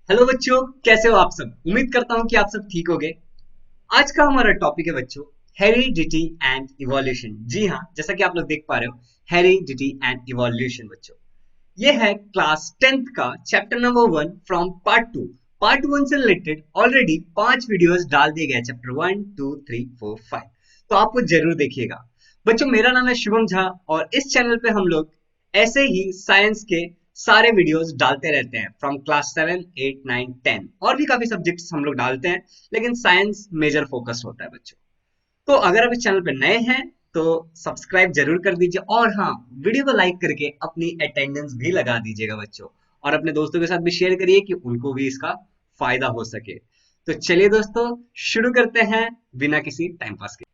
Hello बच्चों, कैसे हो आप सब। उम्मीद करता हूँ कि आप सब ठीक होगे। आज का हमारा टॉपिक है बच्चों, हेरिडिटी एंड इवोल्यूशन। जी हाँ, जैसा कि आप लोग देख पा रहे हो, हेरिडिटी एंड इवोल्यूशन बच्चों, ये है क्लास 10th का chapter number 1 from part 2। Part 1 से रिलेटेड ऑलरेडी 5 वीडियोस डाल दिए गए, चैप्टर 1 2 3 4 5। तो आप वो जरूर देखिएगा बच्चों। मेरा नाम है शुभम झा और इस चैनल पे हम लोग ऐसे ही साइंस के सारे वीडियोस डालते रहते हैं फ्रॉम क्लास 7 8 9 10। और भी काफी सब्जेक्ट्स हम लोग डालते हैं, लेकिन साइंस मेजर फोकस होता है बच्चों। तो अगर आप इस चैनल पे नए हैं तो सब्सक्राइब जरूर कर दीजिए, और हाँ, वीडियो को लाइक करके अपनी अटेंडेंस भी लगा दीजिएगा बच्चों। और अपने दोस्तों के साथ भी शेयर करिए कि उनको भी इसका फायदा हो सके। तो चलिए दोस्तों, शुरू करते हैं बिना किसी टाइम पास के।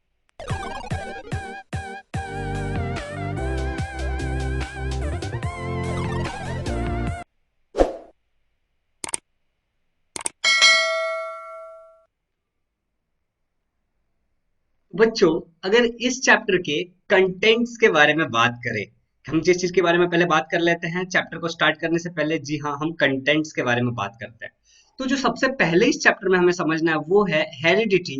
बच्चों, अगर इस चैप्टर के कंटेंट्स के बारे में बात करें, हम जिस चीज के बारे में पहले बात कर लेते हैं चैप्टर को स्टार्ट करने से पहले, जी हाँ, हम कंटेंट्स के बारे में बात करते हैं। तो जो सबसे पहले इस चैप्टर में हमें समझना है वो है हेरिडिटी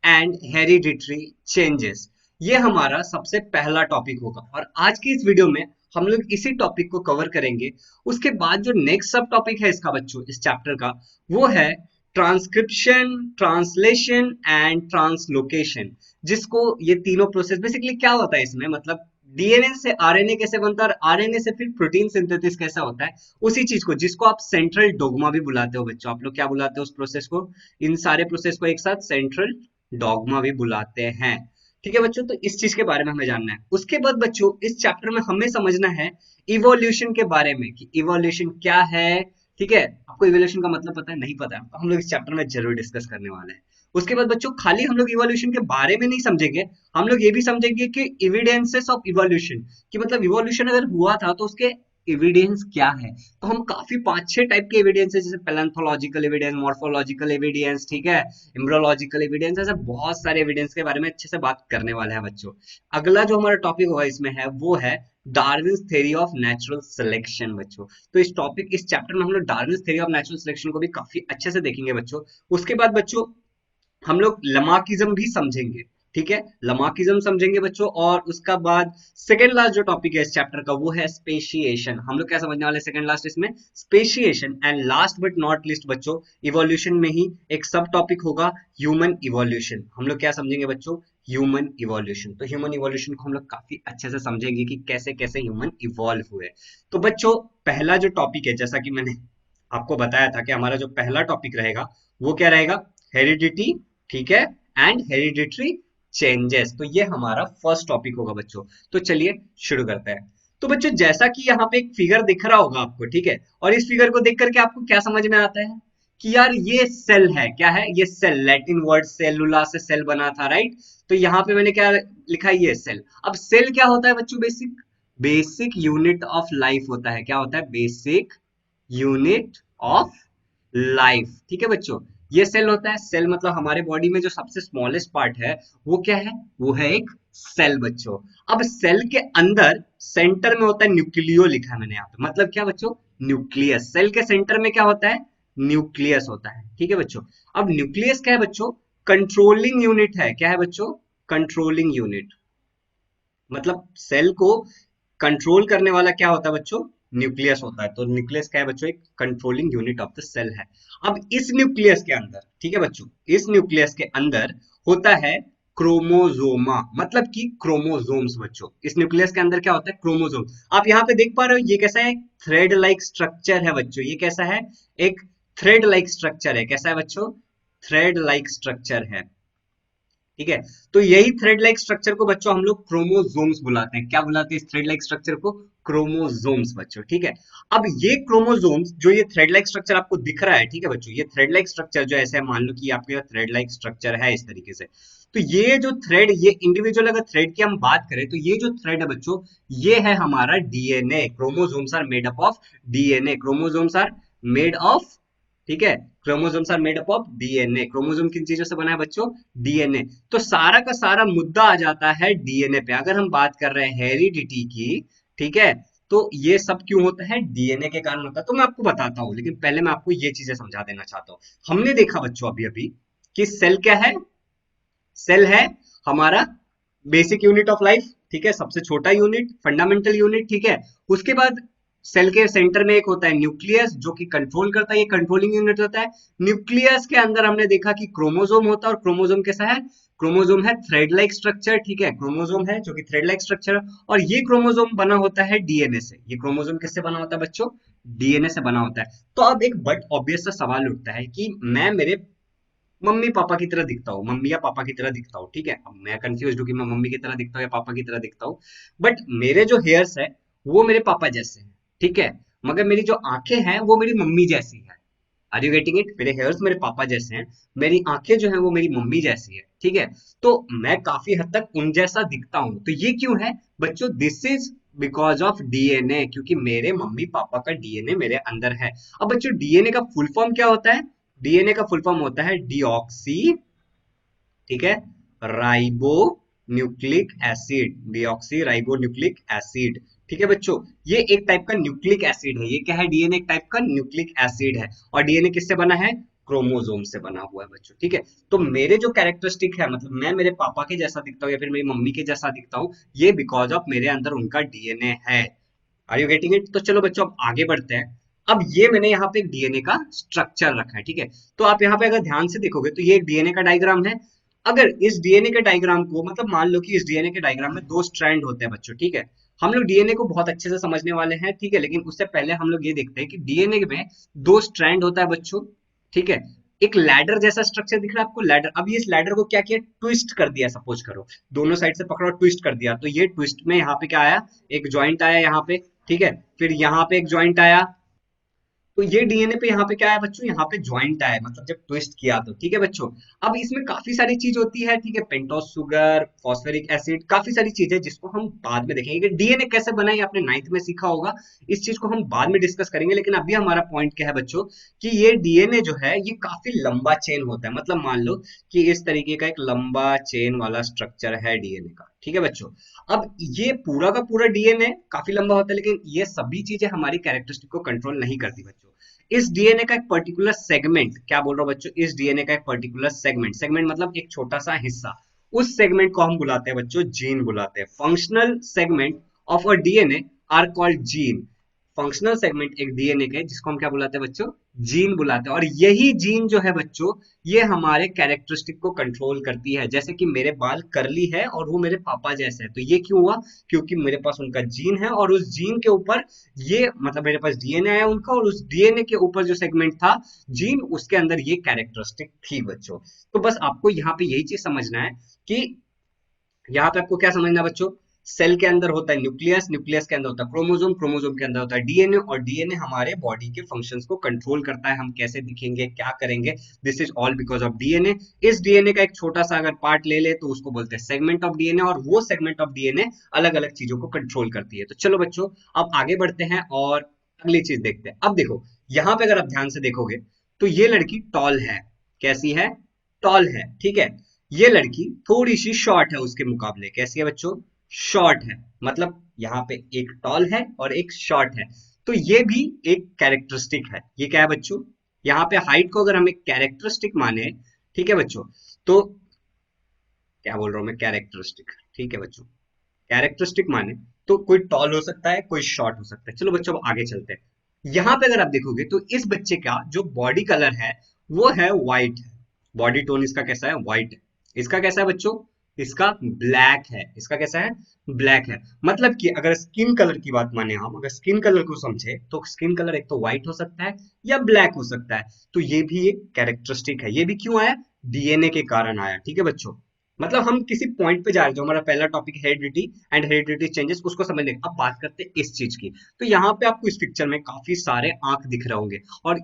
एंड हेरिडिटरी चेंजेस। ये हमारा सबसे पहला टॉपिक होगा और आज की इस वीडियो में हम लोग इसी टॉपिक को कवर करेंगे। उसके बाद जो नेक्स्ट सब टॉपिक है इसका बच्चों, इस चैप्टर का, वो है ट्रांसक्रिप्शन, ट्रांसलेशन एंड ट्रांसलोकेशन। जिसको ये तीनों प्रोसेस बेसिकली क्या होता है इसमें, मतलब डीएनए से आरएनए कैसे बनता है और आरएनए से फिर प्रोटीन सिंथेसिस कैसा होता है, उसी चीज को, जिसको आप सेंट्रल डोग्मा भी बुलाते हो बच्चों। आप लोग क्या बुलाते हो उस प्रोसेस को? इन सारे प्रोसेस को एक साथ सेंट्रल डोग्मा भी बुलाते हैं। ठीक है बच्चों, तो इस चीज के बारे में हमें जानना है। उसके बाद बच्चों इस चैप्टर में हमें समझना है इवोल्यूशन के बारे में, कि इवोल्यूशन क्या है। ठीक है, आपको इवोल्यूशन का मतलब पता है? नहीं पता है तो हम लोग इस चैप्टर में जरूर डिस्कस करने वाले हैं। उसके बाद बच्चों खाली हम लोग इवोल्यूशन के बारे में नहीं समझेंगे, हम लोग ये भी समझेंगे कि एविडेंसेस ऑफ इवोल्यूशन, कि मतलब इवोल्यूशन अगर हुआ था तो उसके एविडेंस क्या है। तो हम काफी 5 6 टाइप के एविडेंस है, जैसे पैलेंथोलॉजिकल एविडेंस, मॉर्फोलॉजिकल एविडेंस, ठीक है, एम्ब्रोलॉजिकल एविडेंस, ऐसे बहुत सारे एविडेंस के बारे में अच्छे से बात करने वाले हैं बच्चों। अगला जो हमारा टॉपिक होगा इसमें है वो है Darwin's theory of natural selection बच्चों। तो इस चैप्टर में हम लोग Darwin's theory of natural selection को भी काफी अच्छे से देखेंगे बच्चों। उसके बाद बच्चों हम लोग लमार्किज्म भी समझेंगे। ठीक है, लमार्किज्म समझेंगे बच्चों। और उसका बाद सेकंड लास्ट जो टॉपिक है इस चैप्टर का वो है स्पेशिएशन। हम लोग क्या समझने वाले हैं सेकंड लास्ट इसमें? Speciation. And last but not list बच्चों, इवोल्यूशन में ही एक सब टॉपिक होगा ह्यूमन इवोल्यूशन। हम लोग क्या समझेंगे बच्चों? Human evolution. तो ह्यूमन इवोल्यूशन को हम लोग काफी अच्छे से समझेंगे कि कैसे कैसे ह्यूमन इवॉल्व हुए। तो बच्चों पहला जो टॉपिक है, जैसा कि मैंने आपको बताया था कि हमारा जो पहला टॉपिक रहेगा वो क्या रहेगा? हेरिडिटी, ठीक है, एंड हेरिडिटरी चेंजेस। तो ये हमारा फर्स्ट टॉपिक होगा बच्चों। तो चलिए शुरू करते हैं। तो बच्चों जैसा कि यहाँ पे एक फिगर दिख रहा होगा आपको, ठीक है, और इस फिगर को देख करके आपको क्या समझ में आता है कि यार ये सेल है। क्या है ये? सेल। लैटिन वर्ड सेलुला से सेल बना था, राइट। तो यहाँ पे मैंने क्या लिखा है? ये सेल। अब सेल क्या होता है बच्चों? Basic basic unit of life होता है। क्या होता है? Basic unit of life. ठीक है बच्चों, ये सेल होता है। सेल मतलब हमारे बॉडी में जो सबसे स्मॉलेस्ट पार्ट है वो क्या है? वो है एक सेल बच्चों। अब सेल के अंदर सेंटर में होता है न्यूक्लियो, लिखा है मैंने यहाँ पे। मतलब क्या बच्चों? न्यूक्लियस। सेल के सेंटर में क्या होता है? न्यूक्लियस होता है। ठीक है बच्चों। अब न्यूक्लियस क्या है बच्चों? कंट्रोलिंग यूनिट है। क्या है बच्चों? Controlling unit. मतलब सेल को कंट्रोल करने वाला क्या होता है बच्चों? न्यूक्लियस होता है। तो न्यूक्लियस क्या है बच्चों? एक controlling unit of the cell है। अब इस न्यूक्लियस के अंदर, ठीक है बच्चों, इस न्यूक्लियस के अंदर होता है क्रोमोजोमा, मतलब कि क्रोमोजोम्स बच्चों। इस न्यूक्लियस के अंदर क्या होता है? क्रोमोजोम। आप यहाँ पे देख पा रहे हो ये कैसा है? थ्रेड लाइक स्ट्रक्चर है बच्चों। ये कैसा है? एक थ्रेड लाइक स्ट्रक्चर है। कैसा है बच्चों? थ्रेड लाइक स्ट्रक्चर है। ठीक है, तो यही थ्रेड लाइक स्ट्रक्चर को बच्चों हम लोग क्रोमोजोम्स बुलाते हैं। क्या बुलाते हैं इस थ्रेड लाइक स्ट्रक्चर को? क्रोमोजोम्स बच्चों। ठीक है, अब ये क्रोमोजोम्स, जो ये थ्रेड लाइक स्ट्रक्चर आपको दिख रहा है, ठीक है बच्चों, ये थ्रेड लाइक स्ट्रक्चर जो ऐसे मान लो कि आपके थ्रेड लाइक स्ट्रक्चर है इस तरीके से। तो ये जो थ्रेड, ये इंडिविजुअल अगर थ्रेड की हम बात करें तो ये जो थ्रेड है बच्चों, ये है हमारा DNA. Chromosomes are made up of DNA. Chromosomes are made of, ठीक है, chromosomes are made up of DNA. Chromosome किन चीजों से बना है बच्चों? डीएनए। तो सारा का सारा मुद्दा आ जाता है डीएनए पे। अगर हम बात कर रहे हैं हेरिडिटी की, ठीक है, तो ये सब क्यों होता है? डीएनए के कारण होता है। तो मैं आपको बताता हूँ, लेकिन पहले मैं आपको ये चीजें समझा देना चाहता हूँ। हमने देखा बच्चों अभी अभी कि सेल क्या है? सेल है हमारा बेसिक यूनिट ऑफ लाइफ, ठीक है, सबसे छोटा यूनिट, फंडामेंटल यूनिट, ठीक है। उसके बाद सेल के सेंटर में एक होता है न्यूक्लियस जो कि कंट्रोल करता है, ये कंट्रोलिंग यूनिट होता है। न्यूक्लियस के अंदर हमने देखा कि क्रोमोसोम होता है, और क्रोमोसोम कैसा है? क्रोमोसोम है थ्रेड लाइक स्ट्रक्चर, ठीक है, क्रोमोसोम है जो कि थ्रेड लाइक स्ट्रक्चर है। और ये क्रोमोसोम बना होता है डीएनए से। ये क्रोमोसोम किससे बना होता है बच्चों? डीएनए से बना होता है। तो अब एक बट ऑब्वियस सा सवाल उठता है कि मैं मेरे मम्मी पापा की तरह दिखता हूँ, मम्मी या पापा की तरह दिखता हूँ, ठीक है। अब मैं कंफ्यूज हूँ कि मैं मम्मी की तरह दिखता हूँ या पापा की तरह दिखता हूँ। बट मेरे जो हेयर्स है वो मेरे पापा जैसे हैं, ठीक है। मगर मेरी जो आंखें हैं वो मेरी मम्मी जैसी है। Are you getting it? मेरे हेयर्स मेरे पापा जैसे हैं, मेरी आंखें जो है वो मेरी मम्मी जैसी है, ठीक है। तो मैं काफी हद तक उन जैसा दिखता हूँ। तो ये क्यों है बच्चों? This is because of DNA, क्योंकि मेरे मम्मी पापा का डीएनए मेरे अंदर है। अब बच्चों डीएनए का फुल फॉर्म क्या होता है? डीएनए का फुल फॉर्म होता है डीऑक्सी, ठीक है, ribo nucleic acid, deoxy ribo nucleic acid, ठीक है बच्चों। ये एक टाइप का न्यूक्लिक एसिड है। ये क्या है? डीएनए एक टाइप का न्यूक्लिक एसिड है। और डीएनए किससे बना है? क्रोमोसोम से बना हुआ है बच्चों, ठीक है। तो मेरे जो कैरेक्टरिस्टिक है, मतलब मैं मेरे पापा के जैसा दिखता हूँ या फिर मेरी मम्मी के जैसा दिखता हूँ, ये बिकॉज ऑफ मेरे अंदर उनका डीएनए है। Are you getting it? तो चलो बच्चों अब आगे बढ़ते हैं। अब ये मैंने यहाँ पे एक डीएनए का स्ट्रक्चर रखा है, ठीक है। तो आप यहाँ पे अगर ध्यान से देखोगे तो ये एक डीएनए का डायग्राम है। अगर इस डीएनए के डायग्राम को, मतलब मान लो कि इस डीएनए के डायग्राम में दो स्ट्रैंड होते हैं बच्चों, ठीक है। हम लोग डीएनए को बहुत अच्छे से समझने वाले हैं, ठीक है, लेकिन उससे पहले हम लोग ये देखते हैं कि डीएनए में दो स्ट्रैंड होता है बच्चों, ठीक है। एक लैडर जैसा स्ट्रक्चर दिख रहा है आपको, लैडर। अब ये इस लैडर को क्या किया? ट्विस्ट कर दिया, सपोज करो, दोनों साइड से पकड़ा और ट्विस्ट कर दिया। तो ये ट्विस्ट में यहाँ पे क्या आया? एक जॉइंट आया यहाँ पे, ठीक है। फिर यहाँ पे एक जॉइंट आया। तो ये डीएनए पे यहाँ पे क्या है बच्चों? यहाँ पे ज्वाइंट आया, मतलब जब ट्विस्ट किया तो, ठीक है बच्चों। अब इसमें काफी सारी चीज होती है, ठीक है, पेंटोस शुगर, फॉस्फेरिक एसिड, काफी सारी चीजें जिसको हम बाद में देखेंगे। डीएनए कैसे बना है आपने नाइन्थ में सीखा होगा, इस चीज को हम बाद में डिस्कस करेंगे। लेकिन अभी हमारा पॉइंट क्या है बच्चों, कि ये डीएनए जो है ये काफी लंबा चेन होता है। मतलब मान लो कि इस तरीके का एक लंबा चेन वाला स्ट्रक्चर है डीएनए का, ठीक है बच्चों। अब ये पूरा का पूरा डीएनए काफी लंबा होता है, लेकिन ये सभी चीजें हमारी कैरेक्टरिस्टिक को कंट्रोल नहीं करती बच्चों। इस डीएनए का एक पर्टिकुलर सेगमेंट, क्या बोल रहा हूं बच्चों, इस डीएनए का एक पर्टिकुलर सेगमेंट, सेगमेंट मतलब एक छोटा सा हिस्सा, उस सेगमेंट को हम बुलाते हैं बच्चों जीन बुलाते हैं। Functional segment of a DNA are called gene. Functional segment एक डीएनए के, जिसको हम क्या बुलाते हैं बच्चों? जीन बुलाते हैं। और यही जीन जो है बच्चों, ये हमारे कैरेक्टरिस्टिक को कंट्रोल करती है। जैसे कि मेरे बाल करली है और वो मेरे पापा जैसे है, तो ये क्यों हुआ? क्योंकि मेरे पास उनका जीन है, और उस जीन के ऊपर ये, मतलब मेरे पास डीएनए आया उनका, और उस डीएनए के ऊपर जो सेगमेंट था जीन, उसके अंदर ये कैरेक्टरिस्टिक थी बच्चों। तो बस आपको यहाँ पे यही चीज समझना है कि यहाँ पे आपको क्या समझना है बच्चों? सेल के अंदर होता है न्यूक्लियस, न्यूक्लियस के अंदर होता है क्रोमोसोम, क्रोमोसोम के अंदर होता है डीएनए, और डीएनए हमारे बॉडी के फंक्शंस को कंट्रोल करता है, हम कैसे दिखेंगे, क्या करेंगे। This is all because of DNA. इस डीएनए का एक छोटा सा अगर पार्ट ले ले तो उसको बोलते हैं सेगमेंट ऑफ डीएनए, और वो सेगमेंट ऑफ डीएनए अलग अलग चीजों को कंट्रोल करती है। तो चलो बच्चों अब आगे बढ़ते हैं और अगली चीज देखते हैं। अब देखो यहाँ पे अगर आप ध्यान से देखोगे तो ये लड़की टॉल है। कैसी है? टॉल है, ठीक है। ये लड़की थोड़ी सी शॉर्ट है उसके मुकाबले। कैसी है बच्चों? शॉर्ट है। मतलब यहाँ पे एक टॉल है और एक शॉर्ट है। तो ये भी एक कैरेक्टरिस्टिक है। ये क्या है बच्चों? यहाँ पे हाइट को अगर हम एक कैरेक्टरिस्टिक माने, ठीक है बच्चों, तो क्या बोल रहा हूं मैं, कैरेक्टरिस्टिक, ठीक है बच्चों, कैरेक्टरिस्टिक माने तो कोई टॉल हो सकता है, कोई शॉर्ट हो सकता है। चलो बच्चों अब आगे चलते हैं। यहाँ पे अगर आप देखोगे तो इस बच्चे का जो बॉडी कलर है वो है व्हाइट है। बॉडी टोन इसका कैसा है? व्हाइट है। इसका कैसा है बच्चों? इसका ब्लैक है। इसका कैसा है? ब्लैक है। मतलब कि अगर स्किन कलर की बात माने, हम अगर स्किन कलर को समझे तो स्किन कलर एक तो व्हाइट हो सकता है या ब्लैक हो सकता है। तो ये भी एक कैरेक्टरिस्टिक है। ये भी क्यों आया? डीएनए के कारण आया, ठीक है बच्चों। मतलब हम किसी पॉइंट पे जा रहे हैं, जो हमारा पहला topic heredity and heredity changes, उसको समझने। अब बात करते हैं इस चीज की। तो यहाँ पे आपको इस पिक्चर में काफी सारे आंख दिख रहे होंगे, और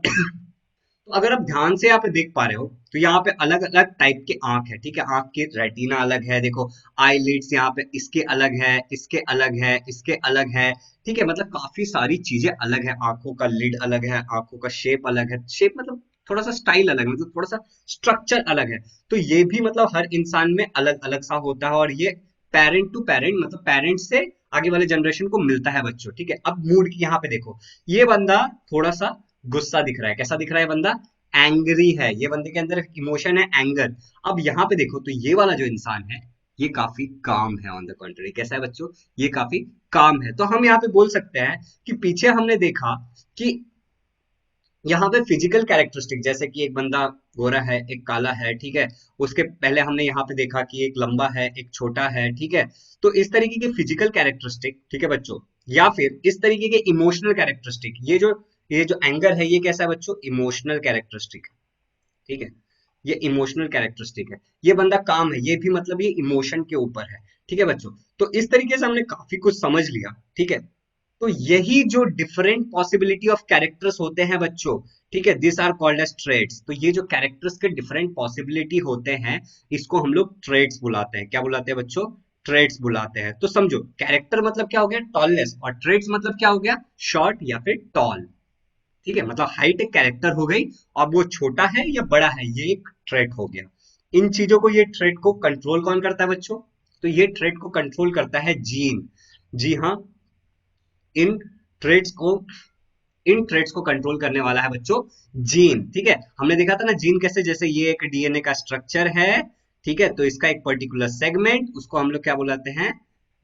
तो अगर आप ध्यान से यहाँ पे देख पा रहे हो तो यहाँ पे अलग अलग टाइप के आंख है, ठीक है। आंख की रेटिना अलग है, देखो आईलिड्स यहाँ पे इसके अलग है, इसके अलग है, इसके अलग है, ठीक है। मतलब काफी सारी चीजें अलग है। आंखों का लिड अलग है, आंखों का शेप अलग है, शेप मतलब थोड़ा सा स्टाइल अलग है, मतलब थोड़ा सा स्ट्रक्चर अलग है। तो ये भी मतलब हर इंसान में अलग अलग सा होता है, और ये पेरेंट टू पेरेंट, मतलब पेरेंट से आगे वाले जनरेशन को मिलता है बच्चों। ठीक है, अब मूड की यहाँ पे देखो, ये बंदा थोड़ा सा गुस्सा दिख रहा है। कैसा दिख रहा है बंदा? एंग्री है। ये बंदे के अंदर इमोशन है एंगर। अब यहाँ पे देखो तो ये वाला जो इंसान है ये काफी काम है। ऑन द कॉन्ट्री कैसा है बच्चों? ये काफी काम है। तो हम यहाँ पे बोल सकते हैं कि पीछे हमने देखा कि यहाँ पे फिजिकल कैरेक्टरिस्टिक, जैसे कि एक बंदा गोरा है, एक काला है, ठीक है। उसके पहले हमने यहाँ पे देखा कि एक लंबा है, एक छोटा है, ठीक है। तो इस तरीके के फिजिकल कैरेक्टरिस्टिक, ठीक है बच्चों, या फिर इस तरीके के इमोशनल कैरेक्टरिस्टिक, ये जो एंगर है ये कैसा है बच्चों? इमोशनल कैरेक्टरिस्टिक है, ठीक है। ये इमोशनल कैरेक्टरिस्टिक है। ये बंदा काम है, ये भी मतलब ये इमोशन के ऊपर है, ठीक है बच्चों। तो इस तरीके से हमने काफी कुछ समझ लिया, ठीक है। तो यही जो डिफरेंट पॉसिबिलिटी ऑफ कैरेक्टर्स होते हैं बच्चों, ठीक है, this are called as traits. तो ये जो कैरेक्टर्स के डिफरेंट पॉसिबिलिटी होते हैं इसको हम लोग ट्रेड्स बुलाते हैं। क्या बुलाते हैं बच्चों? ट्रेड्स बुलाते हैं। तो समझो, कैरेक्टर मतलब क्या हो गया? टॉलनेस, और ट्रेड्स मतलब क्या हो गया? शॉर्ट या फिर टॉल, ठीक है। मतलब हाइट एक कैरेक्टर हो गई, और वो छोटा है या बड़ा है ये एक ट्रेट हो गया। इन चीजों को, ये ट्रेट को कंट्रोल कौन करता है बच्चों? तो ये ट्रेट को कंट्रोल करता है जीन। जी हाँ, इन ट्रेड्स को इन ट्रेड्स को कंट्रोल करने वाला है बच्चों जीन, ठीक है। हमने देखा था ना जीन कैसे, जैसे ये एक डीएनए का स्ट्रक्चर है, ठीक है। तो इसका एक पर्टिकुलर सेगमेंट, उसको हम लोग क्या बुलाते हैं?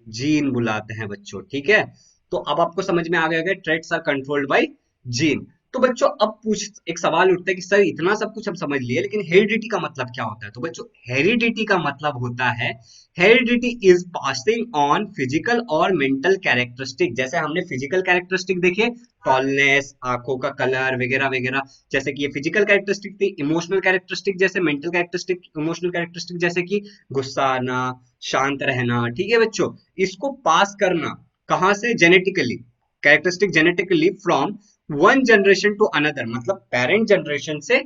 जीन बुलाते हैं बच्चों, ठीक है। तो अब आपको समझ में आ गया कि traits are controlled by gene. तो बच्चों अब एक सवाल उठता है कि सर इतना सब कुछ हम समझ लिए, लेकिन हेरिडिटी का मतलब क्या होता है? तो बच्चों हेरिडिटी का मतलब होता है, heredity is passing on physical और मेंटल कैरेक्टरिस्टिक। जैसे हमने फिजिकल कैरेक्टरिस्टिक देखे, टॉलनेस, आंखों का कलर वगैरह वगैरह, जैसे कि ये फिजिकल कैरेक्टरिस्टिक थी। इमोशनल कैरेक्टरिस्टिक जैसे मेंटल कैरेक्टरिस्टिक, इमोशनल कैरेक्टरिस्टिक जैसे कि गुस्सा आना, शांत रहना, ठीक है बच्चों। इसको पास करना कहाँ से? Genetically, characteristic genetically from one generation to another, मतलब पेरेंट जनरेशन से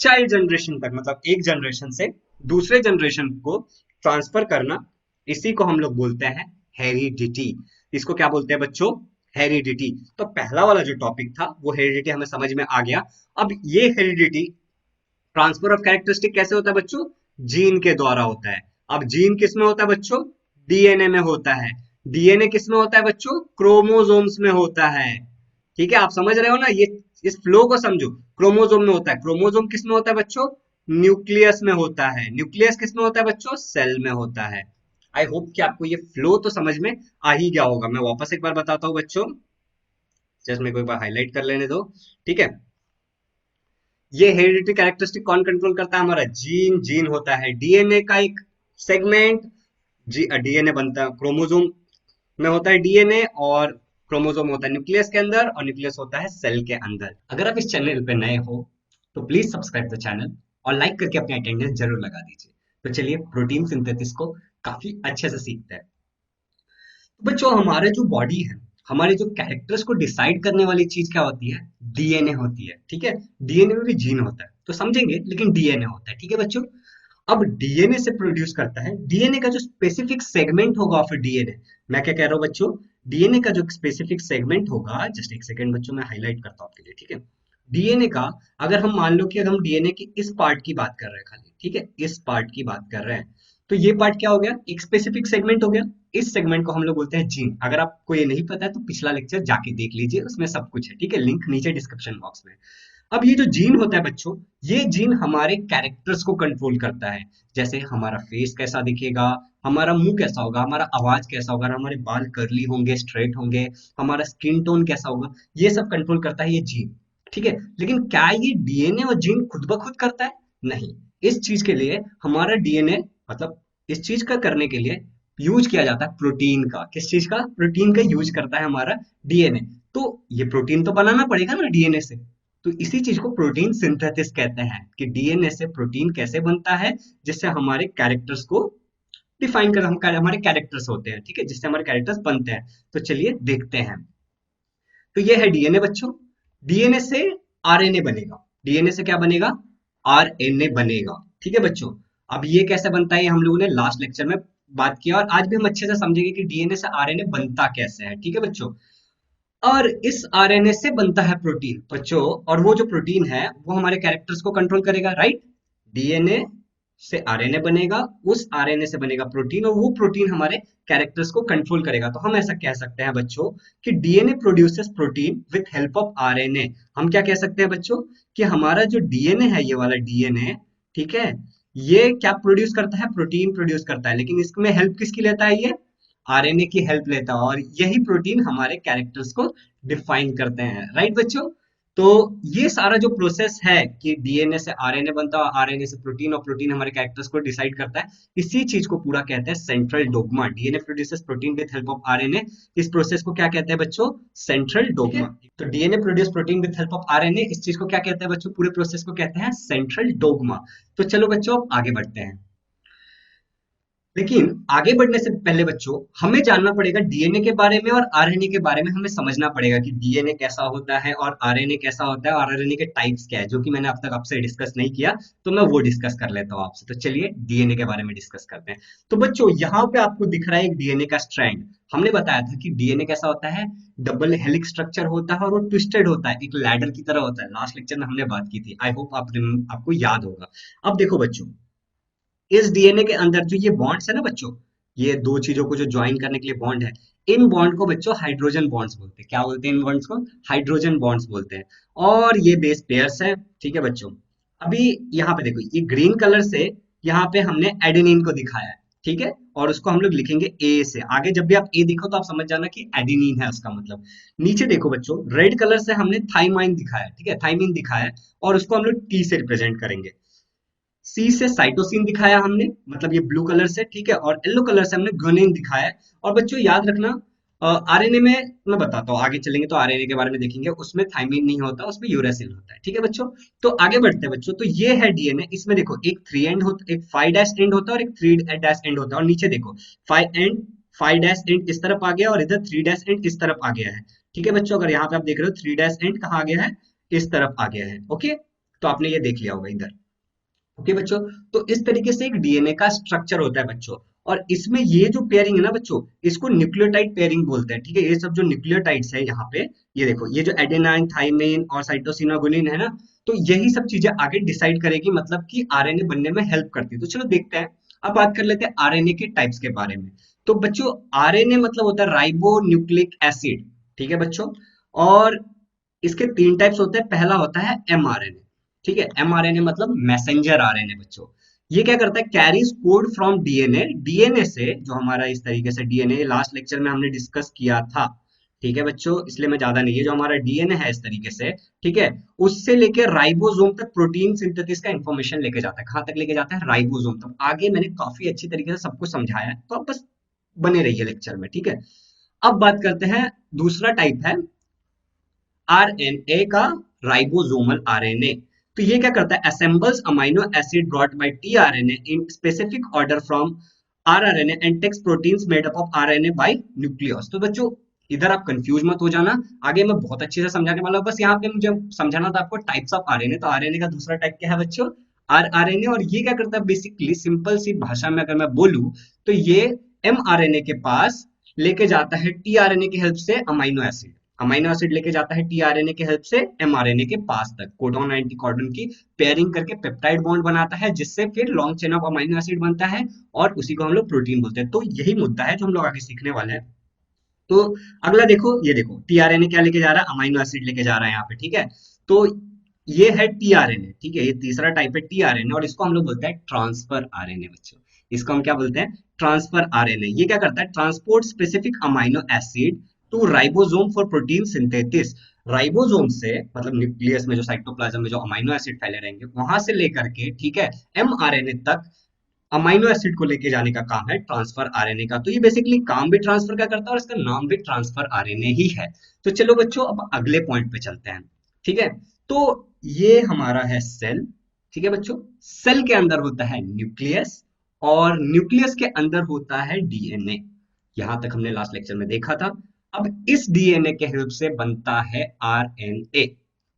चाइल्ड जनरेशन तक, मतलब एक जनरेशन से दूसरे जनरेशन को ट्रांसफर करना, इसी को हम लोग बोलते हैं हेरिडिटी। इसको क्या बोलते हैं बच्चों? हेरिडिटी। तो पहला वाला जो टॉपिक था वो हेरिडिटी हमें समझ में आ गया। अब ये हेरिडिटी, ट्रांसफर ऑफ कैरेक्टरिस्टिक कैसे होता है बच्चों? जीन के द्वारा होता है। अब जीन किस में होता है बच्चों? डीएनए में होता है। डीएनए किस में होता है बच्चों? क्रोमोसोम्स में होता है, ठीक है। आप समझ रहे हो ना? ये इस फ्लो को समझो। क्रोमोसोम में होता है। क्रोमोसोम किस में होता है बच्चों? न्यूक्लियस में होता है। न्यूक्लियस किस में होता है बच्चों? सेल में होता है। आई होप कि आपको ये फ्लो तो समझ में आ ही गया होगा। मैं वापस एक बार बताता हूँ बच्चों, जस्ट मेरे को एक बार हाईलाइट कर लेने दो, ठीक है। ये हेरिडिटी कैरेक्टरिस्टिक कौन कंट्रोल करता है? हमारा जीन। जीन होता है डीएनए का एक सेगमेंट। डीएनए बनता है, क्रोमोसोम में होता है डीएनए, और क्रोमोसोम होता है न्यूक्लियस के अंदर, और न्यूक्लियस होता है सेल के अंदर। अगर आप इस चैनल पे नए हो तो प्लीज सब्सक्राइब द चैनल और लाइक करके अपनी अटेंडेंस जरूर लगा दीजिए। तो चलिए प्रोटीन सिंथेसिस को काफी अच्छे से सीखते हैं। तो बच्चों हमारे जो बॉडी है, हमारे जो कैरेक्टर्स को डिसाइड करने वाली चीज क्या होती है? डीएनए होती है, ठीक है। डीएनए में भी जीन होता है तो समझेंगे, लेकिन डीएनए होता है, ठीक है बच्चों। अब डीएनए से प्रोड्यूस करता है, डीएनए का जो स्पेसिफिक सेगमेंट होगा ऑफ डीएनए, मैं क्या कह रहा हूँ बच्चों? डीएनए का जो स्पेसिफिक सेगमेंट होगा, जस्ट एक सेकंड बच्चों मैं हाईलाइट करता हूँ आपके लिए, ठीक है। डीएनए का, अगर हम मान लो कि अगर हम डीएनए की इस पार्ट की बात कर रहे हैं खाली, ठीक है, इस पार्ट की बात कर रहे हैं, तो ये पार्ट क्या हो गया? एक स्पेसिफिक सेगमेंट हो गया। इस सेगमेंट को हम लोग बोलते हैं जीन। अगर आपको ये नहीं पता है तो पिछला लेक्चर जाके देख लीजिए, उसमें सब कुछ है, ठीक है। लिंक नीचे डिस्क्रिप्शन बॉक्स में। अब ये जो जीन होता है बच्चों, ये जीन हमारे कैरेक्टर्स को कंट्रोल करता है। जैसे हमारा फेस कैसा दिखेगा, हमारा मुंह कैसा होगा, हमारा आवाज कैसा होगा, हमारे बाल कर्ली होंगे, स्ट्रेट होंगे, हमारा स्किन टोन कैसा होगा, ये सब कंट्रोल करता है ये जीन, ठीक है। लेकिन क्या ये डीएनए और जीन खुद ब खुद करता है? नहीं। इस चीज के लिए हमारा डीएनए, मतलब इस चीज का करने के लिए यूज किया जाता है प्रोटीन का। किस चीज का? प्रोटीन का यूज करता है हमारा डीएनए। तो ये प्रोटीन तो बनाना पड़ेगा ना डीएनए से, तो इसी चीज को प्रोटीन सिंथेसिस कहते हैं, कि डीएनए से प्रोटीन कैसे बनता है, जिससे हमारे कैरेक्टर्स को डिफाइन कर, हमारे कैरेक्टर्स होते हैं, ठीक है, जिससे हमारे कैरेक्टर्स बनते हैं। तो चलिए देखते हैं। तो ये है डीएनए बच्चों। डीएनए से आरएनए बनेगा। डीएनए से क्या बनेगा? आरएनए बनेगा, ठीक है बच्चों। अब ये कैसे बनता है ये हम लोगों ने लास्ट लेक्चर में बात किया, और आज भी हम अच्छे से समझेंगे कि डीएनए से आरएनए बनता कैसे है, ठीक है बच्चों। और इस आरएनए से बनता है प्रोटीन बच्चों, और वो जो प्रोटीन है वो हमारे कैरेक्टर्स को कंट्रोल करेगा, राइट। डीएनए से आरएनए बनेगा, उस आरएनए से बनेगा प्रोटीन, और वो प्रोटीन हमारे कैरेक्टर्स को कंट्रोल करेगा। तो हम ऐसा कह सकते हैं बच्चों कि DNA produces protein with help of RNA. हम क्या कह सकते हैं बच्चों कि हमारा जो डीएनए है, ये वाला डीएनए, ठीक है, ये क्या प्रोड्यूस करता है, प्रोटीन प्रोड्यूस करता है, लेकिन इसमें हेल्प किसकी लेता है, ये आरएनए की हेल्प लेता है, और यही प्रोटीन हमारे कैरेक्टर्स को डिफाइन करते हैं। राइट बच्चों? तो ये सारा जो प्रोसेस है कि डीएनए से आरएनए बनता है, आरएनए से प्रोटीन, और प्रोटीन हमारे कैरेक्टर्स को डिसाइड करता है, इसी चीज को पूरा कहते हैं central dogma. DNA produces protein with help of RNA, इस प्रोसेस को क्या कहते हैं बच्चों, सेंट्रल डोग्मा। तो DNA produce protein with help of RNA, इस चीज को क्या कहते हैं बच्चों, पूरे प्रोसेस को कहते हैं सेंट्रल डोग्मा। तो चलो बच्चों अब आगे बढ़ते हैं। लेकिन आगे बढ़ने से पहले बच्चों हमें जानना पड़ेगा डीएनए के बारे में और आरएनए के बारे में। हमें समझना पड़ेगा कि डीएनए कैसा होता है और आरएनए कैसा होता है, और आरएनए के टाइप्स क्या है, जो कि मैंने अब तक आपसे डिस्कस नहीं किया, तो मैं वो डिस्कस कर लेता हूँ आपसे। तो चलिए डीएनए के बारे में डिस्कस करते हैं। तो बच्चों यहाँ पे आपको दिख रहा है एक डीएनए का स्ट्रैंड। हमने बताया था कि डीएनए कैसा होता है, डबल हेलिक्स स्ट्रक्चर होता है, और वो ट्विस्टेड होता है, एक लैडर की तरह होता है। लास्ट लेक्चर में हमने बात की थी, आई होप आपको याद होगा। अब देखो बच्चों, इस डीएनए के अंदर जो ये बॉन्ड्स है ना बच्चों, ये दो चीजों को जो ज्वाइन करने के लिए बॉन्ड है, इन बॉन्ड को बच्चों हाइड्रोजन बॉन्ड्स बोलते हैं। क्या बोलते हैं इन बॉन्ड्स को, हाइड्रोजन बॉन्ड्स बोलते हैं। और ये बेस पेयर्स हैं, ठीक है बच्चों। अभी यहाँ पे देखो, ये ग्रीन कलर से यहाँ पे हमने एडेनिन को दिखाया है, ठीक है, और उसको हम लोग लिखेंगे ए से। आगे जब भी आप ए देखो तो आप समझ जाना कि एडेनिन है उसका मतलब। नीचे देखो बच्चों, रेड कलर से हमने थाइमाइन दिखाया है, ठीक है, थाइमिन दिखाया है, और उसको हम लोग टी से रिप्रेजेंट करेंगे। सी से साइटोसिन दिखाया हमने, मतलब ये ब्लू कलर से, ठीक है, और येलो कलर से हमने ग्वानिन दिखाया है। और बच्चों याद रखना, आरएनए में मैं बताता हूँ, आगे चलेंगे तो आरएनए के बारे में देखेंगे, उसमें थाइमिन नहीं होता, उसमें यूरासिल होता है, ठीक है बच्चों। तो आगे बढ़ते हैं बच्चों। तो ये है डीएनए, इसमें देखो एक 3 एंड होता, एक 5 डैश एंड होता है, और एक 3 डैश एंड होता है, और नीचे देखो 5 डैश एंड इस तरफ आ गया, और इधर 3 डैश एंड इस तरफ आ गया है, ठीक है बच्चों। अगर यहाँ पे आप देख रहे हो 3 डैश एंड कहाँ आ गया है, इस तरफ आ गया है, ओके। तो आपने ये देख लिया होगा इधर, ओके बच्चों। तो इस तरीके से एक डीएनए का स्ट्रक्चर होता है बच्चों, और इसमें ये जो पेयरिंग है ना बच्चों, इसको न्यूक्लियोटाइड पेयरिंग बोलते हैं, ठीक है। ये सब जो न्यूक्लियोटाइड्स है यहाँ पे, ये देखो, ये जो एडेनाइन, थाइमिन और साइटोसिन और गुनिन है ना, तो यही सब चीजें आगे डिसाइड करेगी, मतलब कि आरएनए बनने में हेल्प करती है। तो चलो देखते हैं, अब बात कर लेते हैं आरएनए के टाइप्स के बारे में। तो बच्चों आरएनए मतलब होता है राइबो न्यूक्लिक एसिड, ठीक है बच्चों। और इसके 3 टाइप्स होते हैं। पहला होता है एमआरएनए, ठीक है, एमआरएनए मतलब मैसेंजर आरएनए बच्चों। ये क्या करता है, carries code from DNA, DNA से, जो हमारा इस तरीके से डीएनए लास्ट लेक्चर में हमने डिस्कस किया था, ठीक है बच्चों, इसलिए मैं ज्यादा नहीं है, जो हमारा डीएनए है इस तरीके से, ठीक है, उससे लेके राइबोसोम तक प्रोटीन सिंथेसिस का इंफॉर्मेशन लेके जाता है। कहाँ तक लेके जाता है, राइबोसोम तक। आगे मैंने काफी अच्छी तरीके से सब कुछ समझाया है, तो आप बस बने रहिए लेक्चर में, ठीक है। अब बात करते हैं, दूसरा टाइप है आरएनए का, राइबोसोमल आरएनए। तो ये क्या करता है, assembles amino acid brought by tRNA in specific order from rRNA and takes proteins made up of RNA by nucleus. तो बच्चों इधर आप कंफ्यूज मत हो जाना, आगे मैं बहुत अच्छे से समझाने वाला हूँ। बस यहाँ पे मुझे समझाना था आपको टाइप्स ऑफ आरएनए। तो आरएनए का दूसरा टाइप क्या है बच्चों, आरआरएनए। और ये क्या करता है, बेसिकली सिंपल सी भाषा में अगर मैं बोलूं, तो ये एमआरएनए के पास लेके जाता है टीआरएनए की हेल्प से अमीनो एसिड, अमीनो एसिड लेके जाता है टीआरएनए की हेल्प से एमआरएनए के पास तक, कोडॉन एंटी कोडॉन की पेयरिंग करके पेप्टाइड बॉन्ड बनाता है, जिससे फिर long chain of amino acid बनता है, और उसी को हम लोग प्रोटीन बोलते हैं। तो यही मुद्दा है जो हम लोग आगे सीखने वाले हैं। तो अगला देखो, ये देखो टीआरएनए क्या लेके जा रहा है, अमीनो एसिड लेके जा रहा है यहाँ पे, ठीक है। तो ये है टीआरएनए, ठीक है, ये तीसरा टाइप है टीआरएनए, और इसको हम लोग बोलते हैं ट्रांसफर आरएनए बच्चों। इसको हम क्या बोलते हैं, ट्रांसफर आरएनए। ये क्या करता है, transport specific amino acid to ribosome for protein synthesis. Ribosome से, मतलब न्यूक्लियस में जो साइटोप्लाज्म में जो अमीनो एसिड फैले रहेंगे, वहां से लेकर के, ठीक है, एमआरएनए तक अमीनो एसिड को लेके जाने का काम है ट्रांसफर आरएनए का। तो ये बेसिकली काम भी ट्रांसफर का करता है, और इसका नाम भी ट्रांसफर आरएनए ही है। तो चलो बच्चों अब अगले पॉइंट पे चलते हैं, ठीक है। तो ये हमारा है सेल, ठीक है बच्चों। सेल के अंदर होता है न्यूक्लियस, और न्यूक्लियस के अंदर होता है डीएनए। यहां तक हमने लास्ट लेक्चर में देखा था। अब इस डीएनए के हेल्प से बनता है आरएनए।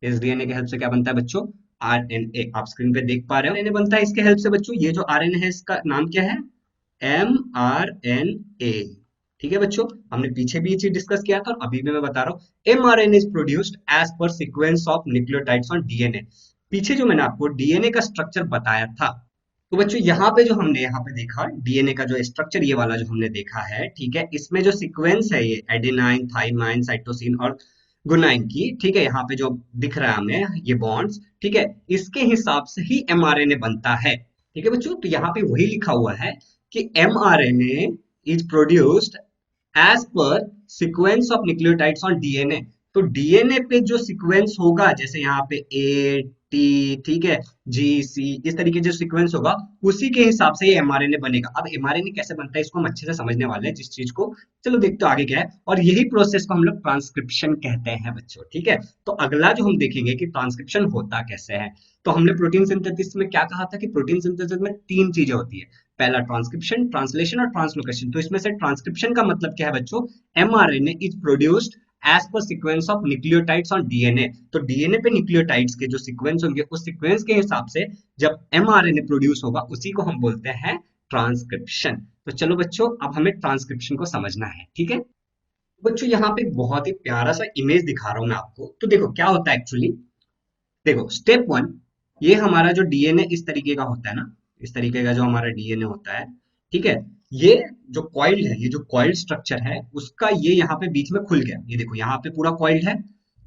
इस डीएनए के हेल्प से क्या बनता है बच्चों, आरएनए। आप स्क्रीन पे देख पा रहे हो, आरएनए बनता है इसके हेल्प से बच्चों। ये जो आरएनए है इसका नाम क्या है, एम आर एन ए, ठीक है बच्चों। हमने पीछे भी ये चीज डिस्कस किया था, और अभी भी मैं बता रहा हूँ, M R N is produced as per sequence of nucleotides on DNA. पीछे जो मैंने आपको डीएनए का स्ट्रक्चर बताया था, तो बच्चों यहाँ पे जो हमने यहाँ पे देखा डीएनए का जो स्ट्रक्चर ये वाला जो हमने देखा है, ठीक है, इसमें जो सीक्वेंस है ये एडेनाइन, थाइमाइन, साइटोसिन और गुनाइन की, ठीक है, यहाँ पे जो दिख रहा है हमें ये बॉन्ड्स, ठीक है, इसके हिसाब से ही एमआरएनए बनता है। ठीक है बच्चों, तो यहाँ पे वही लिखा हुआ है कि mRNA is produced as per sequence of nucleotides on DNA. तो डीएनए पे जो सीक्वेंस होगा, जैसे यहाँ पे ए टी, ठीक है, जी सी, इस तरीके जो सीक्वेंस होगा उसी के हिसाब से ये एमआरएनए बनेगा। अब एमआरएनए कैसे बनता है इसको हम अच्छे से समझने वाले हैं जिस चीज को, चलो देखते हो आगे क्या है। और यही प्रोसेस को हम लोग ट्रांसक्रिप्शन कहते हैं बच्चों, ठीक है। तो अगला जो हम देखेंगे कि ट्रांसक्रिप्शन होता कैसे है। तो हमने प्रोटीन सिंथेसिस में क्या कहा था कि प्रोटीन सिंथेसिस में तीन चीजें होती है, पहला ट्रांसक्रिप्शन, ट्रांसलेशन और ट्रांसलोकेशन। तो इसमें से ट्रांसक्रिप्शन का मतलब क्या है बच्चों, mRNA is produced as per sequence of nucleotides on DNA. तो डीएनए पे न्यूक्लियोटाइड्स के जो सीक्वेंस होंगे उस सीक्वेंस के हिसाब से जब एमआरएनए प्रोड्यूस होगा उसी को हम बोलते हैं ट्रांसक्रिप्शन। तो चलो बच्चों अब हमें ट्रांसक्रिप्शन को समझना है, ठीक है। बच्चों यहाँ पे बहुत ही प्यारा सा इमेज दिखा रहा हूं मैं आपको। तो देखो क्या होता है एक्चुअली, देखो स्टेप वन, ये हमारा जो डीएनए इस तरीके का होता है ना, इस तरीके का जो हमारा डीएनए होता है, ठीक है, ये जो कॉइल्ड है, ये जो कॉइल्ड स्ट्रक्चर है उसका ये यहाँ पे बीच में खुल गया, ये देखो यहाँ पे पूरा कॉइल्ड है,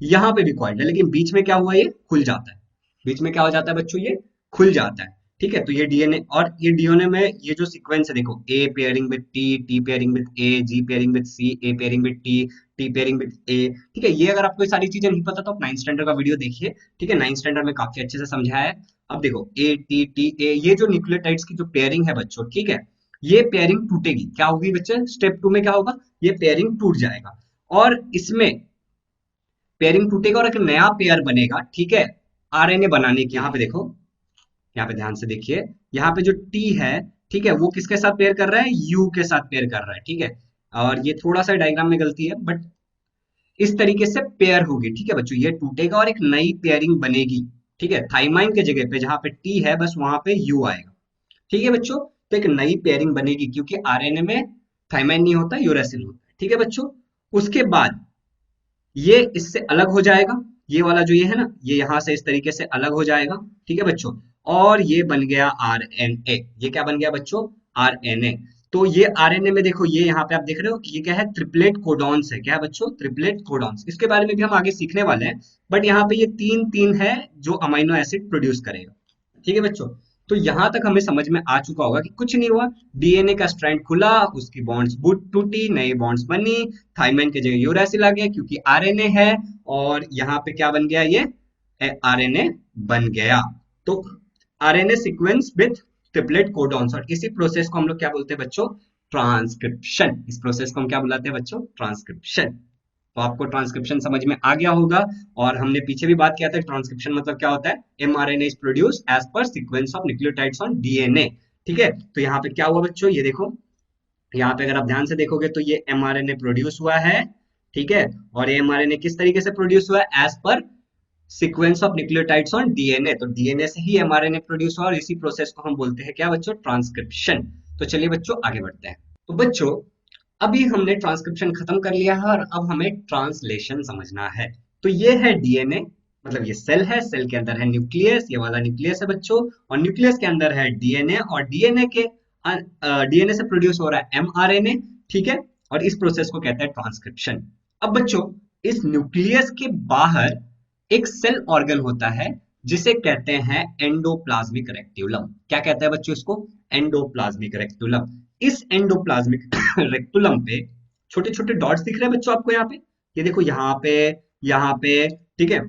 यहाँ पे भी कॉइल्ड है, लेकिन बीच में क्या हुआ, ये खुल जाता है। बीच में क्या हो जाता है बच्चों, ये खुल जाता है, ठीक है। तो ये डीएनए, और ये डीएनए में ये जो सीक्वेंस है देखो, A pairing with T, T pairing with A, G pairing with C, A pairing with T, T pairing with A, ठीक है। ये अगर आपको ये सारी चीजें नहीं पता तो आप 9th स्टैंडर्ड का वीडियो देखिए, ठीक है, 9th स्टैंडर्ड में काफी अच्छे से समझाया है। अब देखो ए टी टी ए, ये जो न्यूक्लियोटाइड्स की जो पेयरिंग है बच्चों, ठीक है, ये पेयरिंग टूटेगी, क्या होगी बच्चे, स्टेप टू में क्या होगा, ये पेयरिंग टूट जाएगा और इसमें पेयरिंग टूटेगा और एक नया पेयर बनेगा, ठीक है, आरएनए बनाने की। यहाँ पे देखो, यहाँ पे ध्यान से देखिए, यहाँ पे जो टी है, ठीक है, वो किसके साथ पेयर कर रहा है, यू के साथ पेयर कर रहा है, ठीक है। और ये थोड़ा सा डायग्राम में गलती है बट इस तरीके से पेयर होगी, ठीक है बच्चों, ये टूटेगा और एक नई पेयरिंग बनेगी, ठीक है। थाइमाइन के जगह पे जहां पे टी है बस वहां पे यू आएगा, ठीक है बच्चों। तो एक नई पेयरिंग बनेगी क्योंकि आरएनए में थाइमाइन नहीं होता, यूरेसिल होता है, ठीक है बच्चों। उसके बाद ये इससे अलग हो जाएगा, ये वाला जो ये है ना, ये यहां से इस तरीके से अलग हो जाएगा, ठीक है बच्चों। और ये बन गया आरएनए, ये क्या बन गया बच्चों, आरएनए। तो ये आरएनए में देखो, ये यहाँ पे आप देख रहे हो कि ये क्या है, ट्रिपलेट कोडॉन्स है, क्या है बच्चों, ट्रिपलेट कोडॉन्स। इसके बारे में भी हम आगे सीखने वाले हैं, बट यहाँ पे ये तीन तीन है जो अमीनो एसिड प्रोड्यूस करेगा, ठीक है बच्चों। तो यहां तक हमें समझ में आ चुका होगा कि कुछ नहीं हुआ, डीएनए का स्ट्रैंड खुला, उसकी बॉन्ड्स बुट टूटी, नई बॉन्ड्स बनी, थाइमाइन की जगह यूरासिल आ गया क्योंकि आरएनए है, और यहाँ पे क्या बन गया, ये आरएनए बन गया। तो RNA sequence with triplet codons, और इसी प्रोसेस को हम लोग क्या बोलते हैं बच्चों, ट्रांसक्रिप्शन। इस प्रोसेस को हम क्या बुलाते हैं बच्चों, ट्रांसक्रिप्शन। तो आपको ट्रांसक्रिप्शन समझ में आ गया होगा। और हमने पीछे भी बात किया था ट्रांसक्रिप्शन मतलब क्या होता है, mRNA is produce as per sequence of nucleotides on DNA, ठीक है। तो यहाँ पे क्या हुआ बच्चों, ये देखो, यहाँ पे अगर आप ध्यान से देखोगे तो ये एमआरएनए प्रोड्यूस हुआ है, ठीक है। और ये एमआरएनए किस तरीके से प्रोड्यूस हुआ है, as per sequence of nucleotides on DNA. तो डीएनए से ही एमआरएनए प्रोड्यूस हुआ और इसी प्रोसेस को हम बोलते हैं क्या बच्चों, ट्रांसक्रिप्शन। तो चलिए बच्चों आगे बढ़ते हैं। तो बच्चों अभी हमने ट्रांसक्रिप्शन खत्म कर लिया है और अब हमें ट्रांसलेशन समझना है। तो ये है डीएनए, मतलब ये सेल है, सेल के अंदर है न्यूक्लियस, ये वाला न्यूक्लियस है बच्चों, और न्यूक्लियस के अंदर है डीएनए, और डीएनए के डीएनए से प्रोड्यूस हो रहा है एमआरएनए, ठीक है। और इस प्रोसेस को कहते हैं ट्रांसक्रिप्शन। अब बच्चों इस न्यूक्लियस के बाहर एक सेल ऑर्गन होता है जिसे कहते हैं एंडोप्लाज्मिक रेक्टिकुलम। क्या कहते हैं बच्चों इसको, एंडोप्लाज्मिक रेक्टिकुलम। इस एंडोप्लाज्मिक रेक्टिकुलम पे छोटे छोटे डॉट्स दिख रहे हैं बच्चों आपको, यहाँ पे ये देखो, यहाँ पे, ठीक है,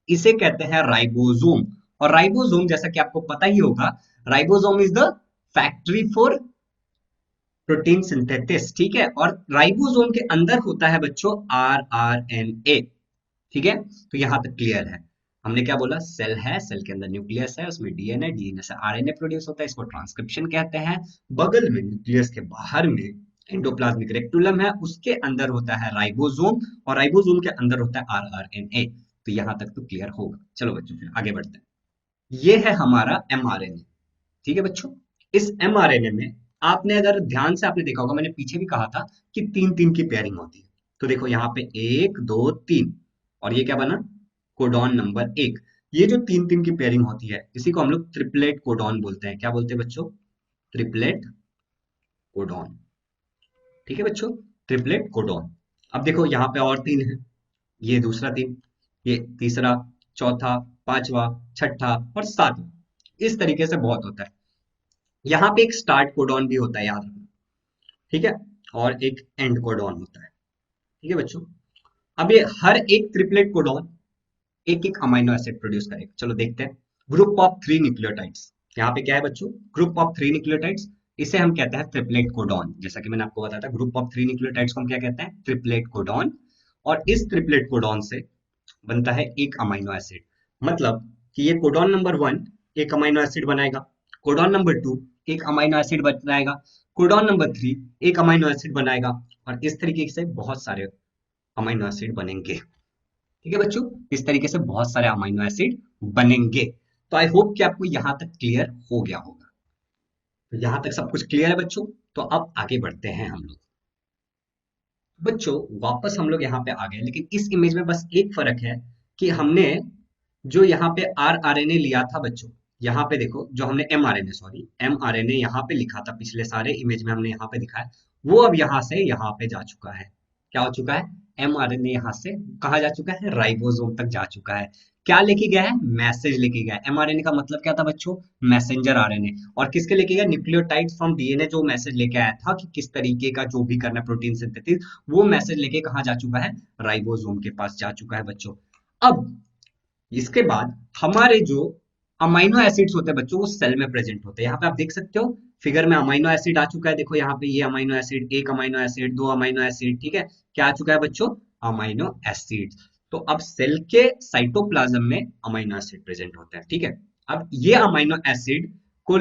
इसे कहते हैं राइबोसोम। और राइबोसोम जैसा कि आपको पता ही होगा, ribosome is the factory for protein synthesis, ठीक है। और राइबोसोम के अंदर होता है बच्चों आरआरएनए, ठीक है। तो यहां तक क्लियर है। हमने क्या बोला, सेल है, सेल के अंदर न्यूक्लियस है, उसमें डीएनए, डीएनए से आरएनए प्रोड्यूस होता है, इसको ट्रांसक्रिप्शन कहते हैं। बगल में न्यूक्लियस के बाहर में एंडोप्लाज्मिक रेक्टिकुलम है, उसके अंदर होता है राइबोसोम, और राइबोसोम के अंदर होता है आरआरएनए। तो यहां तक तो क्लियर होगा। चलो बच्चों फिर आगे बढ़ते हैं। ये है हमारा एमआरएनए, ठीक है बच्चों। इस एमआरएनए में आपने अगर ध्यान से आपने देखा होगा, मैंने पीछे भी कहा था कि तीन तीन की पेयरिंग होती है। तो देखो यहाँ पे एक दो तीन, और ये क्या बना, कोडॉन नंबर एक। ये जो तीन तीन की पेयरिंग होती है इसी को हम लोग ट्रिपलेट कोडॉन बोलते हैं। क्या बोलते हैं बच्चों? Triplet codon. ठीक है बच्चों, ट्रिपलेट कोडॉन। अब देखो यहाँ पे और तीन है, ये दूसरा तीन, ये तीसरा, चौथा, पांचवा, छठा और सातवां। इस तरीके से बहुत होता है। यहाँ पे एक स्टार्ट कोडॉन भी होता है, याद रखना। ठीक है, और एक एंड कोडॉन होता है। ठीक है बच्चों, अब ये हर एक ट्रिपलेट कोडॉन एक एक अमाइनो एसिड प्रोड्यूस करेगा। चलो देखते हैं। ग्रुप ऑफ थ्री न्यूक्लियोटाइड्स, यहाँ पे क्या है बच्चों? Group of three nucleotides. इसे हम कहते हैं ट्रिपलेट कोडॉन। जैसा कि मैंने आपको बताया था, ग्रुप ऑफ थ्री न्यूक्लियोटाइड्स को हम क्या कहते हैं? Triplet codon. और इस ट्रिपलेट कोडॉन से बनता है एक अमाइनो एसिड। मतलब कि ये कोडॉन नंबर वन एक अमाइनो एसिड बनाएगा, कोडॉन नंबर टू एक अमाइनो एसिड बनाएगा, कोडॉन नंबर थ्री एक अमाइनो एसिड बनाएगा, और इस तरीके से बहुत सारे अमाइनो एसिड बनेंगे। ठीक है बच्चों, इस तरीके से बहुत सारे अमाइनो एसिड बनेंगे। तो आई होप कि आपको यहां तक क्लियर हो गया होगा। तो यहां तक सब कुछ क्लियर है बच्चों। तो अब आगे बढ़ते हैं हम लोग। बच्चों वापस हम लोग यहाँ पे आ गए, लेकिन इस इमेज में बस एक फर्क है कि हमने जो यहाँ पे आरआरएनए लिया था बच्चों, यहाँ पे देखो जो हमने एमआरएनए, सॉरी एमआरएनए यहाँ पे लिखा था, पिछले सारे इमेज में हमने यहाँ पे दिखाया, वो अब यहाँ से यहाँ पे जा चुका है। क्या हो चुका है? एमआरएनए यहाँ से कहाँ जा चुका है? राइबोसोम तक जा चुका है। क्या लेके गया है? मैसेज लेके गया है। एमआरएनए का मतलब क्या था बच्चों? Messenger RNA. और किसके लेके गया? न्यूक्लियोटाइड फ्रॉम डीएनए, जो मैसेज लेके आया था कि किस तरीके का जो भी करना है प्रोटीन सिंथेसिस, वो मैसेज लेके कहाँ जा चुका है? राइबोसोम के पास जा चुका है बच्चों। अब इसके बाद हमारे जो अमाइनो एसिड्स होते हैं बच्चों, वो सेल में प्रेजेंट होते हैं। यहाँ पे आप देख सकते हो फिगर में अमाइनो एसिड आ चुका है। देखो यहाँ पे ये अमाइनो एसिड, एक अमाइनो एसिड, दो अमाइनो एसिड, ठीक है, क्या आ चुका है बच्चों? Amino acid. तो अब सेल के साइटोप्लाज्म में अमाइनो एसिड प्रेजेंट होते हैं। ठीक है, अब ये अमाइनो एसिड को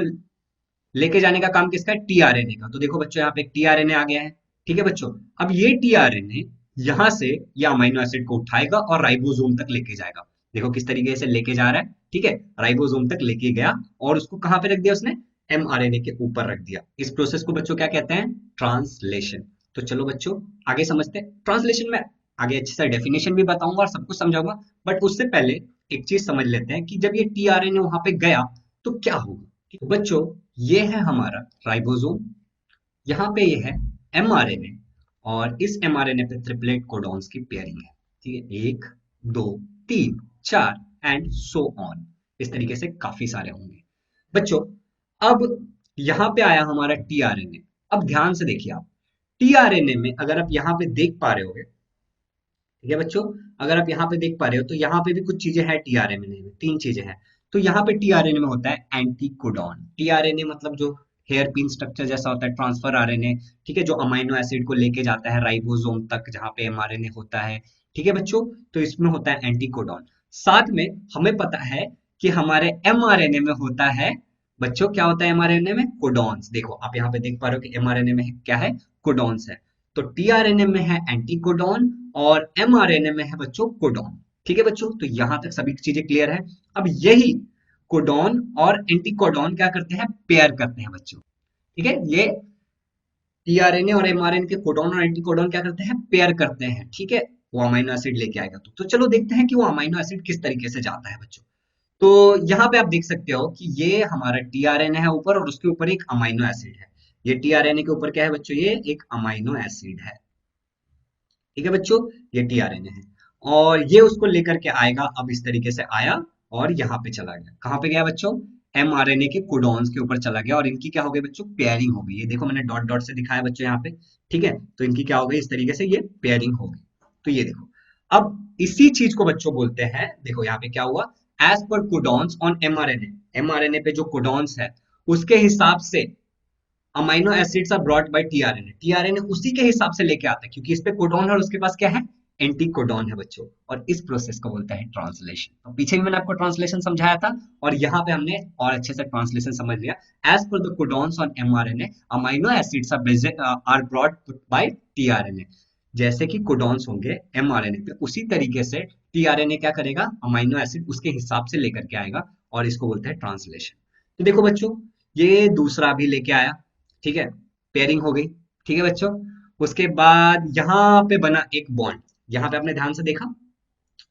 लेके जाने का काम किसका है? टीआरएनए का। तो देखो बच्चों यहाँ पे एक टीआरएनए आ गया है। ठीक है बच्चों, अब ये टीआरएनए यहाँ से ये अमाइनो एसिड को उठाएगा और राइबोसोम तक लेके जाएगा। देखो किस तरीके से लेके जा रहा है। ठीक है, राइबोसोम तक लेके गया और उसको कहाँ पे रख दिया उसने? एमआरएनए के ऊपर रख दिया। इस प्रोसेस को बच्चों क्या कहते हैं? ट्रांसलेशन। तो चलो बच्चों आगे समझते हैं। ट्रांसलेशन में आगे अच्छे से डेफिनेशन भी बताऊंगा और सब कुछ समझाऊंगा, बट उससे पहले एक चीज समझ लेते हैं कि जब ये टीआरएनए वहां पे गया तो क्या होगा। तो बच्चों ये है हमारा राइबोसोम, यहाँ पे ये है एमआरएनए, और इस एमआरएनए पे ट्रिपलेट कोडॉन्स की पेयरिंग है। ठीक है, एक, दो, तीन, चार एंड सो ऑन। इस तरीके से काफी सारे होंगे बच्चों। अब यहाँ पे आया हमारा टीआरएनए। अब ध्यान से देखिए आप, टीआरएनए में अगर आप यहाँ पे देख पा रहे होगे, ठीक है बच्चों, अगर आप यहाँ पे देख पा रहे हो तो यहाँ पे भी कुछ चीजें हैं टीआरएनए में, तीन चीजें हैं। तो यहाँ पे टीआरएनए में होता है एंटीकोडॉन। टीआरएनए मतलब जो हेयर पिन स्ट्रक्चर जैसा होता है, ट्रांसफर आरएनए, ठीक है, जो अमाइनो एसिड को लेके जाता है राइबोसोम तक जहाँ पे एमआरएनए होता है। ठीक है बच्चों, तो इसमें होता है एंटीकोडॉन। साथ में हमें पता है कि हमारे एमआरएनए में होता है बच्चों, क्या होता है एमआरएनए में? कोडॉन्स। देखो आप यहाँ पे देख पा रहे हो कि एमआरएनए में क्या है? कोडॉन्स है। तो टीआरएनए में है एंटीकोडॉन और एमआरएनए में है बच्चों कोडॉन। ठीक है बच्चों, तो यहां तक सभी चीजें क्लियर है। अब यही कोडॉन और एंटीकोडॉन क्या करते हैं? पेयर करते हैं बच्चों। ठीक है, ये टीआरएनए और एमआरएनए के कोडॉन और एंटीकोडॉन क्या करते हैं? पेयर करते हैं। ठीक है, वो अमाइनो एसिड लेके आएगा। तो चलो देखते हैं कि वो अमाइनो एसिड किस तरीके से जाता है बच्चों। तो यहाँ पे आप देख सकते हो कि ये हमारा टीआरएनए है ऊपर, और उसके ऊपर एक अमाइनो एसिड है। ये टीआरएनए के ऊपर क्या है बच्चों? ये एक अमाइनो एसिड है। ठीक है बच्चों, ये टीआरएनए है और ये उसको लेकर के आएगा। अब इस तरीके से आया और यहाँ पे चला गया। कहाँ पे गया बच्चों? एमआरएनए के कोडॉन्स के ऊपर चला गया और इनकी क्या हो गई बच्चों? पेयरिंग हो गई। ये देखो मैंने डॉट डॉट से दिखाया बच्चों यहाँ पे। ठीक है, तो इनकी क्या हो गई? इस तरीके से ये पेयरिंग हो गई। तो ये देखो, अब इसी चीज को बच्चों बोलते हैं, देखो यहाँ पे क्या हुआ? As per codons on mRNA, mRNA पे जो कोडॉन्स है उसके हिसाब से amino acids are brought by tRNA, tRNA उसी के हिसाब से लेके आता है क्योंकि इस पे कोडॉन है और उसके पास क्या है? एंटी कोडॉन है बच्चों। और इस प्रोसेस को बोलते हैं ट्रांसलेशन। तो पीछे भी मैंने आपको ट्रांसलेशन समझाया था और यहाँ पे हमने और अच्छे से ट्रांसलेशन समझ लिया। As per the codons on mRNA amino acids are brought by tRNA. जैसे कि कोडॉन्स होंगे एमआरएनए पे, उसी तरीके से टीआरएनए क्या करेगा? अमाइनो एसिड उसके हिसाब से लेकर के आएगा और इसको बोलते हैं ट्रांसलेशन। तो देखो बच्चों, ये दूसरा भी लेके आया। ठीक है, पेयरिंग हो गई। ठीक है बच्चों, उसके बाद यहाँ पे बना एक बॉन्ड। यहाँ पे आपने ध्यान से देखा,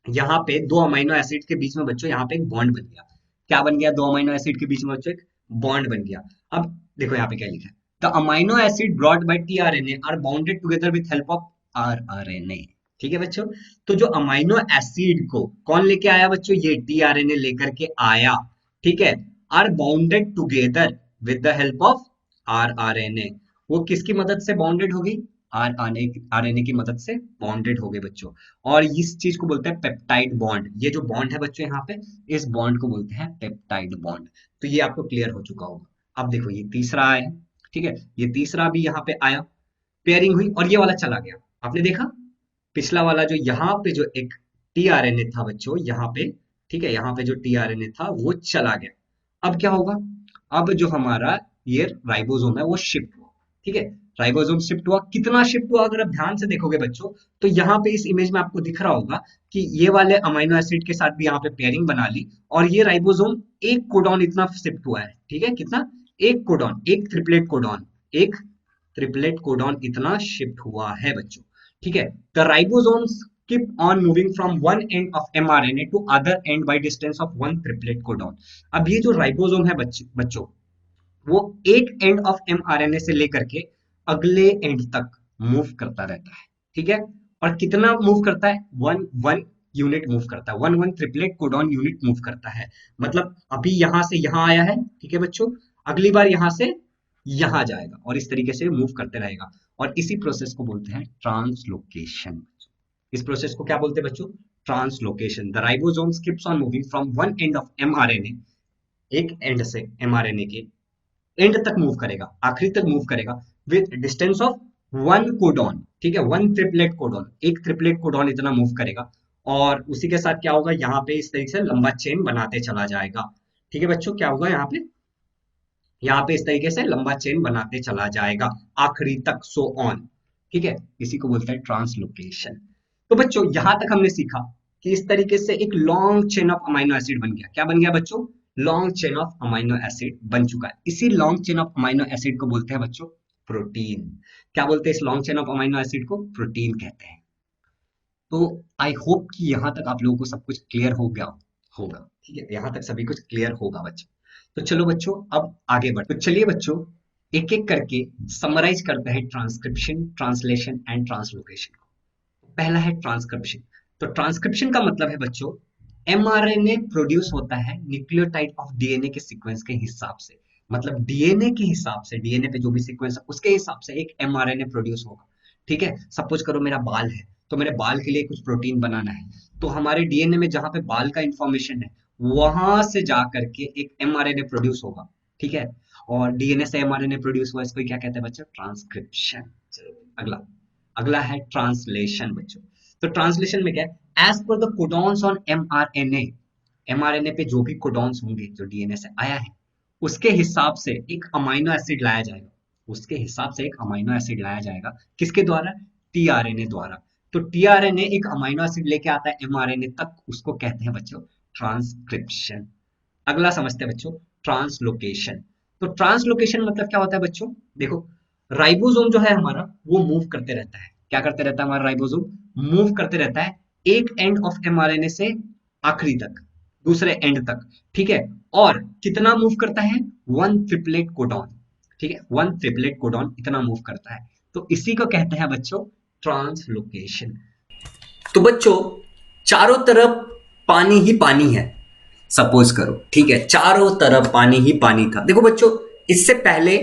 यहाँ पे दो अमाइनो एसिड के बीच में बच्चों यहाँ पे एक बॉन्ड बन गया। क्या बन गया? दो अमाइनो एसिड के बीच में बच्चों एक बॉन्ड बन गया। अब देखो यहाँ पे क्या लिखा है, the amino acid brought by tRNA are bounded together with help of rRNA. ठीक है बच्चों, तो जो अमाइनो एसिड को कौन लेके आया बच्चों? ये टीआरएनए लेकर के आया। ठीक है, are bounded together with the help of rRNA. वो किसकी मदद से बाउंडेड हो गई? आरएनए की मदद से बाउंडेड हो गए बच्चों। और इस चीज को बोलते हैं पेप्टाइड बॉन्ड। ये जो बॉन्ड है बच्चों यहाँ पे, इस बॉन्ड को बोलते हैं पेप्टाइड बॉन्ड। तो ये आपको क्लियर हो चुका होगा। अब देखो ये तीसरा आया, ठीक है, ये तीसरा भी यहाँ पे आया, पेयरिंग हुई और ये वाला चला गया। आपने देखा पिछला वाला जो यहाँ पे जो एक टीआरएनए था बच्चों यहाँ पे, ठीक है, यहाँ पे जो टीआरएनए था वो चला गया। अब क्या होगा? अब जो हमारा ये राइबोसोम है वो शिफ्ट हुआ। ठीक है, राइबोसोम शिफ्ट हुआ। कितना शिफ्ट हुआ अगर आप ध्यान से देखोगे बच्चों, तो यहाँ पे इस इमेज में आपको दिख रहा होगा कि ये वाले अमीनो एसिड के साथ भी यहाँ पे पेयरिंग बना ली और ये राइबोसोम एक कोडॉन इतना शिफ्ट हुआ है। ठीक है, कितना? एक कोडॉन, एक ट्रिपलेट कोडॉन, एक ट्रिपलेट कोडॉन इतना शिफ्ट हुआ है बच्चों। ठीक है, the ribosomes keep on moving from one end of mRNA to other end by distance of one triplet codon। अब ये जो राइबोसोम है बच्चों, वो एक एंड ऑफ mRNA से लेकर के अगले एंड तक मूव करता रहता है। ठीक है, और कितना मूव करता है? वन वन यूनिट मूव करता है, one one triplet codon unit move करता है। मतलब अभी यहां से यहां आया है, ठीक है बच्चों, अगली बार यहां से यहां जाएगा और इस तरीके से मूव करते रहेगा। और इसी प्रोसेस को बोलते हैं ट्रांसलोकेशन। इस प्रोसेस को क्या बोलते हैं बच्चों? Translocation. The ribosome keeps on moving from one end of mRNA, एक एंड से mRNA के एंड तक मूव करेगा, आखिरी तक मूव करेगा with distance of one codon. ठीक है, वन ट्रिपलेट कोडॉन, एक ट्रिपलेट कोडॉन इतना मूव करेगा और उसी के साथ क्या होगा? यहाँ पे इस तरीके से लंबा चेन बनाते चला जाएगा। ठीक है बच्चों, क्या होगा यहाँ पे इस तरीके से लंबा चेन बनाते चला जाएगा आखिरी तक, सो ऑन। ठीक है, इसी को बोलते हैं ट्रांसलोकेशन। तो बच्चों यहां तक हमने सीखा कि इस तरीके से एक long chain of amino acid बन गया। क्या बन गया बच्चों? Long chain of amino acid बन चुका है। इसी long chain of amino acid को बोलते हैं बच्चों प्रोटीन। क्या बोलते हैं इस long chain of amino acid को? प्रोटीन कहते हैं। तो आई होप कि यहाँ तक आप लोगों को सब कुछ क्लियर हो गया होगा। ठीक है, यहाँ तक सभी कुछ क्लियर होगा बच्चों। तो चलो बच्चों अब आगे बढ़, तो चलिए बच्चों एक एक करके समराइज करते हैं ट्रांसक्रिप्शन, ट्रांसलेशन एंड ट्रांसलोकेशन को। पहला है ट्रांसक्रिप्शन। तो ट्रांसक्रिप्शन का मतलब है बच्चों, mRNA प्रोड्यूस होता है न्यूक्लियोटाइड ऑफ डीएनए के सीक्वेंस के हिसाब से। मतलब डीएनए के हिसाब से, डीएनए पे जो भी सीक्वेंस है उसके हिसाब से एक mRNA प्रोड्यूस होगा। ठीक है, सपोज करो मेरा बाल है, तो मेरे बाल के लिए कुछ प्रोटीन बनाना है, तो हमारे डीएनए में जहां पे बाल का इंफॉर्मेशन है वहां से जा करके एक mRNA प्रोड्यूस होगा। ठीक है, और डीएनए से mRNA प्रोड्यूस हुआ, इसको क्या कहते हैं बच्चों? ट्रांसक्रिप्शन। अगला अगला है ट्रांसलेशन बच्चों। तो ट्रांसलेशन में क्या है? As per the codons on mRNA, mRNA पे जो भी कोडॉन्स होंगे जो डीएनए से आया है उसके हिसाब से एक अमाइनो एसिड लाया जाएगा, उसके हिसाब से एक अमाइनो एसिड लाया जाएगा। किसके द्वारा? टीआरएनए द्वारा। तो टीआरएनए एक अमाइनो एसिड लेके आता है mRNA तक, उसको कहते हैं बच्चों ट्रांसक्रिप्शन। अगला समझते हैं बच्चों ट्रांसलोकेशन। तो ट्रांसलोकेशन मतलब क्या होता है बच्चों? देखो राइबोसोम जो है हमारा वो मूव करते रहता है। क्या करते रहता है हमारा राइबोसोम? मूव करते रहता है एक एंड ऑफ mRNA से आखिरी तक, दूसरे एंड तक। ठीक है, और कितना मूव करता है? One triplet codon. ठीक है, वन ट्रिपलेट कोडॉन इतना मूव करता है। तो इसी को कहते हैं बच्चों ट्रांसलोकेशन। तो बच्चों चारों तरफ पानी ही पानी है, सपोज करो, ठीक है, चारों तरफ पानी ही पानी था। देखो बच्चों इससे पहले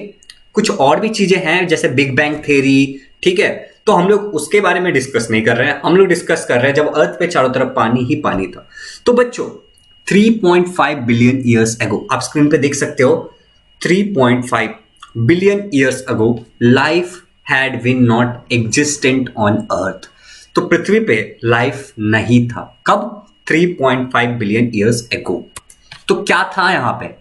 कुछ और भी चीजें हैं जैसे बिग बैंग थ्योरी, ठीक है, तो हम लोग उसके बारे में डिस्कस नहीं कर रहे हैं। हम लोग डिस्कस कर रहे हैं जब अर्थ पे चारों तरफ पानी ही पानी था। तो बच्चों 3.5 बिलियन ईयर्स अगो, आप स्क्रीन पे देख सकते हो, 3.5 billion years ago life had been not existent on earth. तो पृथ्वी पे लाइफ नहीं था। कब? 3.5 बिलियन ईयर्स अगो। तो क्या था यहां पे?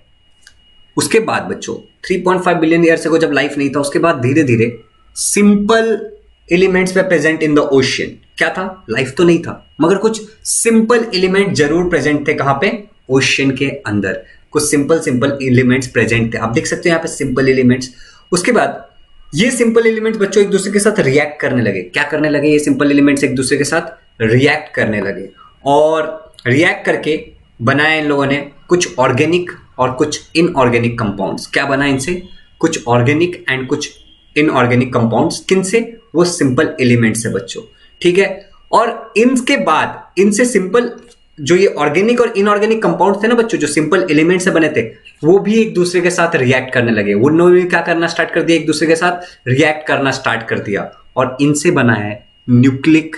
उसके बाद बच्चों 3.5 बिलियन ईयर्स अगो जब लाइफ नहीं था, उसके बाद धीरे धीरे सिंपल एलिमेंट्स में प्रेजेंट इन द ओशियन। क्या था? लाइफ तो नहीं था, मगर कुछ सिंपल एलिमेंट जरूर प्रेजेंट थे। कहां पे? ओशियन के अंदर कुछ सिंपल सिंपल एलिमेंट्स प्रेजेंट थे। आप देख सकते हो यहाँ पे सिंपल एलिमेंट्स। उसके बाद ये सिंपल एलिमेंट्स बच्चों एक दूसरे के साथ रिएक्ट करने लगे। क्या करने लगे? ये सिंपल एलिमेंट्स एक दूसरे के साथ रिएक्ट करने लगे और रिएक्ट करके बनाया इन लोगों ने कुछ ऑर्गेनिक और कुछ इनऑर्गेनिक कंपाउंड्स। क्या बना इनसे? कुछ ऑर्गेनिक एंड कुछ इनऑर्गेनिक कंपाउंड्स। किन से? वो सिंपल एलिमेंट से बच्चों, ठीक है। और इनके बाद इनसे सिंपल जो ये ऑर्गेनिक और इनऑर्गेनिक कंपाउंड थे ना बच्चों, जो सिंपल एलिमेंट से बने थे, वो भी एक दूसरे के साथ रिएक्ट करने लगे। उन्होंने भी क्या करना स्टार्ट कर दिया? एक दूसरे के साथ रिएक्ट करना स्टार्ट कर दिया, और इनसे बना है न्यूक्लिक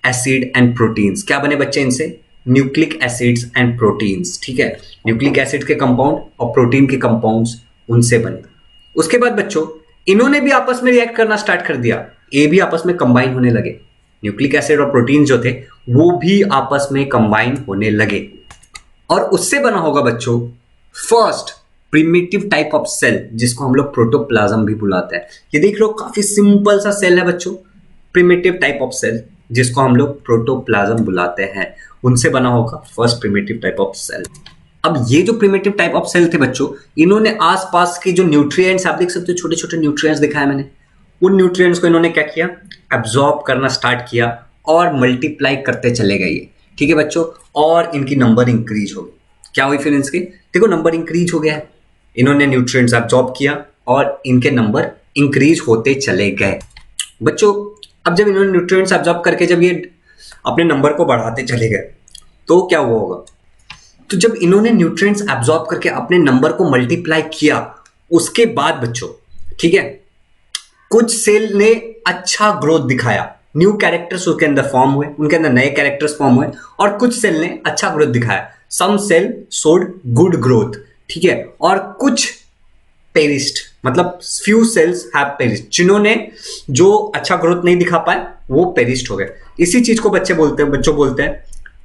एसिड एंड प्रोटीन्स। क्या बने बच्चे इनसे? न्यूक्लिक एसिड्स एंड प्रोटीन्स, ठीक है। न्यूक्लिक एसिड के कंपाउंड और प्रोटीन के कंपाउंड्स उनसे बने। उसके बाद बच्चों इन्होंने भी आपस में रिएक्ट करना स्टार्ट कर दिया, ये भी आपस में कंबाइन होने लगे। न्यूक्लिक एसिड और प्रोटीन जो थे वो भी आपस में कंबाइन होने लगे, और उससे बना होगा बच्चों first primitive type of cell, जिसको हम लोग प्रोटोप्लाज्म भी बुलाते हैं। ये देख लो काफी सिंपल सा सेल है बच्चों, प्रिमिटिव टाइप ऑफ सेल, जिसको हम लोग प्रोटोप्लाज्म बुलाते हैं। उनसे बना होगा first primitive type of cell. अब ये जो प्रिमिटिव टाइप ऑफ सेल थे बच्चों, इन्होंने आसपास के जो न्यूट्रिएंट्स, आप देख सकते हो छोटे छोटे न्यूट्रिएंट्स दिखाए मैंने, उन न्यूट्रिएंट्स को इन्होंने क्या किया? एब्जॉर्ब करना स्टार्ट किया और मल्टीप्लाई करते चले गए ये, ठीक है बच्चों। और इनकी नंबर इंक्रीज हो गई। क्या हुई फिर इसके? देखो नंबर इंक्रीज हो गया है, इन्होंने न्यूट्रिएंट्स एब्जॉर्ब किया और इनके नंबर इंक्रीज होते चले गए बच्चों। अब जब इन्होंने न्यूट्रिएंट्स एब्जॉर्ब करके जब ये अपने नंबर को बढ़ाते चले गए, तो क्या हुआ होगा? तो जब इन्होंने न्यूट्रिएंट्स एब्जॉर्ब करके अपने नंबर को मल्टीप्लाई किया, उसके बाद बच्चों, ठीक है, कुछ सेल ने अच्छा ग्रोथ दिखाया, न्यू कैरेक्टर्स उनके अंदर फॉर्म हुए, उनके अंदर नए कैरेक्टर्स फॉर्म हुए, और कुछ सेल ने अच्छा ग्रोथ दिखाया, some cell showed good growth, ठीक है। और कुछ पेरिस्ट, मतलब फ्यू सेल्स हैव पेरिस्ट, जिन्होंने जो अच्छा ग्रोथ नहीं दिखा पाए वो पेरिस्ट हो गए। इसी चीज को बच्चों बोलते हैं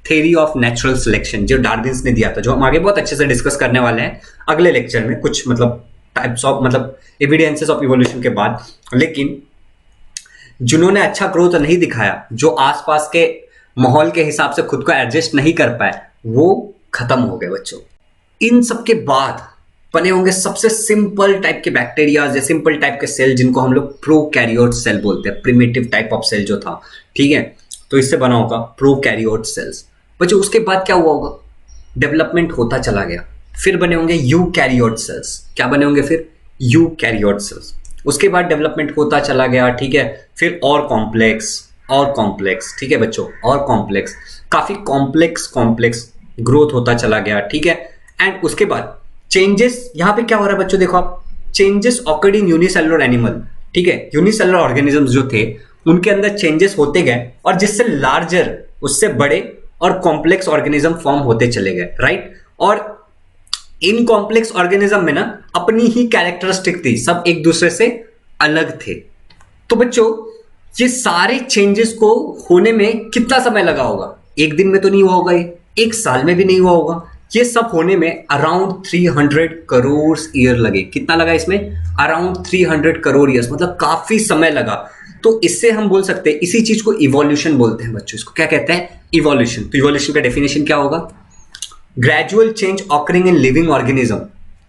थ्योरी ऑफ नेचुरल सिलेक्शन, जो डार्विन्स ने दिया था, जो हम आगे बहुत अच्छे से डिस्कस करने वाले हैं अगले लेक्चर में, कुछ मतलब टाइप्स ऑफ मतलब एविडेंसेस ऑफ इवोल्यूशन के बाद। लेकिन जिन्होंने अच्छा ग्रोथ नहीं दिखाया, जो आसपास के माहौल के हिसाब से खुद को एडजस्ट नहीं कर पाए, वो खत्म हो गए बच्चों। इन सब के बाद बने होंगे सबसे सिंपल टाइप के बैक्टीरिया या सिंपल टाइप के सेल, जिनको हम लोग प्रोकैरियोट सेल बोलते हैं, प्रिमिटिव टाइप ऑफ सेल जो था, ठीक है। तो इससे बना होगा प्रोकैरियोट सेल्स बच्चों। उसके बाद क्या हुआ होगा? डेवलपमेंट होता चला गया, फिर बने होंगे यूकैरियोट सेल्स। क्या बने होंगे फिर? Eukaryote cells. उसके बाद डेवलपमेंट होता चला गया, ठीक है, फिर और कॉम्प्लेक्स, ठीक है बच्चों, और कॉम्प्लेक्स, काफी कॉम्प्लेक्स ग्रोथ होता चला गया, ठीक है। एंड उसके बाद चेंजेस, यहां पे क्या हो रहा है बच्चों, देखो आप, changes occurred in unicellular animal, ठीक है। यूनिसेलुलर ऑर्गेनिजम्स जो थे उनके अंदर चेंजेस होते गए, और जिससे लार्जर, उससे बड़े और कॉम्प्लेक्स ऑर्गेनिज्म फॉर्म होते चले गए, राइट। और इन कॉम्प्लेक्स ऑर्गेनिज्म में ना अपनी ही कैरेक्टरिस्टिक थी, सब एक दूसरे से अलग थे। तो बच्चों ये सारे चेंजेस को होने में कितना समय लगा होगा? एक दिन में तो नहीं हुआ होगा, ये एक साल में भी नहीं हुआ होगा, ये सब होने में अराउंड 300 करोड़ ईयर लगे। कितना लगा इसमें? अराउंड 300 करोड़ ईयर्स, मतलब काफी समय लगा। तो इससे हम बोल सकते हैं, इसी चीज को इवोल्यूशन बोलते हैं बच्चों। इसको क्या कहते हैं? इवोल्यूशन। तो इवोल्यूशन का डेफिनेशन क्या होगा? Gradual change occurring in living organism.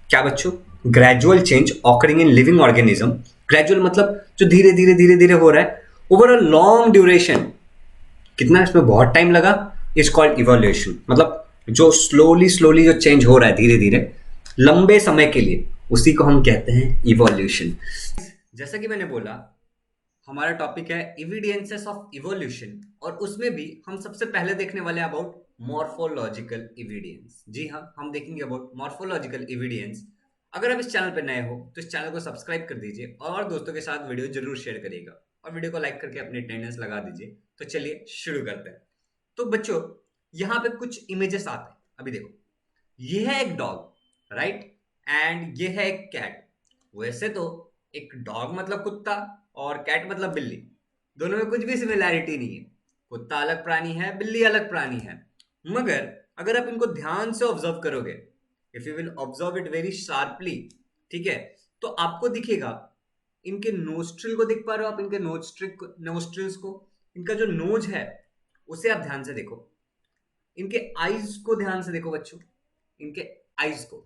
क्या बच्चों? Gradual change occurring in living organism. Gradual मतलब जो धीरे धीरे हो रहा है ओवर अ लॉन्ग ड्यूरेशन। कितना इसमें बहुत टाइम लगा, इज कॉल्ड इवोल्यूशन। मतलब जो स्लोली जो चेंज हो रहा है धीरे धीरे लंबे समय के लिए, उसी को हम कहते हैं इवोल्यूशन। जैसा कि मैंने बोला, हमारा टॉपिक है एविडेंसेस ऑफ इवोल्यूशन, और उसमें भी हम सबसे पहले देखने वाले हैं अबाउट मॉर्फोलॉजिकल एविडेंस। जी हाँ, हम देखेंगे अबाउट मॉर्फोलॉजिकल एविडेंस। अगर आप इस चैनल पर नए हो तो इस चैनल को सब्सक्राइब कर दीजिए, और दोस्तों के साथ वीडियो जरूर शेयर करिएगा, और वीडियो को लाइक करके अपनी अटेंडेंस लगा दीजिए। तो चलिए शुरू करते हैं। तो बच्चों यहाँ पे कुछ इमेजेस आते हैं, अभी देखो, ये है एक डॉग, राइट, एंड ये है एक कैट। वैसे तो एक डॉग मतलब कुत्ता और कैट मतलब बिल्ली, दोनों में कुछ भी सिमिलैरिटी नहीं है। कुत्ता अलग प्राणी है, बिल्ली अलग प्राणी है, मगर अगर आप इनको ध्यान से ऑब्जर्व करोगे, if you will observe it very sharply, ठीक है, तो आपको दिखेगा, इनके नोस्ट्रिल को देख पा रहे हो आप? इनके नोस्ट्रिल्स को, इनका जो नोज है उसे आप ध्यान से देखो। इनके आईज को ध्यान से देखो बच्चों, इनके आईज को।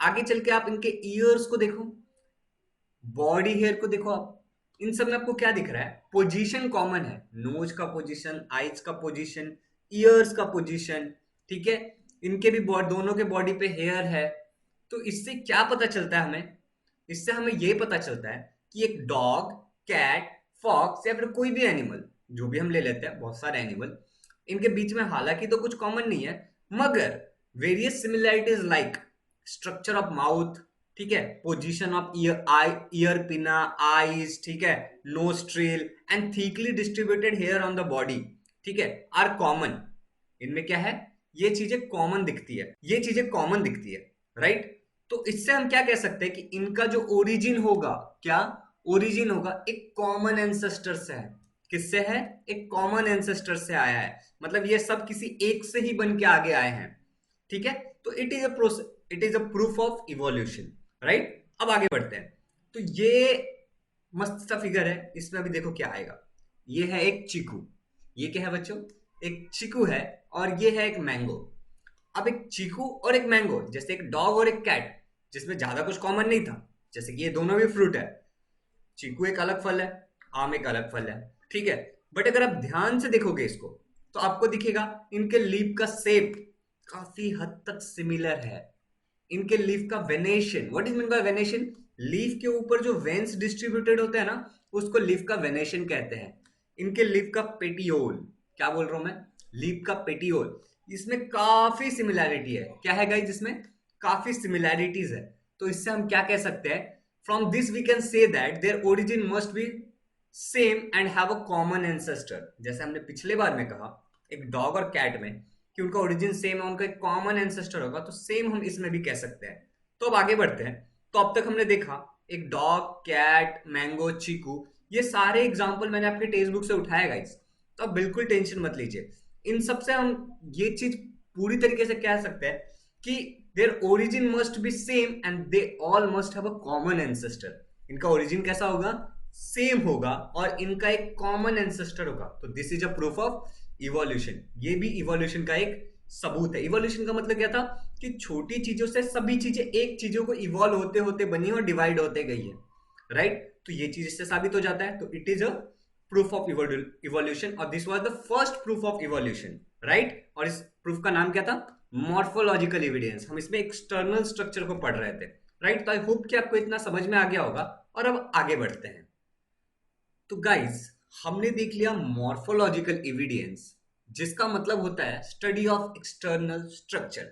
आगे चल के आप इनके ईयर्स को देखो, बॉडी हेयर को देखो आप। इन सब में आपको क्या दिख रहा है? पोजीशन कॉमन है, नोज का पोजीशन, आईज का पोजीशन, ईयर्स का पोजीशन, ठीक है, इनके भी दोनों के बॉडी पे हेयर है। तो इससे क्या पता चलता है हमें? इससे हमें ये पता चलता है कि एक डॉग, कैट, फॉक्स या फिर कोई भी एनिमल, जो भी हम ले लेते हैं, बहुत सारे एनिमल, इनके बीच में हालांकि तो कुछ कॉमन नहीं है, मगर various similarities like structure of mouth, ठीक है, position of ear pinna, eyes, ठीक है, nostril and thickly distributed hair on the body, ठीक है, आर कॉमन। इनमें क्या है? ये चीजें कॉमन दिखती है, ये चीजें कॉमन दिखती है, राइट? तो इससे हम क्या कह सकते हैं कि इनका जो ओरिजिन होगा, क्या ओरिजिन होगा, एक कॉमन एंसेस्टर से है। किससे है? एक कॉमन एंसेस्टर से आया है, मतलब ये सब किसी एक से ही बन के आगे आए हैं, ठीक है। तो it is a process, it is a proof of evolution, right. अब आगे बढ़ते हैं। तो ये मस्त सा फिगर है, इसमें अभी देखो क्या आएगा। ये है एक चीकू, ये क्या है बच्चों? एक चीकू है, और ये है एक मैंगो। अब एक चीकू और एक मैंगो, जैसे एक डॉग और एक कैट, जिसमें ज्यादा कुछ कॉमन नहीं था, जैसे कि ये दोनों भी फ्रूट है, चीकू एक अलग फल है, आम एक अलग फल है, ठीक है। बट अगर आप ध्यान से देखोगे इसको, तो आपको दिखेगा इनके लीफ का शेप काफी हद तक सिमिलर है। इनके लीफ का venation, what is mean by venation? Leaf के ऊपर जो वेन्स डिस्ट्रीब्यूटेड होते हैं ना, उसको लीफ का वेनेशन कहते हैं। इनके लीफ का पेटियोल, क्या बोल रहा हूं मैं? लीफ का पेटियोल, इसमें काफी सिमिलैरिटी है। क्या है गाइस? इसमें काफी सिमिलैरिटीज है। तो इससे हम क्या कह सकते हैं? From this we can say that their origin must be same and have a common ancestor. जैसे हमने पिछले बार में कहा एक डॉग और कैट में कि उनका ओरिजिन सेम है, उनका एक कॉमन एंसेस्टर होगा, तो सेम हम इसमें भी कह सकते हैं। तो अब आगे बढ़ते हैं। तो अब तक हमने देखा एक डॉग, कैट, मैंगो, चीकू, ये सारे एग्जाम्पल मैंने आपके टेक्स्ट बुक से उठाया गाइस। तो अब बिल्कुल टेंशन मत लीजिए, इन सब से हम ये चीज पूरी तरीके से कह सकते हैं कि their origin must be same and they all must have a common ancestor. इनका ओरिजिन कैसा होगा? सेम होगा, और इनका एक कॉमन एंसेस्टर होगा। तो this is a proof of evolution. ये भी इवोल्यूशन का एक सबूत है। इवोल्यूशन का मतलब क्या था? कि छोटी चीजों से सभी चीजें एक चीजों को इवॉल्व होते होते बनी और डिवाइड होते गई है, राइट। तो ये चीज इससे साबित हो जाता है। तो it is a proof of evolution, और this was the first proof of evolution, right. और इस प्रूफ का नाम क्या था? Morphological evidence. हम इसमें एक्सटर्नल स्ट्रक्चर को पढ़ रहे थे, राइट। तो आई होप कि आपको इतना समझ में आ गया होगा। और अब आगे बढ़ते हैं। तो गाइस, हमने देख लिया मॉर्फोलॉजिकल एविडेंस, जिसका मतलब होता है स्टडी ऑफ एक्सटर्नल स्ट्रक्चर।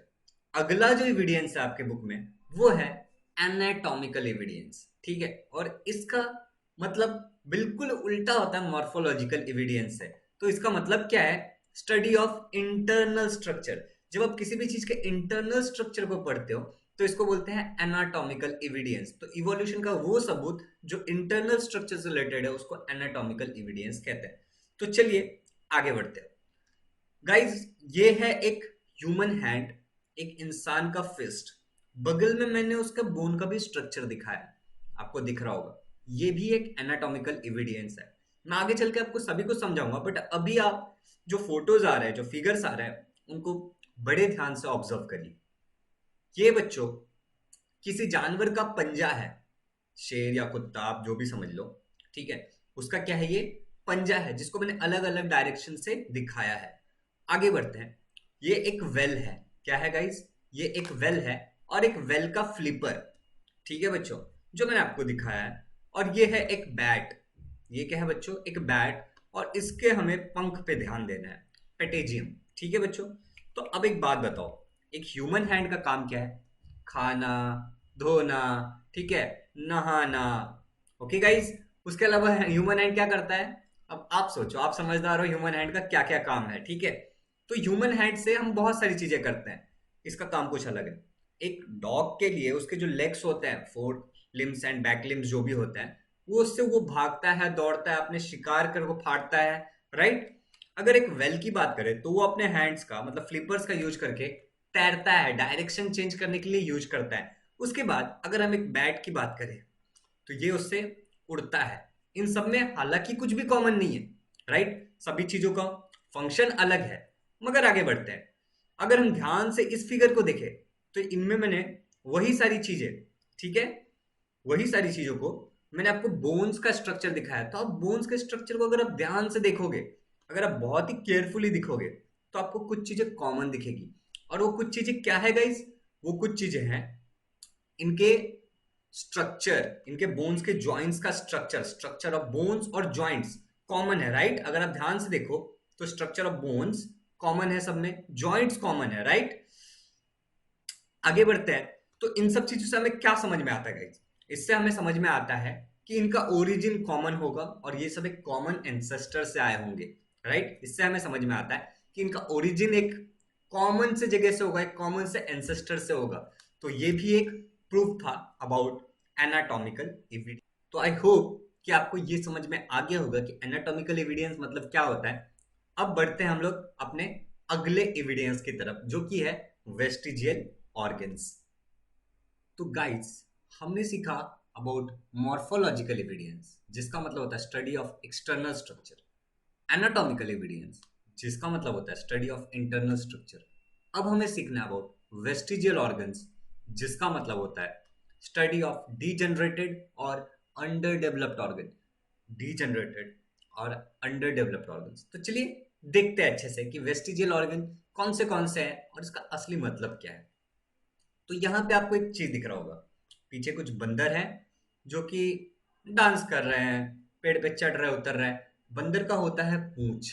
अगला जो एविडेंस है आपके बुक में, वो है एनाटॉमिकल एविडेंस, ठीक है। और इसका मतलब बिल्कुल उल्टा होता है मॉर्फोलॉजिकल एविडेंस से। तो इसका मतलब क्या है? Study of internal structure. जब आप किसी भी चीज के इंटरनल स्ट्रक्चर को पढ़ते हो, तो इसको बोलते हैं एनाटॉमिकल एविडेंस। तो इवोल्यूशन का वो सबूत जो इंटरनल स्ट्रक्चर से रिलेटेड है, उसको एनाटॉमिकल एविडेंस कहते हैं। तो चलिए आगे बढ़ते हैं। गाइस, ये है एक ह्यूमन हैंड, एक इंसान का फिस्ट। बगल में मैंने उसका बोन का भी स्ट्रक्चर दिखाया, आपको दिख रहा होगा। ये भी एक एनाटॉमिकल एविडेंस है। मैं आगे चल के आपको सभी को समझाऊंगा, बट अभी आप जो फोटोज आ रहे हैं, जो फिगर्स आ रहे हैं, उनको बड़े ध्यान से ऑब्जर्व करिए। ये बच्चों किसी जानवर का पंजा है, शेर या कुत्ता, आप जो भी समझ लो, ठीक है। उसका क्या है? ये पंजा है, जिसको मैंने अलग अलग डायरेक्शन से दिखाया है। आगे बढ़ते हैं। ये एक वेल है। क्या है गाइस? ये एक वेल है, और एक वेल का फ्लिपर, ठीक है बच्चों, जो मैंने आपको दिखाया है। और ये है एक बैट। ये क्या है बच्चों? एक बैट, और इसके हमें पंख पे ध्यान देना है, पेटेजियम, ठीक है बच्चों। तो अब एक बात बताओ, एक ह्यूमन हैंड का काम क्या है? खाना, धोना, ठीक है, नहाना, ओके गाइस। उसके अलावा ह्यूमन हैंड क्या करता है? अब आप सोचो, आप समझदार हो, ह्यूमन हैंड का क्या क्या काम है, ठीक है। तो ह्यूमन हैंड से हम बहुत सारी चीजें करते हैं, इसका काम कुछ अलग है। एक डॉग के लिए उसके जो लेग्स होते हैं, four limbs and back limbs जो भी होते हैं, वो उससे वो भागता है, दौड़ता है, अपने शिकार कर वो फाड़ता है, राइट। अगर एक वेल की बात करें, तो वो अपने हैंड्स का मतलब फ्लिपर्स का यूज करके तैरता है, डायरेक्शन चेंज करने के लिए यूज करता है। उसके बाद अगर हम एक बैट की बात करें, तो ये उससे उड़ता है। इन सब में हालांकि कुछ भी कॉमन नहीं है, राइट। सभी चीजों का फंक्शन अलग है। मगर आगे बढ़ते हैं। अगर हम ध्यान से इस फिगर को देखें, तो इनमें मैंने वही सारी चीजें, ठीक है, वही सारी चीजों को मैंने आपको बोन्स का स्ट्रक्चर दिखाया। तो आप बोन्स के स्ट्रक्चर को अगर आप ध्यान से देखोगे, अगर आप बहुत ही केयरफुली दिखोगे, तो आपको कुछ चीजें कॉमन दिखेगी। और वो कुछ चीजें क्या है गाइस? वो कुछ चीजें हैं इनके स्ट्रक्चर, इनके बोन्स के जॉइंट्स का स्ट्रक्चर, स्ट्रक्चर ऑफ बोन्स और जॉइंट्स कॉमन है, राइट? अगर आप ध्यान से देखो तो स्ट्रक्चर ऑफ बोन्स कॉमन है सब में, जॉइंट्स कॉमन है, राइट? आगे बढ़ते हैं तो इन सब चीजों से हमें क्या समझ में आता है गाइस? इससे हमें समझ में आता है कि इनका ओरिजिन कॉमन होगा और ये सब एक कॉमन एंसेस्टर से आए होंगे, राइट? इससे हमें समझ में आता है कि इनका ओरिजिन एक कॉमन से जगह से होगा, एक कॉमन से एंसेस्टर से होगा। तो ये भी एक प्रूफ था अबाउट एनाटॉमिकल एविडेंस। तो आई होप कि आपको ये समझ में आ गया होगा कि एनाटॉमिकल एविडेंस मतलब क्या होता है। अब बढ़ते हैं हम लोग अपने अगले एविडेंस की तरफ, जो कि है वेस्टिजियल ऑर्गन्स। तो गाइस, हमने सीखा अबाउट मॉर्फोलॉजिकल एविडेंस, जिसका मतलब होता है study of external structure, anatomical evidence, जिसका मतलब होता है स्टडी ऑफ इंटरनल स्ट्रक्चर। अब हमें सीखना है अबाउट वेस्टिजियल ऑर्गन्स, जिसका मतलब होता है स्टडी ऑफ डीजनरेटेड और अंडर डेवलप्ड ऑर्गन, डीजनरेटेड और अंडर डेवलप्ड ऑर्गन्स। तो चलिए देखते हैं अच्छे से कि वेस्टिजियल ऑर्गन कौन से हैं और इसका असली मतलब क्या है। तो यहाँ पे आपको एक चीज दिख रहा होगा, पीछे कुछ बंदर हैं जो कि डांस कर रहे हैं, पेड़ पे चढ़ रहे उतर रहे हैं। बंदर का होता है पूंछ,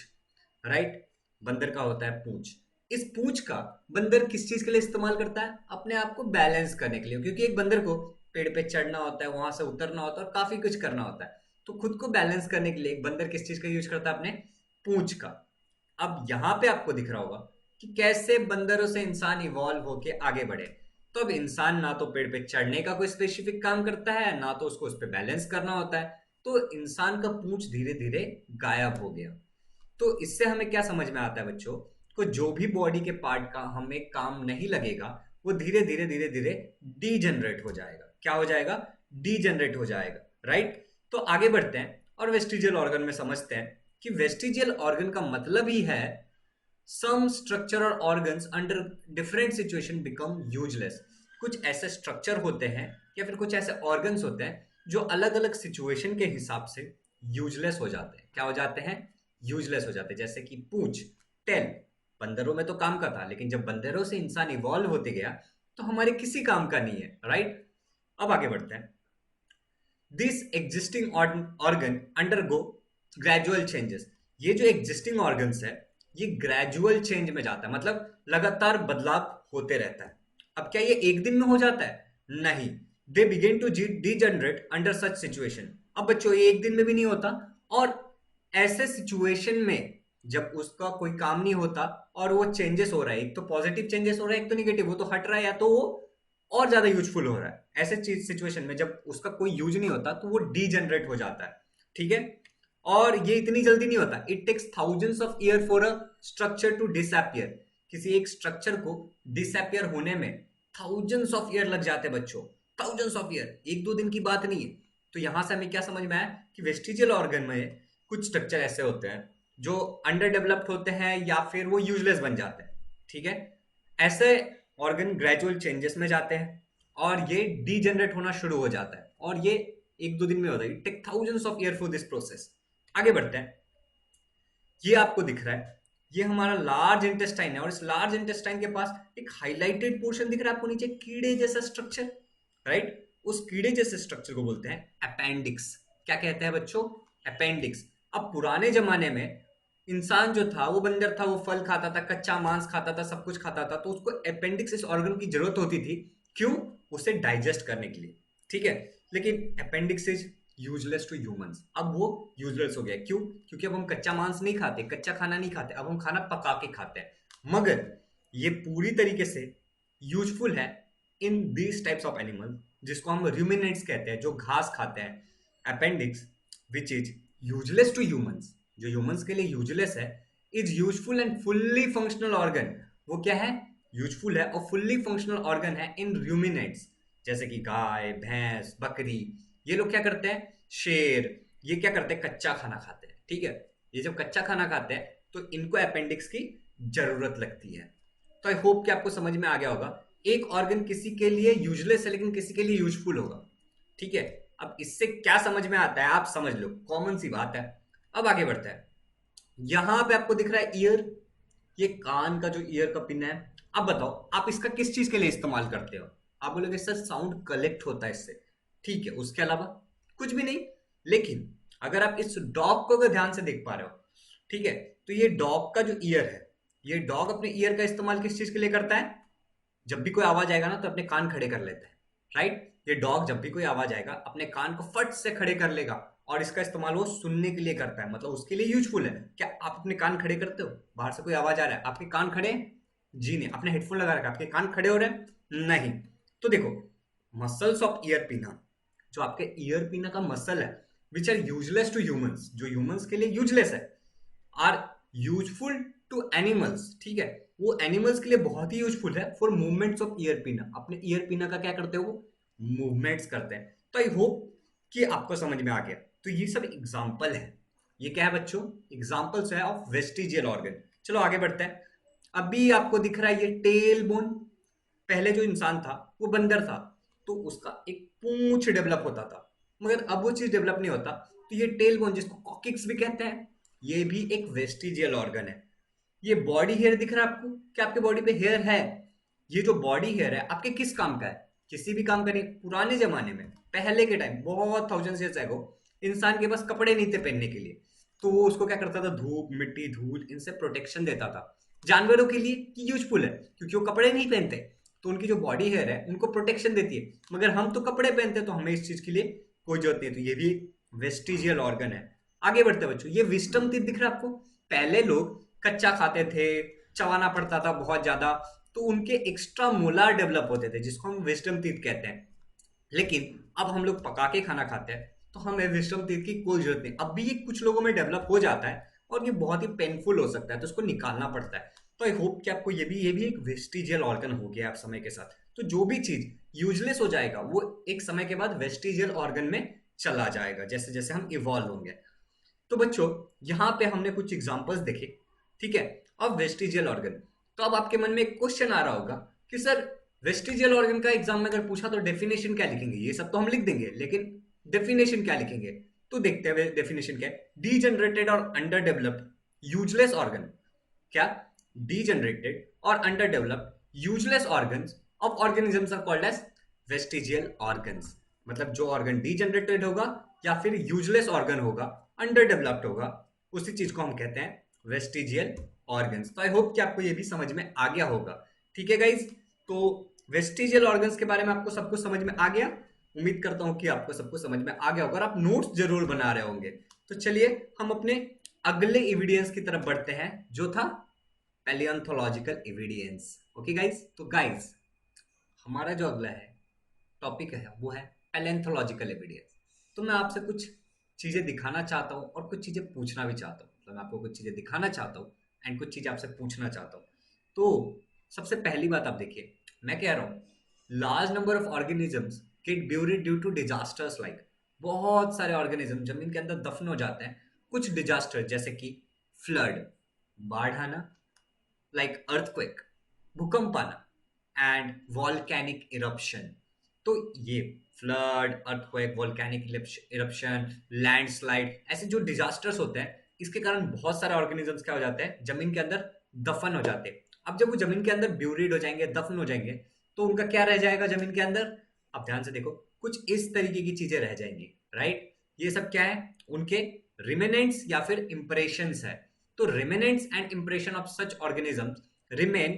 राइट? बंदर का होता है पूंछ। इस पूंछ का बंदर किस चीज के लिए इस्तेमाल करता है? अपने आप को बैलेंस करने के लिए, क्योंकि एक बंदर को पेड़ पे चढ़ना होता है, वहां से उतरना होता है और काफी कुछ करना होता है। तो खुद को बैलेंस करने के लिए एक बंदर किस चीज का यूज करता है? अपने पूंछ का। अब यहाँ पे आपको दिख रहा होगा कि कैसे बंदरों से इंसान इवॉल्व होके आगे बढ़े। तो अब इंसान ना तो पेड़ पे चढ़ने का कोई स्पेसिफिक काम करता है, ना तो उसको उस पर बैलेंस करना होता है। तो इंसान का पूंछ धीरे धीरे गायब हो गया। तो इससे हमें क्या समझ में आता है बच्चों को? जो भी बॉडी के पार्ट का हमें काम नहीं लगेगा, वो धीरे धीरे डीजनरेट हो जाएगा। क्या हो जाएगा? डीजनरेट हो जाएगा, राइट? तो आगे बढ़ते हैं और वेस्टिजियल ऑर्गन में समझते हैं कि वेस्टिजियल ऑर्गन का मतलब ही है सम स्ट्रक्चर और organs under different situation become useless. कुछ ऐसे स्ट्रक्चर होते हैं या फिर कुछ ऐसे ऑर्गन्स होते हैं जो अलग अलग सिचुएशन के हिसाब से यूजलेस हो जाते हैं। क्या हो जाते हैं? यूजलेस हो जाते हैं। जैसे कि पूंछ, टेल, बंदरों में तो काम का था, लेकिन जब बंदरों से इंसान इवॉल्व होते गया तो हमारे किसी काम का नहीं है, राइट? अब आगे बढ़ते हैं। This existing organ undergo gradual changes. ये जो एग्जिस्टिंग ऑर्गन्स है, ये ग्रेजुअल चेंज में जाता है, मतलब लगातार बदलाव होते रहता है। अब क्या ये एक दिन में हो जाता है? नहीं। They begin to degenerate under such situation. अब बच्चों, ये एक दिन में भी नहीं होता। और ऐसे सिचुएशन में जब उसका कोई काम नहीं होता और वो चेंजेस हो रहा है, एक तो पॉजिटिव चेंजेस हो रहा है, एक तो निगेटिव, वो तो हट रहा है या तो वो और ज्यादा यूजफुल हो रहा है। ऐसे चीज सिचुएशन में जब उसका कोई यूज नहीं होता तो वो डीजनरेट हो जाता है, ठीक है? और ये इतनी जल्दी नहीं होता। It takes thousands of year for a structure to disappear. किसी एक स्ट्रक्चर को डिसअपियर होने में थाउजेंड्स ऑफ ईयर लग जाते हैं बच्चों, थाउजेंड्स ऑफ ईयर, एक दो दिन की बात नहीं है। तो यहां से हमें क्या समझ में आया कि वेस्टिजियल ऑर्गन में कुछ स्ट्रक्चर ऐसे होते हैं जो अंडर डेवलप्ड होते हैं या फिर वो यूजलेस बन जाते हैं, ठीक है? ऐसे ऑर्गन ग्रेजुअल चेंजेस में जाते हैं और ये डीजनरेट होना शुरू हो जाता है, और ये एक दो दिन में होता है। It take thousands of year for this process. आगे बढ़ते हैं। ये आपको दिख रहा है, ये हमारा लार्ज इंटेस्टाइन है, और इस लार्ज इंटेस्टाइन के पास एक हाईलाइटेड पोर्शन दिख रहा है आपको नीचे, कीड़े जैसा स्ट्रक्चर, राइट? उस कीड़े जैसे स्ट्रक्चर को बोलते हैं अपेंडिक्स। क्या कहते हैं बच्चों? अपेंडिक्स। अब पुराने जमाने में इंसान जो था, वो बंदर था, वो फल खाता था, कच्चा मांस खाता था, सब कुछ खाता था, तो उसको अपेंडिक्स इस ऑर्गन की जरूरत होती थी। क्यों? उसे डाइजेस्ट करने के लिए, ठीक है? लेकिन appendix is useless to humans. अब वो यूजलेस हो गया। क्यों? क्योंकि अब हम कच्चा मांस नहीं खाते, कच्चा खाना नहीं खाते, अब हम खाना पका के खाते हैं। मगर ये पूरी तरीके से यूजफुल है in these types of animal, जिसको हम रूमिनेंट्स कहते हैं, जो घास खाते हैं। Appendix which is useless to humans, जो ह्यूमंस के लिए यूजलेस है, is useful and fully functional organ. वो क्या है? यूजफुल है और फुल्ली फंक्शनल ऑर्गन है इन रूमिनेंट्स, जैसे कि गाय, भैंस, बकरी। ये लोग क्या करते हैं? शेर, ये क्या करते हैं? कच्चा खाना खाते हैं, ठीक है? ये जब कच्चा खाना खाते हैं तो इनको अपेंडिक्स की जरूरत लगती है। तो आई होप कि आपको समझ में आ गया होगा। एक ऑर्गन किसी के लिए यूजलेस है लेकिन किसी के लिए यूजफुल होगा, ठीक है? अब इससे क्या समझ में आता है आप समझ लो, कॉमन सी बात है। अब आगे बढ़ता है। यहां पे आपको दिख रहा है ईयर, ये कान का जो ईयर का पिन है। अब बताओ आप इसका किस चीज के लिए इस्तेमाल करते हो? आप बोलोगे सर साउंड कलेक्ट होता है इससे। ठीक है, उसके अलावा कुछ भी नहीं। लेकिन अगर आप इस डॉग को अगर ध्यान से देख पा रहे हो, ठीक है, तो ये डॉग का जो ईयर है, ये डॉग अपने ईयर का इस्तेमाल किस चीज के लिए करता है? जब भी कोई आवाज आएगा ना तो अपने कान खड़े कर लेता है, राइट? ये डॉग जब भी कोई आवाज आएगा अपने कान को फट से खड़े कर लेगा, और इसका इस्तेमाल वो सुनने के लिए करता है, मतलब उसके लिए यूजफुल है। क्या आप अपने कान खड़े करते हो? बाहर से कोई आवाज आ रहा है, आपके कान खड़े हैं? जी नहीं। आपने हेडफोन लगा रखा है, आपके कान खड़े हो रहे हैं? नहीं। तो देखो, मसल्स ऑफ ईयर पिना, जो आपके ईयर पिना का मसल है, which are useless to humans, जो ह्यूमंस के लिए यूजलेस है, आर यूजफुल टू एनिमल्स। ठीक है, वो एनिमल्स के लिए बहुत ही यूजफुल है फॉर मूवमेंट्स ऑफ ईयर पिना। अपने ईयर पिना का क्या करते हो? वो मूवमेंट्स करते हैं। तो आई होप कि आपको समझ में आ गया। तो ये सब एग्जाम्पल है। ये क्या है बच्चों? एग्जाम्पल्स है ऑफ वेस्टिजियल ऑर्गन। चलो आगे बढ़ते हैं। अभी आपको दिख रहा है ये टेल बोन। पहले जो इंसान था वो बंदर था, तो उसका एक पूंछ डेवलप होता था, मगर अब वो चीज डेवलप नहीं होता। तो ये टेल बोन, जिसको कॉकिक्स भी कहते हैं, ये भी एक वेस्टिजियल ऑर्गन है। ये बॉडी हेयर दिख रहा है आपको? क्या आपके बॉडी पे हेयर है? ये जो बॉडी हेयर है आपके किस काम का है? किसी भी काम का नहीं। पुराने जमाने में, पहले के टाइम, बहुत थाउजेंड ईयर्स एगो, इंसान के पास कपड़े नहीं थे पहनने के लिए, तो वो उसको क्या करता था? धूप, मिट्टी, धूल, इनसे प्रोटेक्शन देता था। जानवरों के लिए यूजफुल है, क्योंकि वो कपड़े नहीं पहनते, तो उनकी जो बॉडी हेयर है उनको प्रोटेक्शन देती है। मगर हम तो कपड़े पहनते हैं, तो हमें इस चीज के लिए कोई जरूरत नहीं है। तो ये भी वेस्टिजियल ऑर्गन है। आगे बढ़ते हैं बच्चों। ये विस्टम टीथ दिख रहा है आपको? पहले लोग कच्चा खाते थे, चबाना पड़ता था बहुत ज्यादा, तो उनके एक्स्ट्रा मोलार डेवलप होते थे, जिसको हम विस्डम टीथ कहते हैं। लेकिन अब हम लोग पका के खाना खाते हैं, तो हमें विस्डम टीथ की कोई जरूरत नहीं। अब भी ये कुछ लोगों में डेवलप हो जाता है, और ये बहुत ही पेनफुल हो सकता है, तो उसको निकालना पड़ता है। तो आई होप कि आपको ये भी एक वेस्टिजियल ऑर्गन हो गया आप समय के साथ। तो जो भी चीज यूजलेस हो जाएगा वो एक समय के बाद वेस्टिजियल ऑर्गन में चला जाएगा, जैसे जैसे हम इवॉल्व होंगे। तो बच्चों, यहां पे हमने कुछ एग्जांपल्स देखे, ठीक है, ऑफ वेस्टिजियल ऑर्गन। तो अब आपके मन में एक क्वेश्चन आ रहा होगा कि सर, वेस्टिजियल ऑर्गन का एग्जाम में अगर पूछा तो डेफिनेशन क्या लिखेंगे? ये सब तो हम लिख देंगे, लेकिन डेफिनेशन क्या लिखेंगे? तो देखते हैं डेफिनेशन क्या है। डीजनरेटेड और अंडर डेवलप्ड यूजलेस ऑर्गन। क्या? डीजनरेटेड और under developed useless organs of organisms are called as vestigial organs. मतलब जो ऑर्गन डीजनरेटेड होगा या फिर यूजलेस ऑर्गन होगा, अंडर डेवलप्ड होगा, उसी चीज को हम कहते हैं वेस्टिजियल ऑर्गन्स। तो आई होप कि आपको ये भी समझ में आ गया होगा। ठीक है गाइज, तो वेस्टिजियल ऑर्गन्स के बारे में आपको सब कुछ समझ में आ गया। उम्मीद करता हूं कि आपको सब कुछ समझ में आ गया होगा, और आप नोट्स जरूर बना रहे होंगे। तो चलिए हम अपने अगले एविडेंस की तरफ बढ़ते हैं, जो था पैलियोंथोलॉजिकल एविडेंस। ओके गाइज, तो गाइज हमारा जो अगला है टॉपिक है वो है पैलियोंथोलॉजिकल एविडेंस। तो मैं आपसे कुछ चीजें दिखाना चाहता हूँ और कुछ चीजें पूछना भी चाहता हूँ। मतलब मैं आपको कुछ चीजें दिखाना चाहता हूँ एंड कुछ चीजें आपसे पूछना चाहता हूँ। तो सबसे पहली बात आप देखिए, मैं कह रहा हूँ large number of organisms get buried due to disasters. Like बहुत सारे ऑर्गेनिज्म जमीन के अंदर दफन हो जाते हैं कुछ डिजास्टर, जैसे कि फ्लड, बाढ़ आना, लाइक अर्थक्वेक, भूकंप आना, एंड वॉल्केनिक इरप्शन। तो ये flood, earthquake, volcanic eruption, landslide, ऐसे जो डिजास्टर्स होते हैं, इसके कारण बहुत सारे ऑर्गेनिजम्स क्या हो जाते हैं? जमीन के अंदर दफन हो जाते हैं। अब जब वो जमीन के अंदर ब्यूरिड हो जाएंगे, दफन हो जाएंगे, तो उनका क्या रह जाएगा जमीन के अंदर? अब ध्यान से देखो, कुछ इस तरीके की चीजें रह जाएंगी, राइट? ये सब क्या है? उनके रिमेनेंट्स या फिर इंप्रेशंस है। तो remnants and impression of such organisms remain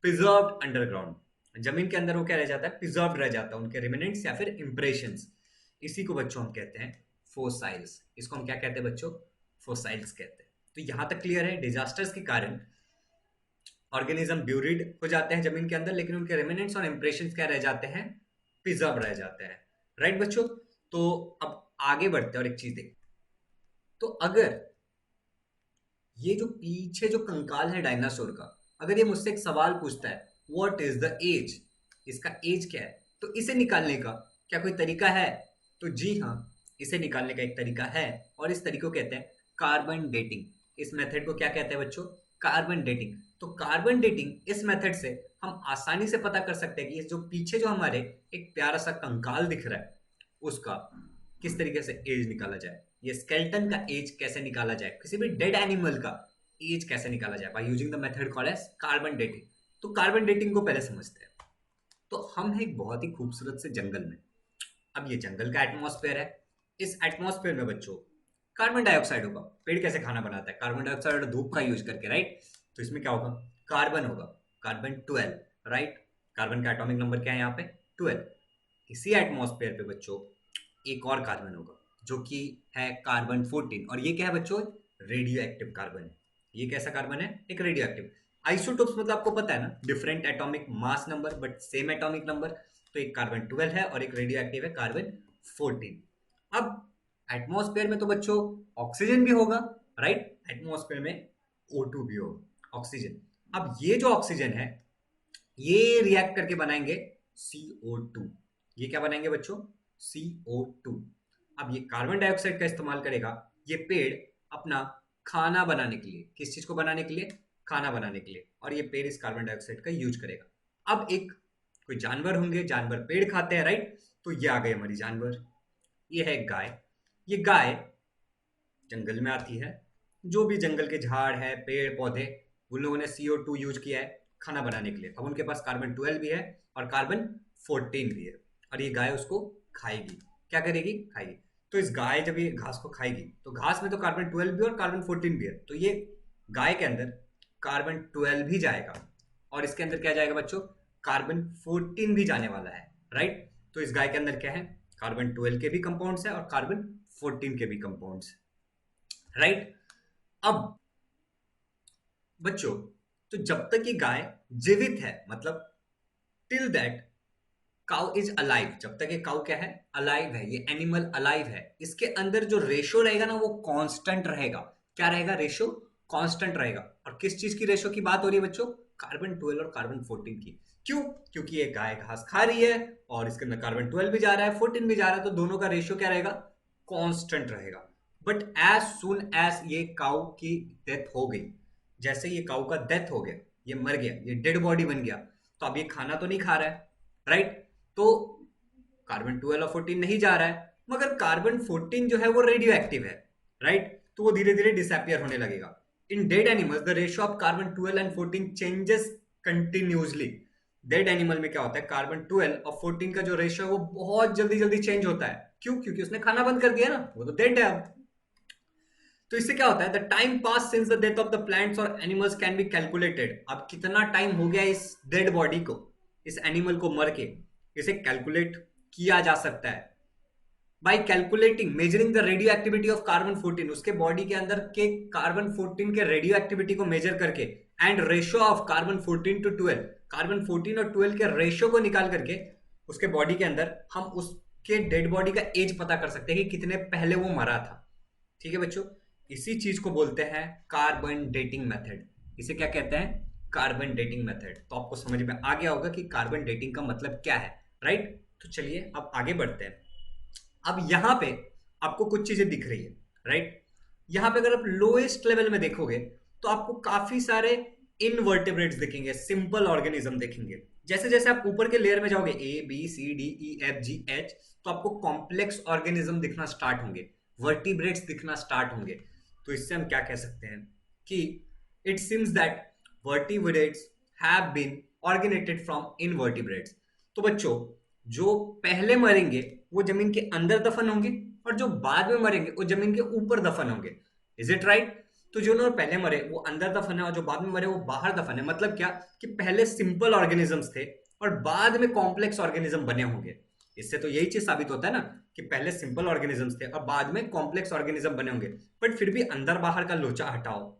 preserved underground. जमीन के अंदर वो क्या रह जाता है? प्रिजर्व रह जाता है, उनके रिमेनेंट्स या फिर इंप्रेशंस। इसी को बच्चों हम कहते हैं फोसाइल्स। इसको हम क्या कहते हैं बच्चों? फोसाइल्स कहते हैं। तो यहां तक क्लियर है? डिजास्टर्स के कारण ऑर्गेनिज्म ब्यूरिड हो जाते हैं जमीन के अंदर, लेकिन उनके रिमेनेंट्स और इंप्रेशंस क्या रह जाते हैं? प्रिजर्व रह जाते हैं, राइट बच्चों? तो अब आगे बढ़ते हैं और एक चीज देख। तो अगर ये जो पीछे जो कंकाल है डायनासोर का, अगर ये मुझसे एक सवाल पूछता है, व्हाट इज द एज, इसका एज क्या है, तो इसे निकालने का क्या कोई तरीका है? तो जी हाँ, इसे निकालने का एक तरीका है, और इस तरीके को कहते हैं कार्बन डेटिंग। इस मेथड को क्या कहते हैं बच्चों? Carbon dating. तो कार्बन डेटिंग इस मेथड से हम आसानी से पता कर सकते हैं कि जो पीछे जो हमारे एक प्यारा सा कंकाल दिख रहा है, उसका किस तरीके से एज निकाला जाए, ये स्केल्टन का एज कैसे निकाला जाए, किसी भी डेड एनिमल का एज कैसे निकाला जाए, by using the method called as carbon dating. तो कार्बन डेटिंग को पहले समझते हैं। तो हम हैं एक बहुत ही खूबसूरत से जंगल में। अब ये जंगल का एटमॉस्फेयर है। इस एटमॉस्फेयर में बच्चों कार्बन डाइऑक्साइड होगा। पेड़ कैसे खाना बनाता है? कार्बन डाइऑक्साइड और धूप का यूज करके, राइट। तो इसमें क्या होगा? कार्बन होगा, कार्बन 12, राइट। कार्बन का एटॉमिक नंबर क्या है यहाँ पे? 12। इसी एटमॉस्फेयर पे बच्चों एक और कार्बन होगा जो कि है कार्बन 14, और ये क्या है बच्चों? रेडियो एक्टिव कार्बन है। ये कैसा कार्बन है? एक रेडियो एक्टिव। आइसोटोप्स मतलब आपको पता है ना, different atomic mass number but same atomic number. तो एक कार्बन 12 है और एक रेडियो एक्टिव है कार्बन 14। अब एटमॉस्फेयर में तो बच्चों ऑक्सीजन भी होगा, राइट। एटमॉस्फेयर में O2 भी होगा, ऑक्सीजन। अब ये जो ऑक्सीजन है ये रिएक्ट करके बनाएंगे CO2। ये क्या बनाएंगे बच्चों? CO2। अब ये कार्बन डाइऑक्साइड का इस्तेमाल करेगा ये पेड़ अपना खाना बनाने के लिए। किस चीज को बनाने के लिए? खाना बनाने के लिए। और ये पेड़ इस कार्बन डाइऑक्साइड का यूज करेगा। अब एक कोई जानवर होंगे, जानवर पेड़ खाते हैं, राइट। तो ये आ गई हमारी जानवर। ये है एक गाय। ये गाय जंगल में आती है। जो भी जंगल के झाड़ है, पेड़ पौधे, उन लोगों ने CO2 यूज किया है खाना बनाने के लिए। अब उनके पास कार्बन 12 भी है और कार्बन 14 भी है, और ये गाय उसको खाएगी। क्या करेगी? खाएगी। तो इस गाय जब ये घास को खाएगी तो घास में तो कार्बन 12 भी और कार्बन 14 भी है, तो ये गाय के अंदर कार्बन 12 भी जाएगा और इसके अंदर क्या जाएगा बच्चों? कार्बन 14 भी जाने वाला है, राइट। तो इस गाय के अंदर क्या है? कार्बन 12 के भी कंपाउंड्स है और कार्बन 14 के भी कंपाउंड्स, राइट। अब बच्चों तो जब तक ये गाय जीवित है, मतलब till that cow is alive, जब तक ये काउ क्या है? अलाइव है, ये एनिमल अलाइव है, इसके अंदर जो रेशो रहेगा ना वो कांस्टेंट रहेगा। क्या रहेगा? रेशो कांस्टेंट रहेगा। और किस चीज की रेशो की बात हो रही है बच्चों? कार्बन 12 और कार्बन 14 की। क्यों? क्योंकि ये गाय घास खा रही है और इसके अंदर कार्बन 12 भी जा रहा है, 14 भी जा रहा है, तो दोनों का रेशो क्या रहेगा? कांस्टेंट रहेगा। बट एज सुन एज ये काउ की डेथ हो गई, जैसे ये काउ का डेथ हो गया, ये मर गया, ये डेड बॉडी बन गया, तो अब ये खाना तो नहीं खा रहा है, राइट। तो कार्बन 12 और 14 नहीं जा रहा है, मगर कार्बन 14 जो है वो रेडियो एक्टिव है, राइट। तो वो धीरे धीरे डिसअपियर होने लगेगा। In dead animals the ratio of carbon 12 and 14 changes continuously. Dead animal में क्या होता है? कार्बन 12 और 14 का जो रेशियो है वो बहुत जल्दी जल्दी चेंज होता है। क्यों? क्योंकि उसने खाना बंद कर दिया ना, वो तो डेड है अब। तो इससे क्या होता है? The time pass since the death of the plants और एनिमल्स कैन बी कैलकुलेटेड। अब कितना टाइम हो गया इस डेड बॉडी को, इस एनिमल को मर के, इसे कैलकुलेट किया जा सकता है by calculating measuring the radioactivity of carbon 14। उसके बॉडी के अंदर के कार्बन 14 के रेडियो एक्टिविटी को मेजर करके, and ratio of carbon 14 to 12, carbon 14 और 12 के रेशियो को निकाल करके उसके बॉडी के अंदर हम उसके डेड बॉडी का एज पता कर सकते हैं कि कितने पहले वो मरा था। ठीक है बच्चों, इसी चीज को बोलते हैं कार्बन डेटिंग मेथड। इसे क्या कहते हैं? Carbon dating method. तो आपको समझ में आ गया होगा कि कार्बन डेटिंग का मतलब क्या है, राइट। तो चलिए अब आगे बढ़ते हैं। अब यहां पे आपको कुछ चीजें दिख रही है, राइट। यहां पे अगर आप लोएस्ट लेवल में देखोगे तो आपको काफी सारे इनवर्टेब्रेट्स दिखेंगे, सिंपल ऑर्गेनिज्म दिखेंगे। जैसे जैसे आप ऊपर के लेयर में जाओगे ABCDEFGH, तो आपको कॉम्प्लेक्स ऑर्गेनिज्म दिखना स्टार्ट होंगे, वर्टिब्रेट्स दिखना स्टार्ट होंगे। तो इससे हम क्या कह सकते हैं कि it seems that vertebrates have been originated from invertebrates. तो बच्चों जो पहले मरेंगे वो जमीन के अंदर दफन होंगे और जो बाद में मरेंगे वो जमीन के ऊपर दफन होंगे। Is it right? तो जो लोग पहले मरे वो अंदर दफन है और जो बाद में मरे वो बाहर दफन है। मतलब क्या कि पहले सिंपल ऑर्गेनिजम्स थे और बाद में कॉम्प्लेक्स ऑर्गेनिज्म बने होंगे। इससे तो यही चीज साबित होता है ना कि पहले सिंपल ऑर्गेनिजम्स थे और बाद में कॉम्प्लेक्स ऑर्गेनिज्म बने होंगे। बट फिर भी अंदर बाहर का लोचा हटाओ,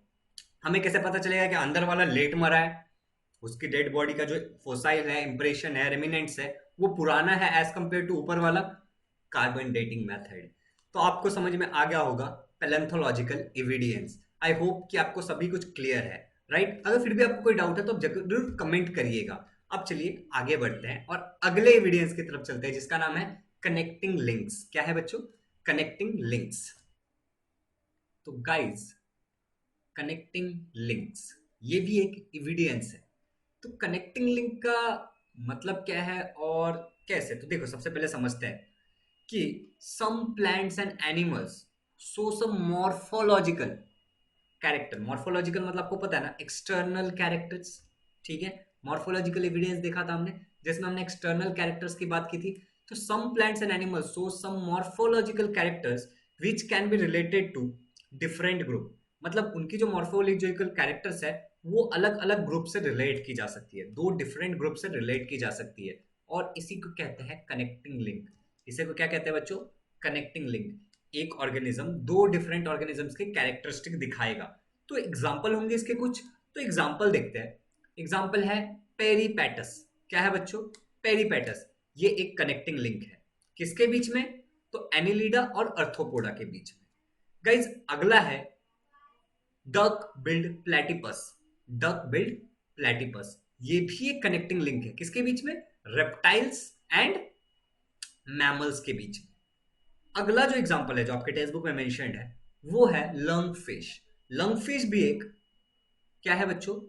हमें कैसे पता चलेगा कि अंदर वाला लेट मरा है? उसकी डेड बॉडी का जो फोसाइल है, इंप्रेशन है, रेमिनेंट्स है, वो पुराना है एज कंपेयर टू ऊपर वाला। Carbon dating method. तो आपको समझ में आ गया होगा पैलेंथोलॉजिकल एविडेंस। आई होप कि आपको सभी कुछ क्लियर है, राइट। अगर फिर भी आपको कोई डाउट है तो आप जरूर कमेंट करिएगा। अब चलिए आगे बढ़ते हैं और अगले एविडेंस की तरफ चलते हैं जिसका नाम है कनेक्टिंग लिंक्स। क्या है बच्चों? Connecting links. तो गाइस कनेक्टिंग लिंक्स ये भी एक एविडेंस है। तो कनेक्टिंग लिंक का मतलब क्या है और कैसे? तो देखो सबसे पहले समझते हैं कि some plants and animals show some morphological character, morphological मतलब आपको पता है ना, एक्सटर्नल कैरेक्टर्स, ठीक है। मॉर्फोलॉजिकल एविडेंस देखा था हमने, जिसमें हमने एक्सटर्नल कैरेक्टर्स की बात की थी। तो some plants and animals show some morphological characters which can be related to different group, मतलब उनकी जो मॉर्फोलॉजिकल कैरेक्टर्स है वो अलग अलग ग्रुप से रिलेट की जा सकती है, दो डिफरेंट ग्रुप से रिलेट की जा सकती है, और इसी को कहते हैं कनेक्टिंग लिंक। इसे को क्या कहते हैं बच्चों? Connecting link. एक ऑर्गेनिज्म दो डिफरेंट ऑर्गेनिजम्स के कैरेक्टरिस्टिक दिखाएगा। तो एग्जाम्पल होंगे इसके कुछ, तो एग्जाम्पल देखते हैं। एग्जाम्पल है पेरीपैटस। क्या है बच्चों? पेरीपैटस। ये एक कनेक्टिंग लिंक है, किसके बीच में? तो एनिलिडा और अर्थोपोडा के बीच में। गाइज अगला है duck billed platypus. Duck billed platypus, ये भी एक कनेक्टिंग लिंक है, किसके बीच में? रेप्टाइल्स एंड मैमल्स के बीच में। अगला जो एग्जांपल है जो आपके टेक्स्ट बुक में मेंशन्ड है वो है लंग फिश। लंग फिश भी एक क्या है बच्चों?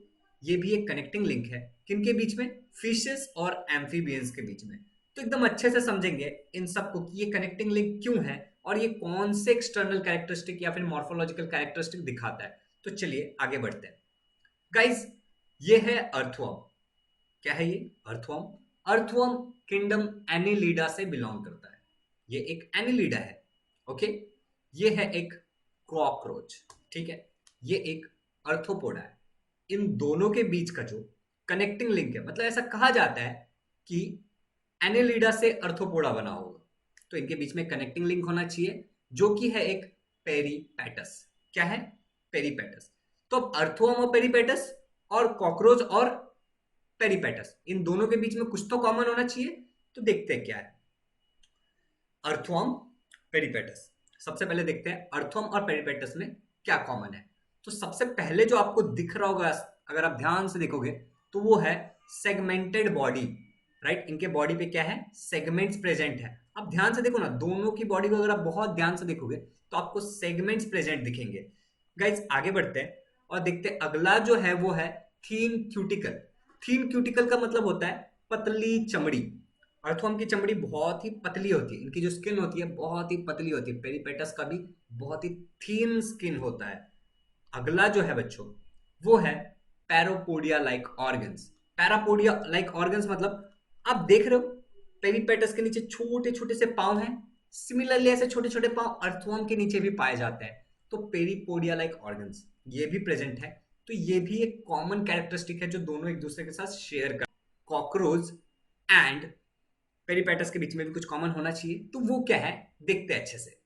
ये भी एक कनेक्टिंग लिंक है, किनके बीच में? फिशेस और एम्फीबियंस के बीच में। तो एकदम अच्छे से समझेंगे इन सबको कि ये कनेक्टिंग लिंक क्यों है और ये कौन से एक्सटर्नल कैरेक्टरिस्टिक या फिर मॉर्फोलॉजिकल कैरेक्टरिस्टिक दिखाता है। तो चलिए आगे बढ़ते हैं। गाइज ये है अर्थवर्म। क्या है ये? अर्थवर्म। अर्थवर्म किंगडम एनिलीडा से बिलोंग करता है, ये एक एनिलीडा है। ओके, ये है एक कॉकरोच, ठीक है, ये एक अर्थोपोडा है। इन दोनों के बीच का जो कनेक्टिंग लिंक है, मतलब ऐसा कहा जाता है कि एनिलीडा से अर्थोपोडा बना होगा, तो इनके बीच में कनेक्टिंग लिंक होना चाहिए जो कि है एक पेरीपैटस। क्या है? पेरीपैटस। तो अब अर्थवर्म और पेरीपैटस और कॉकरोच और पेरीपैटस, इन दोनों के बीच में कुछ तो कॉमन होना चाहिए। तो देखते हैं क्या है। अर्थवर्म, पेरीपैटस। सबसे पहले देखते हैं अर्थवर्म और पेरीपैटस में क्या कॉमन है। तो सबसे पहले जो आपको दिख रहा होगा, अगर आप ध्यान से देखोगे, तो वो है सेगमेंटेड बॉडी। राइट, इनके बॉडी पे क्या है? सेगमेंट्स प्रेजेंट है। आप ध्यान से देखो ना, दोनों की बॉडी को अगर आप बहुत ध्यान से देखोगे तो आपको सेगमेंट्स प्रेजेंट दिखेंगे। गाइज आगे बढ़ते हैं और देखते हैं अगला जो है वो है थीन क्यूटिकल। थीन क्यूटिकल का मतलब होता है पतली चमड़ी। अर्थवर्म की चमड़ी बहुत ही पतली होती है, इनकी जो स्किन होती है बहुत ही पतली होती है। पेरीपेटस का भी बहुत ही थीन स्किन होता है। अगला जो है बच्चों वो है parapodia like organs. Parapodia like organs मतलब आप देख रहे हो पेरीपेटस के नीचे छोटे छोटे से पांव हैं, सिमिलरली ऐसे छोटे छोटे पांव अर्थवर्म के नीचे भी पाए जाते हैं। तो पेरीपोडिया लाइक ऑर्गन्स ये भी प्रेजेंट है। तो ये भी एक कॉमन कैरेक्टरिस्टिक है जो दोनों एक दूसरे के साथ शेयर कर। कॉकरोच एंड पेरीपेटस के बीच में भी कुछ कॉमन होना चाहिए, तो वो क्या है देखते हैं अच्छे से।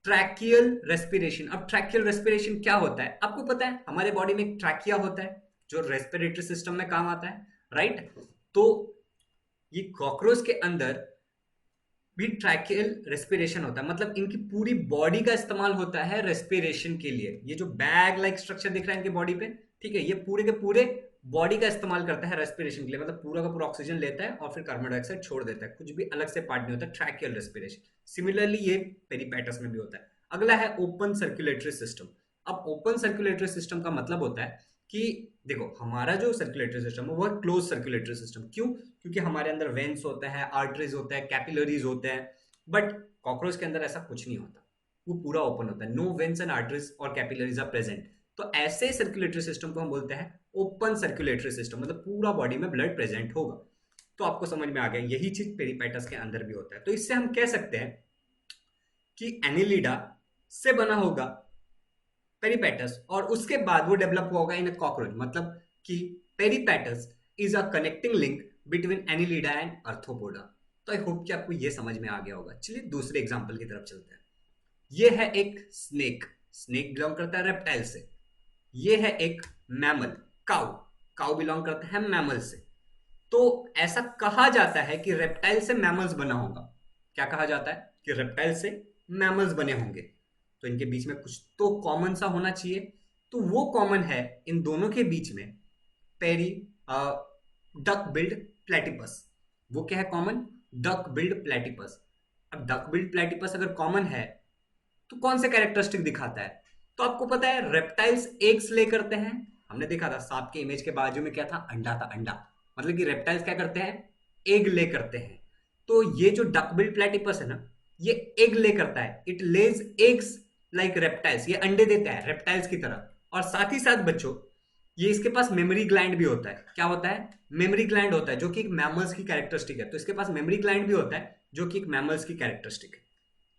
Tracheal respiration. अब ट्रैकियल रेस्पिरेशन क्या होता है आपको पता है? हमारे बॉडी में एक ट्रैकिया होता है जो रेस्पिरेटरी सिस्टम में काम आता है, राइट। तो ये कॉकरोच के अंदर भी ट्रैकियल रेस्पिरेशन होता है, मतलब इनकी पूरी बॉडी का इस्तेमाल होता है रेस्पिरेशन के लिए। ये जो बैग लाइक स्ट्रक्चर दिख रहा है इनके बॉडी पे, ठीक है, ये पूरे के पूरे बॉडी का इस्तेमाल करता है रेस्पिरेशन के लिए, मतलब पूरा का पूरा ऑक्सीजन लेता है और फिर कार्बन डाइऑक्साइड छोड़ देता है, कुछ भी अलग से पार्ट नहीं होता। ट्रैकियल रेस्पिरेशन सिमिलरली ये पेरीपैटस में भी होता है। अगला है ओपन सर्कुलेटरी सिस्टम। अब ओपन सर्कुलेटरी सिस्टम का मतलब होता है कि देखो हमारा जो सर्कुलेटरी सिस्टम है वो है क्लोज सर्कुलेटरी सिस्टम। क्यों? क्योंकि हमारे अंदर वेन्स होते हैं, आर्टरीज होते हैं, कैपिलरीज होते हैं। बट कॉकरोच के अंदर ऐसा कुछ नहीं होता, वो पूरा ओपन होता है। नो वेन्स एंड आर्टरीज और कैपिलरीज आर प्रेजेंट। तो ऐसे सर्कुलेटरी सिस्टम को हम बोलते हैं ओपन सर्कुलेटरी सिस्टम, मतलब पूरा बॉडी में ब्लड प्रेजेंट होगा। तो आपको समझ में आ गया, यही चीज पेरीपैटस के अंदर भी होता है। तो इससे हम कह सकते हैं कि एनिलिडा से बना होगा पेरीपैटस और उसके बाद वो डेवलप हुआ होगा इन अ कॉकरोच, मतलब कि peripatus is a connecting link between annelida and arthropoda. तो आई होप कि आपको ये समझ में आ गया होगा। चलिए दूसरे एग्जांपल की तरफ चलते हैं। ये है एक स्नेक। स्नेक बिलोंग करता है रेप्टाइल से। ये है एक मैमल, काउ। काउ बिलोंग करता है मैमल से। तो ऐसा कहा जाता है कि रेप्टाइल से मैमल्स बना होगा। क्या कहा जाता है? कि रेप्टाइल से मैमल्स बने होंगे। तो इनके बीच में कुछ तो कॉमन सा होना चाहिए। तो वो कॉमन है इन दोनों के बीच में पेरी डक बिल्ड प्लेटिपस। वो क्या है कॉमन? Duck billed platypus. अब डक बिल्ड प्लेटिपस अगर कॉमन है तो कौन से कैरेक्टरिस्टिक दिखाता है? तो आपको पता है रेप्टाइल्स एग्स ले करते हैं। हमने देखा था सांप के इमेज के बाजू में क्या था? अंडा था, अंडा। मतलब कि रेप्टाइल्स क्या करते हैं? एग ले करते हैं। तो ये जो डक बिल्ड प्लेटिपस है ना, ये एग ले करता है। It Lay's eggs like reptiles, ये अंडे देता है रेप्टाइल्स की तरह। और साथ ही साथ बच्चों ये इसके पास मेमोरी ग्लैंड भी होता है। क्या होता है? मेमोरी ग्लैंड होता है, जो कि एक मैमल्स की कैरेक्टरिस्टिक है। तो इसके पास मेमोरी ग्लैंड भी होता है जो कि एक मैमल्स की कैरेक्टरिस्टिक है।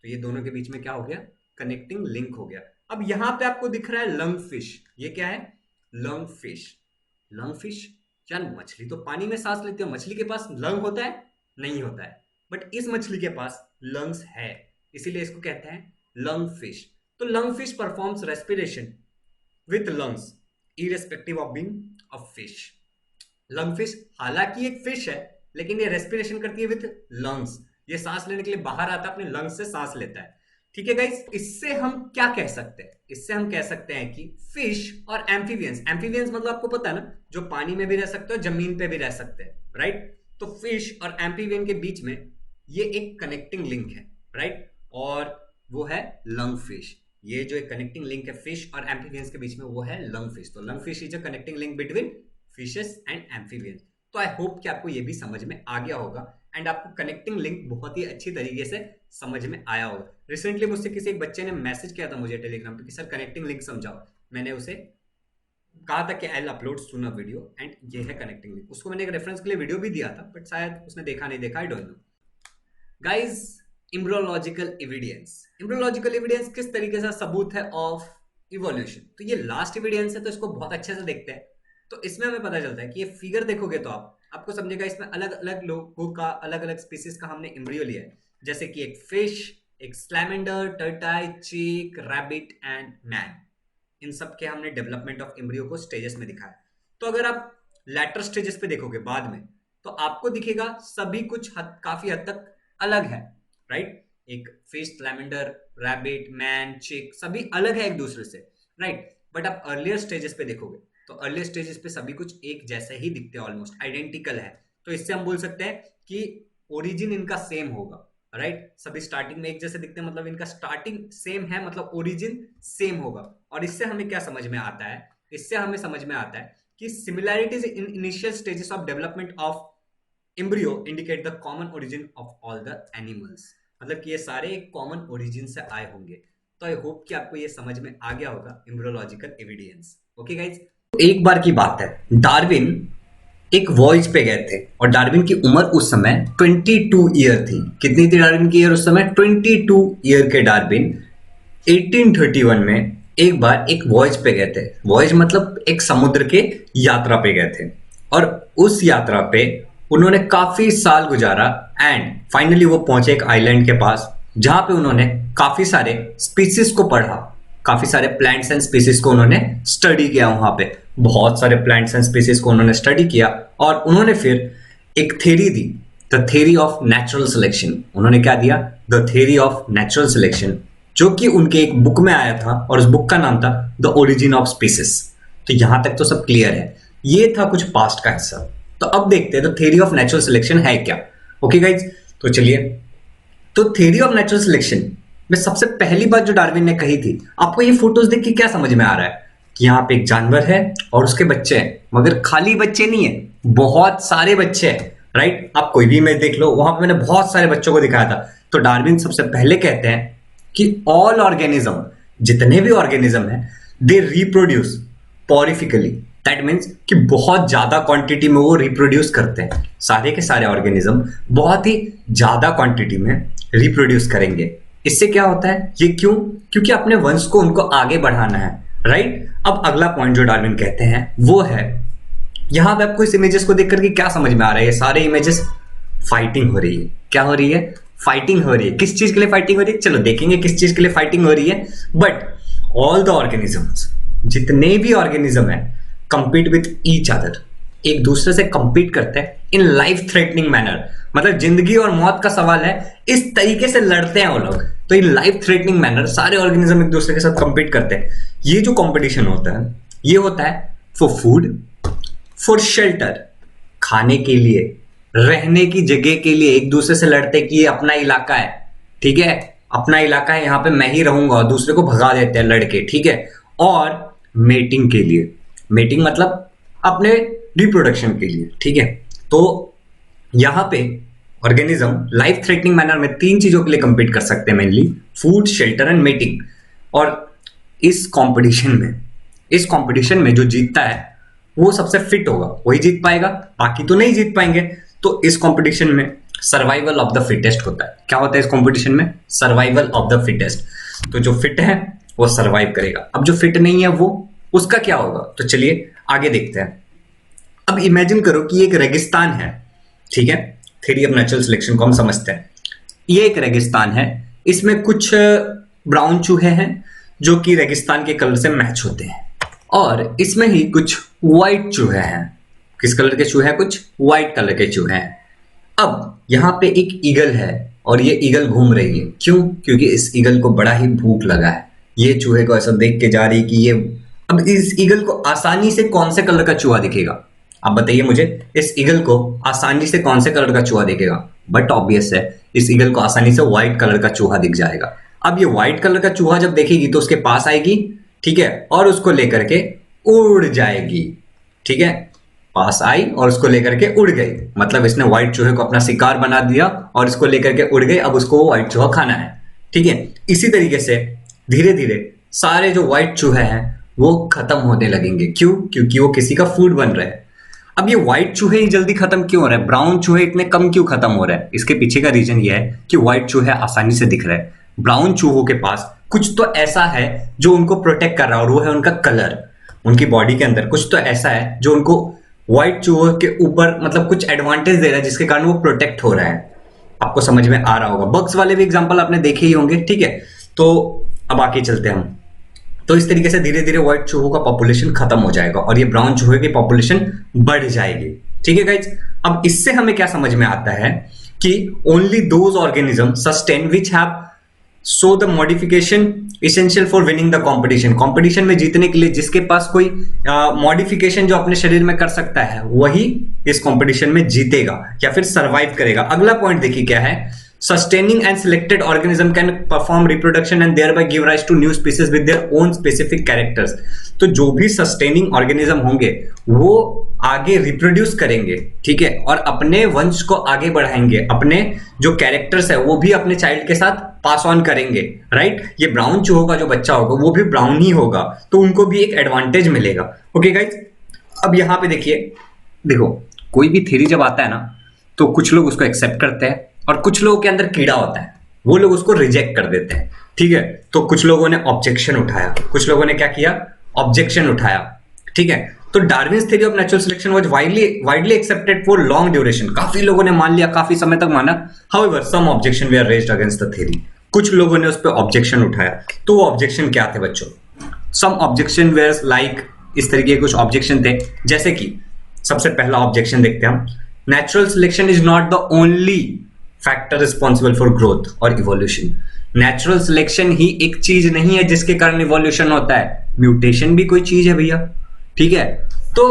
तो ये दोनों के बीच में क्या हो गया? कनेक्टिंग लिंक हो गया। अब यहां पे आपको दिख रहा है लंग फिश। ये क्या है? Lung fish. लंग फिश यार, मछली तो पानी में सांस लेती है, मछली के पास लंग होता है? नहीं होता है। बट इस मछली के पास लंग्स है, इसीलिए इसको कहते हैं लंग फिश। तो lung fish performs respiration with lungs irrespective of being a fish. Lung fish हालांकि एक फिश है, लेकिन ये रेस्पिरेशन करती है विथ लंग्स। ये सांस लेने के लिए बाहर आता है, अपने लंग्स से सांस लेता है। ठीक है गाइस, इससे हम क्या कह सकते हैं? इससे हम कह सकते हैं कि फिश और एम्फीबियंस, एम्फीबियंस मतलब आपको पता है ना, जो पानी में भी रह सकते हैं, जमीन पे भी रह सकते हैं, राइट? तो फिश और एम्फीबियन के बीच में ये एक कनेक्टिंग लिंक है, राइट? और वो है लंग फिश। ये जो एक कनेक्टिंग लिंक है फिश और एम्फीबियंस के बीच में, वो है लंग फिश। तो lung fish is a connecting link between fishes and amphibians. तो आई होप कि आपको ये भी समझ में आ गया होगा एंड आपको कनेक्टिंग लिंक बहुत ही अच्छी तरीके से समझ में आया होगा। रिसेंटली मुझसे किसी एक बच्चे ने मैसेज किया था मुझे टेलीग्राम पे कि सर कनेक्टिंग लिंक समझाओ। मैंने उसे कहा था कि I will upload soon a video and ये है कनेक्टिंग लिंक। उसको मैंने एक रेफरेंस के लिए वीडियो भी दिया था, बट शायद उसने देखा नहीं देखा, I don't know. Guys, embryological evidence. Embryological evidence किस तरीके से सबूत है ऑफ इवोल्यूशन। तो ये लास्ट एविडेंस है, तो इसको बहुत अच्छे से देखते हैं। तो इसमें हमें पता चलता है कि ये फिगर देखोगे तो आपको समझेगा इसमें अलग अलग लोगों का, अलग अलग स्पीसीज का हमने एम्ब्रियो लिया है। जैसे कि एक फिश, एक स्लैमेंडर, टर्टाई, चीक, रैबिट एंड मैन। इन सब के हमने डेवलपमेंट ऑफ एम्ब्रियो को स्टेजेस में दिखाया। तो अगर आप लेटर स्टेजेस पे देखोगे बाद में, तो आपको दिखेगा सभी कुछ काफी हद तक अलग है, राइट? एक फिश, स्लैमेंडर, रैबिट, मैन, चिक सभी अलग है एक दूसरे से, राइट? बट आप अर्लियर स्टेजेस पे देखोगे तो अर्लियर स्टेजेस पे सभी कुछ एक जैसे ही दिखते हैं, ऑलमोस्ट आइडेंटिकल है। तो इससे हम बोल सकते हैं कि ओरिजिन इनका सेम होगा, राइट? सभी स्टार्टिंग में एक जैसे दिखते हैं, मतलब इनका स्टार्टिंग सेम है, मतलब ओरिजिन सेम होगा। और इससे हमें क्या समझ में आता है? इससे हमें समझ में आता है कि similarities in initial stages of development of embryo indicate the common origin of all the animals. मतलब कि ये सारे एक कॉमन ओरिजिन से आए होंगे। तो आई होप कि आपको ये समझ में आ गया होगा एम्ब्रियोलॉजिकल एविडेंस। ओके गाइज, एक बार की बात है, डार्विन एक वॉयज पे गए थे और डार्विन की उम्र उस समय 22 ईयर थी। कितनी थी डार्विन की ईयर उस समय? 22 ईयर के डार्विन 1831 में एक बार एक वॉयज पे गए थे। वॉयज मतलब एक समुद्र के यात्रा पे गए थे और उस यात्रा पे उन्होंने काफी साल गुजारा एंड फाइनली वो पहुंचे एक आइलैंड के पास, जहां पे उन्होंने काफी सारे स्पीसीज को पढ़ा, काफी सारे प्लांट्स एंड स्पीसीज को उन्होंने स्टडी किया। वहां पे बहुत सारे प्लांट्स एंड स्पीसीज को उन्होंने स्टडी किया और उन्होंने फिर एक theory the, the theory of natural selection. उन्होंने क्या दिया? The theory of natural selection, जो कि उनके एक बुक में आया था और उस बुक का नाम था द ओरिजिन ऑफ स्पीसीज। तो यहां तक तो सब क्लियर है, ये था कुछ पास्ट का हिस्सा। तो अब देखते हैं the theory of natural selection है क्या। ओके गाइज, तो चलिए, तो थ्योरी ऑफ नेचुरल सिलेक्शन में सबसे पहली बात जो डार्विन ने कही थी, आपको ये फोटोज देख के क्या समझ में आ रहा है? कि यहाँ पे एक जानवर है और उसके बच्चे हैं, मगर खाली बच्चे नहीं है, बहुत सारे बच्चे हैं, राइट? आप कोई भी इमेज देख लो, वहां पे मैंने बहुत सारे बच्चों को दिखाया था। तो डार्विन सबसे पहले कहते हैं कि ऑल ऑर्गेनिज्म, जितने भी ऑर्गेनिज्म है, दे रिप्रोड्यूस पॉरिफिकली। दैट मीन्स कि बहुत ज्यादा क्वांटिटी में वो रिप्रोड्यूस करते हैं। सारे के सारे ऑर्गेनिज्म बहुत ही ज्यादा क्वांटिटी में रिप्रोड्यूस करेंगे। इससे क्या होता है? ये क्यों? क्योंकि अपने वंश को उनको आगे बढ़ाना है, राइट? अब अगला पॉइंट जो डार्विन कहते हैं वो है, यहां पे आपको इस इमेजेस को देख करके क्या समझ में आ रहा है? ये सारे इमेजेस फाइटिंग हो रही है। क्या हो रही है? फाइटिंग हो रही है। किस चीज के लिए फाइटिंग हो रही है? चलो देखेंगे किस चीज के लिए फाइटिंग हो रही है। बट ऑल द ऑर्गेनिजम्स, जितने भी ऑर्गेनिज्म है, कंपीट विथ ईच अदर, एक दूसरे से कंपीट करते हैं इन लाइफ थ्रेटनिंग मैनर। मतलब जिंदगी और मौत का सवाल है, इस तरीके से लड़ते हैं वो लोग। तो इन लाइफ थ्रेटनिंग मैनर सारे ऑर्गेनिज्म एक दूसरे के साथ कंपीट करते हैं। ये जो कंपटीशन होता है, ये होता है फॉर फूड, फॉर शेल्टर, खाने के लिए, रहने की जगह के लिए। एक दूसरे से लड़ते कि ये अपना इलाका है, ठीक है, अपना इलाका है, यहां पे मैं ही रहूंगा, और दूसरे को भगा देते हैं लड़के, ठीक है। और मेटिंग के लिए, मेटिंग मतलब अपने रिप्रोडक्शन के लिए, ठीक है। तो यहां पे ऑर्गेनिज्म लाइफ थ्रेटनिंग मैनर में तीन चीजों के लिए कंपीट कर सकते हैं mainly, food, shelter and mating. और इस कंपटीशन में जो जीतता है वो सबसे फिट होगा, वही जीत पाएगा, बाकी तो नहीं जीत पाएंगे। तो इस कंपटीशन में सर्वाइवल ऑफ द फिटेस्ट होता है। क्या होता है इस कंपटीशन में? Survival of the fittest. तो जो फिट है वो सर्वाइव करेगा। अब जो फिट नहीं है वो, उसका क्या होगा? तो चलिए आगे देखते हैं। अब इमेजिन करो कि एक रेगिस्तान है, ठीक है, थ्योरी ऑफ नेचुरल सिलेक्शन को हम समझते हैं। ये एक रेगिस्तान है, इसमें कुछ ब्राउन चूहे हैं जो कि रेगिस्तान के कलर से मैच होते हैं, और इसमें ही कुछ व्हाइट चूहे हैं। किस कलर के चूहे हैं? कुछ व्हाइट कलर के चूहे हैं। अब यहाँ पे एक ईगल है और ये ईगल घूम रही है। क्यों? क्योंकि इस ईगल को बड़ा ही भूख लगा है। ये चूहे को ऐसा देख के जा रही कि ये, अब इस ईगल को आसानी से कौन से कलर का चूहा दिखेगा? आप बताइए मुझे, इस ईगल को आसानी से कौन से कलर का चूहा दिखेगा? बट ऑब्वियस है, इस ईगल को आसानी से व्हाइट कलर का चूहा दिख जाएगा। अब ये व्हाइट कलर का चूहा जब देखेगी तो उसके पास आएगी, ठीक है, और उसको लेकर के उड़ जाएगी। ठीक है, पास आई और उसको लेकर के उड़ गई, मतलब इसने व्हाइट चूहे को अपना शिकार बना दिया और इसको लेकर के उड़ गई। अब उसको वो व्हाइट चूहा खाना है। ठीक है, इसी तरीके से धीरे धीरे सारे जो व्हाइट चूहे हैं वो खत्म होने लगेंगे। क्यों? क्योंकि वो किसी का फूड बन रहे हैं। अब ये व्हाइट चूहे ही जल्दी खत्म क्यों हो रहे हैं? ब्राउन चूहे इतने कम क्यों खत्म हो रहे हैं? इसके पीछे का रीजन ये है कि व्हाइट चूहे आसानी से दिख रहे हैं। ब्राउन चूहों के पास कुछ तो ऐसा है जो उनको प्रोटेक्ट कर रहा है, और वो है उनका कलर। उनकी बॉडी के अंदर कुछ तो ऐसा है जो उनको व्हाइट चूहों के ऊपर मतलब कुछ एडवांटेज दे रहा है, जिसके कारण वो प्रोटेक्ट हो रहा है। आपको समझ में आ रहा होगा। बग्स वाले भी एग्जांपल आपने देखे ही होंगे। ठीक है, तो अब आगे चलते हैं हम। तो इस तरीके से धीरे धीरे व्हाइट चूहों का पॉपुलेशन खत्म हो जाएगा और ये ब्राउन चूहे की पॉपुलेशन बढ़ जाएगी। ठीक है गाइज, अब इससे हमें क्या समझ में आता है कि only those organism sustain which have so the modification essential for winning the competition. Competition में जीतने के लिए जिसके पास कोई मॉडिफिकेशन जो अपने शरीर में कर सकता है वही इस कॉम्पिटिशन में जीतेगा या फिर सर्वाइव करेगा। अगला पॉइंट देखिए क्या है। Sustaining and selected organism can perform reproduction and thereby give rise to new species with their own specific characters। तो जो भी सस्टेनिंग ऑर्गेनिज्म होंगे वो आगे रिप्रोड्यूस करेंगे, ठीक है, और अपने वंश को आगे बढ़ाएंगे। अपने जो कैरेक्टर्स है वो भी अपने चाइल्ड के साथ पास ऑन करेंगे। राइट, ये ब्राउन चूहों का जो बच्चा होगा वो भी ब्राउन ही होगा, तो उनको भी एक एडवांटेज मिलेगा। ओके गाइज, अब यहाँ पे देखिए, देखो कोई भी थ्योरी जब आता है ना तो कुछ लोग उसको एक्सेप्ट करते हैं और कुछ लोगों के अंदर कीड़ा होता है, वो लोग उसको रिजेक्ट कर देते हैं। ठीक है, तो कुछ लोगों ने ऑब्जेक्शन उठाया, कुछ लोगों ने क्या किया? ऑब्जेक्शन उठाया। ठीक है, तो Darwin's theory of natural selection was widely accepted for long duration. काफी लोगों ने मान लिया, काफी समय तक माना। However some objection were raised against the theory. कुछ लोगों ने उस पर ऑब्जेक्शन उठाया। तो वो ऑब्जेक्शन क्या थे बच्चों? सम ऑब्जेक्शन वेयर लाइक, इस तरीके के कुछ ऑब्जेक्शन थे, जैसे कि सबसे पहला ऑब्जेक्शन देखते हैं हम। Natural selection is not the only factor responsible for growth और इवोल्यूशन। नेचुरल सिलेक्शन ही एक चीज नहीं है जिसके कारण इवोल्यूशन होता है, म्यूटेशन भी कोई चीज है भैया। ठीक है, तो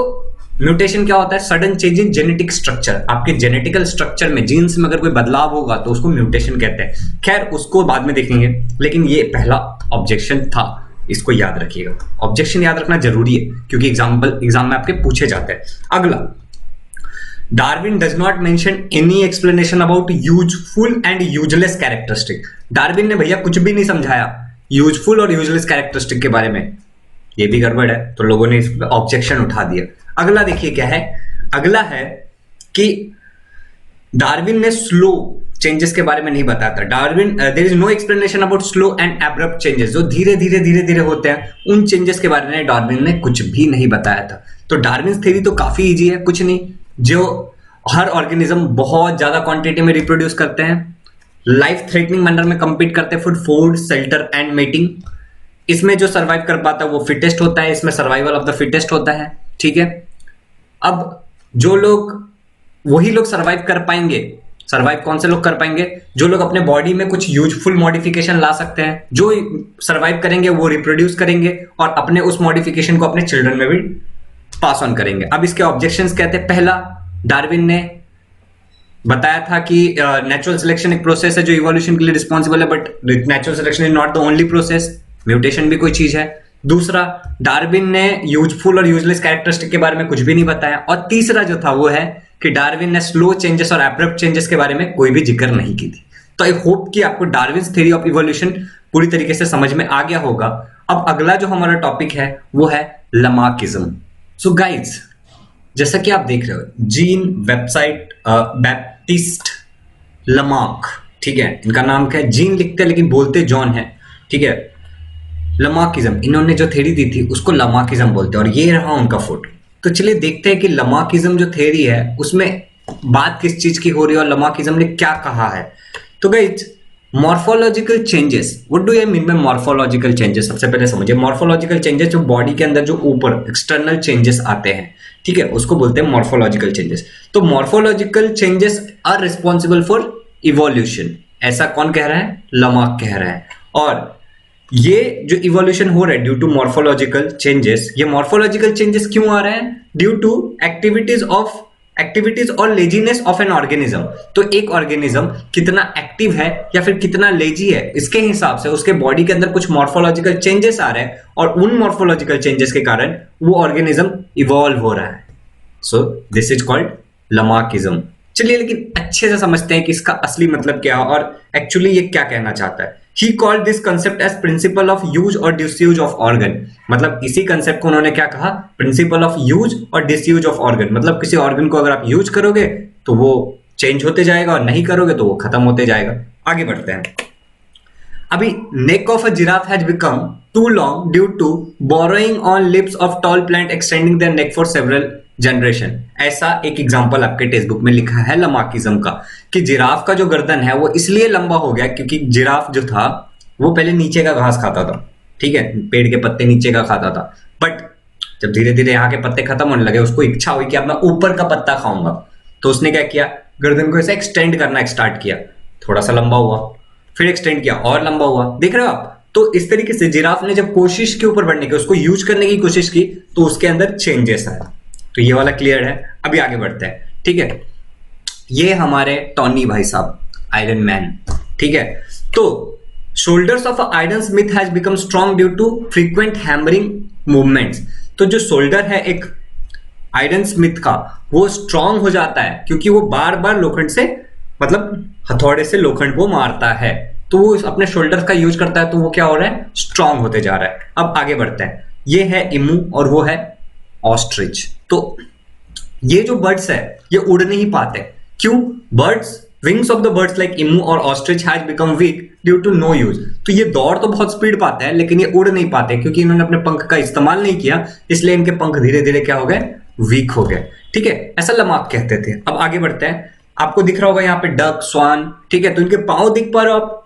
म्यूटेशन क्या होता है? Sudden change in genetic structure. आपके जेनेटिकल स्ट्रक्चर में, जीन्स में अगर कोई बदलाव होगा तो उसको म्यूटेशन कहते हैं। खैर उसको बाद में देखेंगे, लेकिन ये पहला ऑब्जेक्शन था, इसको याद रखिएगा। ऑब्जेक्शन याद रखना जरूरी है क्योंकि एग्जाम में आपके पूछे जाते हैं। अगला, Darwin does not mention any explanation about useful and useless characteristic। Darwin ने भैया कुछ भी नहीं समझाया यूजफुल और यूजलेस कैरेक्टरिस्टिक के बारे में। ये भी गड़बड़ है, तो लोगों ने इस पर ऑब्जेक्शन उठा दिया। अगला देखिए क्या है। अगला है कि डार्विन ने स्लो चेंजेस के बारे में नहीं बताया था। Darwin there is no explanation about slow and abrupt changes, जो धीरे धीरे होते हैं, उन चेंजेस के बारे में डार्विन ने कुछ भी नहीं बताया था। तो डार्विन थ्योरी तो काफी इजी है, कुछ नहीं, जो हर ऑर्गेनिज्म बहुत ज्यादा क्वांटिटी में रिप्रोड्यूस करते हैं, लाइफ थ्रेटनिंग मैनर में कंपीट करते हैं, फूड शेल्टर एंड मेटिंग। इसमें जो सर्वाइव कर पाता है वो फिटेस्ट होता है, इसमें सर्वाइवल ऑफ द फिटेस्ट होता है। ठीक है, अब जो लोग, वही लोग सर्वाइव कर पाएंगे। सर्वाइव कौन से लोग कर पाएंगे? जो लोग अपने बॉडी में कुछ यूजफुल मॉडिफिकेशन ला सकते हैं। जो सर्वाइव करेंगे वो रिप्रोड्यूस करेंगे और अपने उस मॉडिफिकेशन को अपने चिल्ड्रन में भी पास ऑन करेंगे। अब इसके ऑब्जेक्शंस कहते हैं, पहला, डार्विन ने बताया था कि नेचुरल सिलेक्शन एक प्रोसेस है जो इवोल्यूशन के लिए रिस्पॉन्सिबल है, but natural selection is not the only process, mutation भी कोई चीज है। दूसरा, डार्विन ने यूजफुल और यूजलेस कैरेक्टरिस्टिक के बारे में कुछ भी नहीं बताया। और तीसरा जो था वो है कि डार्विन ने स्लो चेंजेस और एब्रप्ट चेंजेस के बारे में कोई भी जिक्र नहीं की थी। तो आई होप कि आपको डार्विन्स थ्योरी ऑफ इवोल्यूशन पूरी तरीके से समझ में आ गया होगा। अब अगला जो हमारा टॉपिक है वो है लमार्किज्म। सो गाइज, जैसा कि आप देख रहे हो, जीन वेबसाइट बैप्टिस्ट लमार्क, ठीक है, इनका नाम क्या है, जीन लिखते हैं लेकिन बोलते जॉन है, ठीक है। लमार्किज्म, इन्होंने जो थ्योरी दी थी उसको लमार्किज्म बोलते हैं, और ये रहा उनका फोटो। तो चलिए देखते हैं कि लमार्किज्म जो थ्योरी है उसमें बात किस चीज की हो रही है और लमार्किज्म ने क्या कहा है। तो guys, morphological changes, what do I mean by morphological changes? सबसे पहले समझिए, मॉर्फोलॉजिकल चेंजेस जो बॉडी के अंदर जो ऊपर एक्सटर्नल चेंजेस आते हैं, ठीक है, उसको बोलते हैं मॉर्फोलॉजिकल चेंजेस। तो morphological changes are responsible for evolution, ऐसा कौन कह रहा है? लमार्क कह रहा है। और ये जो इवोल्यूशन हो रहा है ड्यू टू मॉर्फोलॉजिकल चेंजेस, ये मॉर्फोलॉजिकल चेंजेस क्यों आ रहे हैं? ड्यू टू एक्टिविटीज और लेजीनेस ऑफ एन ऑर्गेनिज्म। तो एक ऑर्गेनिज्म कितना एक्टिव है या फिर कितना लेजी है, इसके हिसाब से उसके बॉडी के अंदर कुछ मॉर्फोलॉजिकल चेंजेस आ रहे हैं, और उन मॉर्फोलॉजिकल चेंजेस के कारण वो ऑर्गेनिज्म इवॉल्व हो रहा है। So this is called लमार्किज्म। चलिए लेकिन अच्छे से समझते हैं कि इसका असली मतलब क्या है और एक्चुअली ये क्या कहना चाहता है। He called this concept as principle of use और disuse of organ। मतलब इसी कंसेप्ट को उन्होंने क्या कहा? प्रिंसिपल ऑफ यूज और डिसयूज ऑफ ऑर्गन। मतलब किसी ऑर्गन को अगर आप यूज करोगे तो वो चेंज होते जाएगा, और नहीं करोगे तो वो खत्म होते जाएगा। आगे बढ़ते हैं। अभी neck of a giraffe has become too long due to borrowing on lips of tall plant extending their neck for several generation. ऐसा एक एग्जांपल आपके टेक्स्ट बुक में लिखा है लमार्किज्म का, कि जिराफ का जो गर्दन है वो इसलिए लंबा हो गया क्योंकि जिराफ जो था वो पहले नीचे का घास खाता था, ठीक है, पेड़ के पत्ते नीचे का खाता था। बट जब धीरे धीरे यहाँ के पत्ते खत्म होने लगे, उसको इच्छा हुई कि अब मैं ऊपर का पत्ता खाऊंगा, तो उसने क्या किया? गर्दन को ऐसे एक्सटेंड करना स्टार्ट किया। थोड़ा सा लंबा हुआ, फिर एक्सटेंड किया और लंबा हुआ। देख रहे हो आप? तो इस तरीके से जिराफ ने जब कोशिश की ऊपर बढ़ने की, उसको यूज करने की कोशिश की, तो उसके अंदर चेंजेस आए। तो ये वाला क्लियर है। अभी आगे बढ़ते हैं, ठीक है। ये हमारे टॉनी भाई साहब, आयरन मैन, ठीक है। तो shoulders of iron smith has become strong due to frequent hammering movements. तो जो शोल्डर है एक आयरन स्मिथ का, वो स्ट्रॉन्ग हो जाता है क्योंकि वो बार बार लोखंड से, मतलब हथौड़े से लोखंड को मारता है, तो वो अपने शोल्डर का यूज करता है, तो वो क्या हो रहा है? स्ट्रॉन्ग होते जा रहा है। अब आगे बढ़ते हैं। ये है इमू और वो है ऑस्ट्रिच। तो ये जो बर्ड्स है ये उड़ नहीं पाते। क्यों? Birds, wings of the birds like emu और ostrich has become weak due to no use. तो ये दौड़ तो बहुत स्पीड पाते हैं लेकिन ये उड़ नहीं पाते क्योंकि इन्होंने अपने पंख का इस्तेमाल नहीं किया, इसलिए इनके पंख धीरे धीरे क्या हो गए? वीक हो गए, ठीक है। ऐसा लमार्क कहते थे। अब आगे बढ़ते हैं। आपको दिख रहा होगा यहाँ पे डक, स्वान, ठीक है। तो इनके पांव दिख पा रहे हो आप?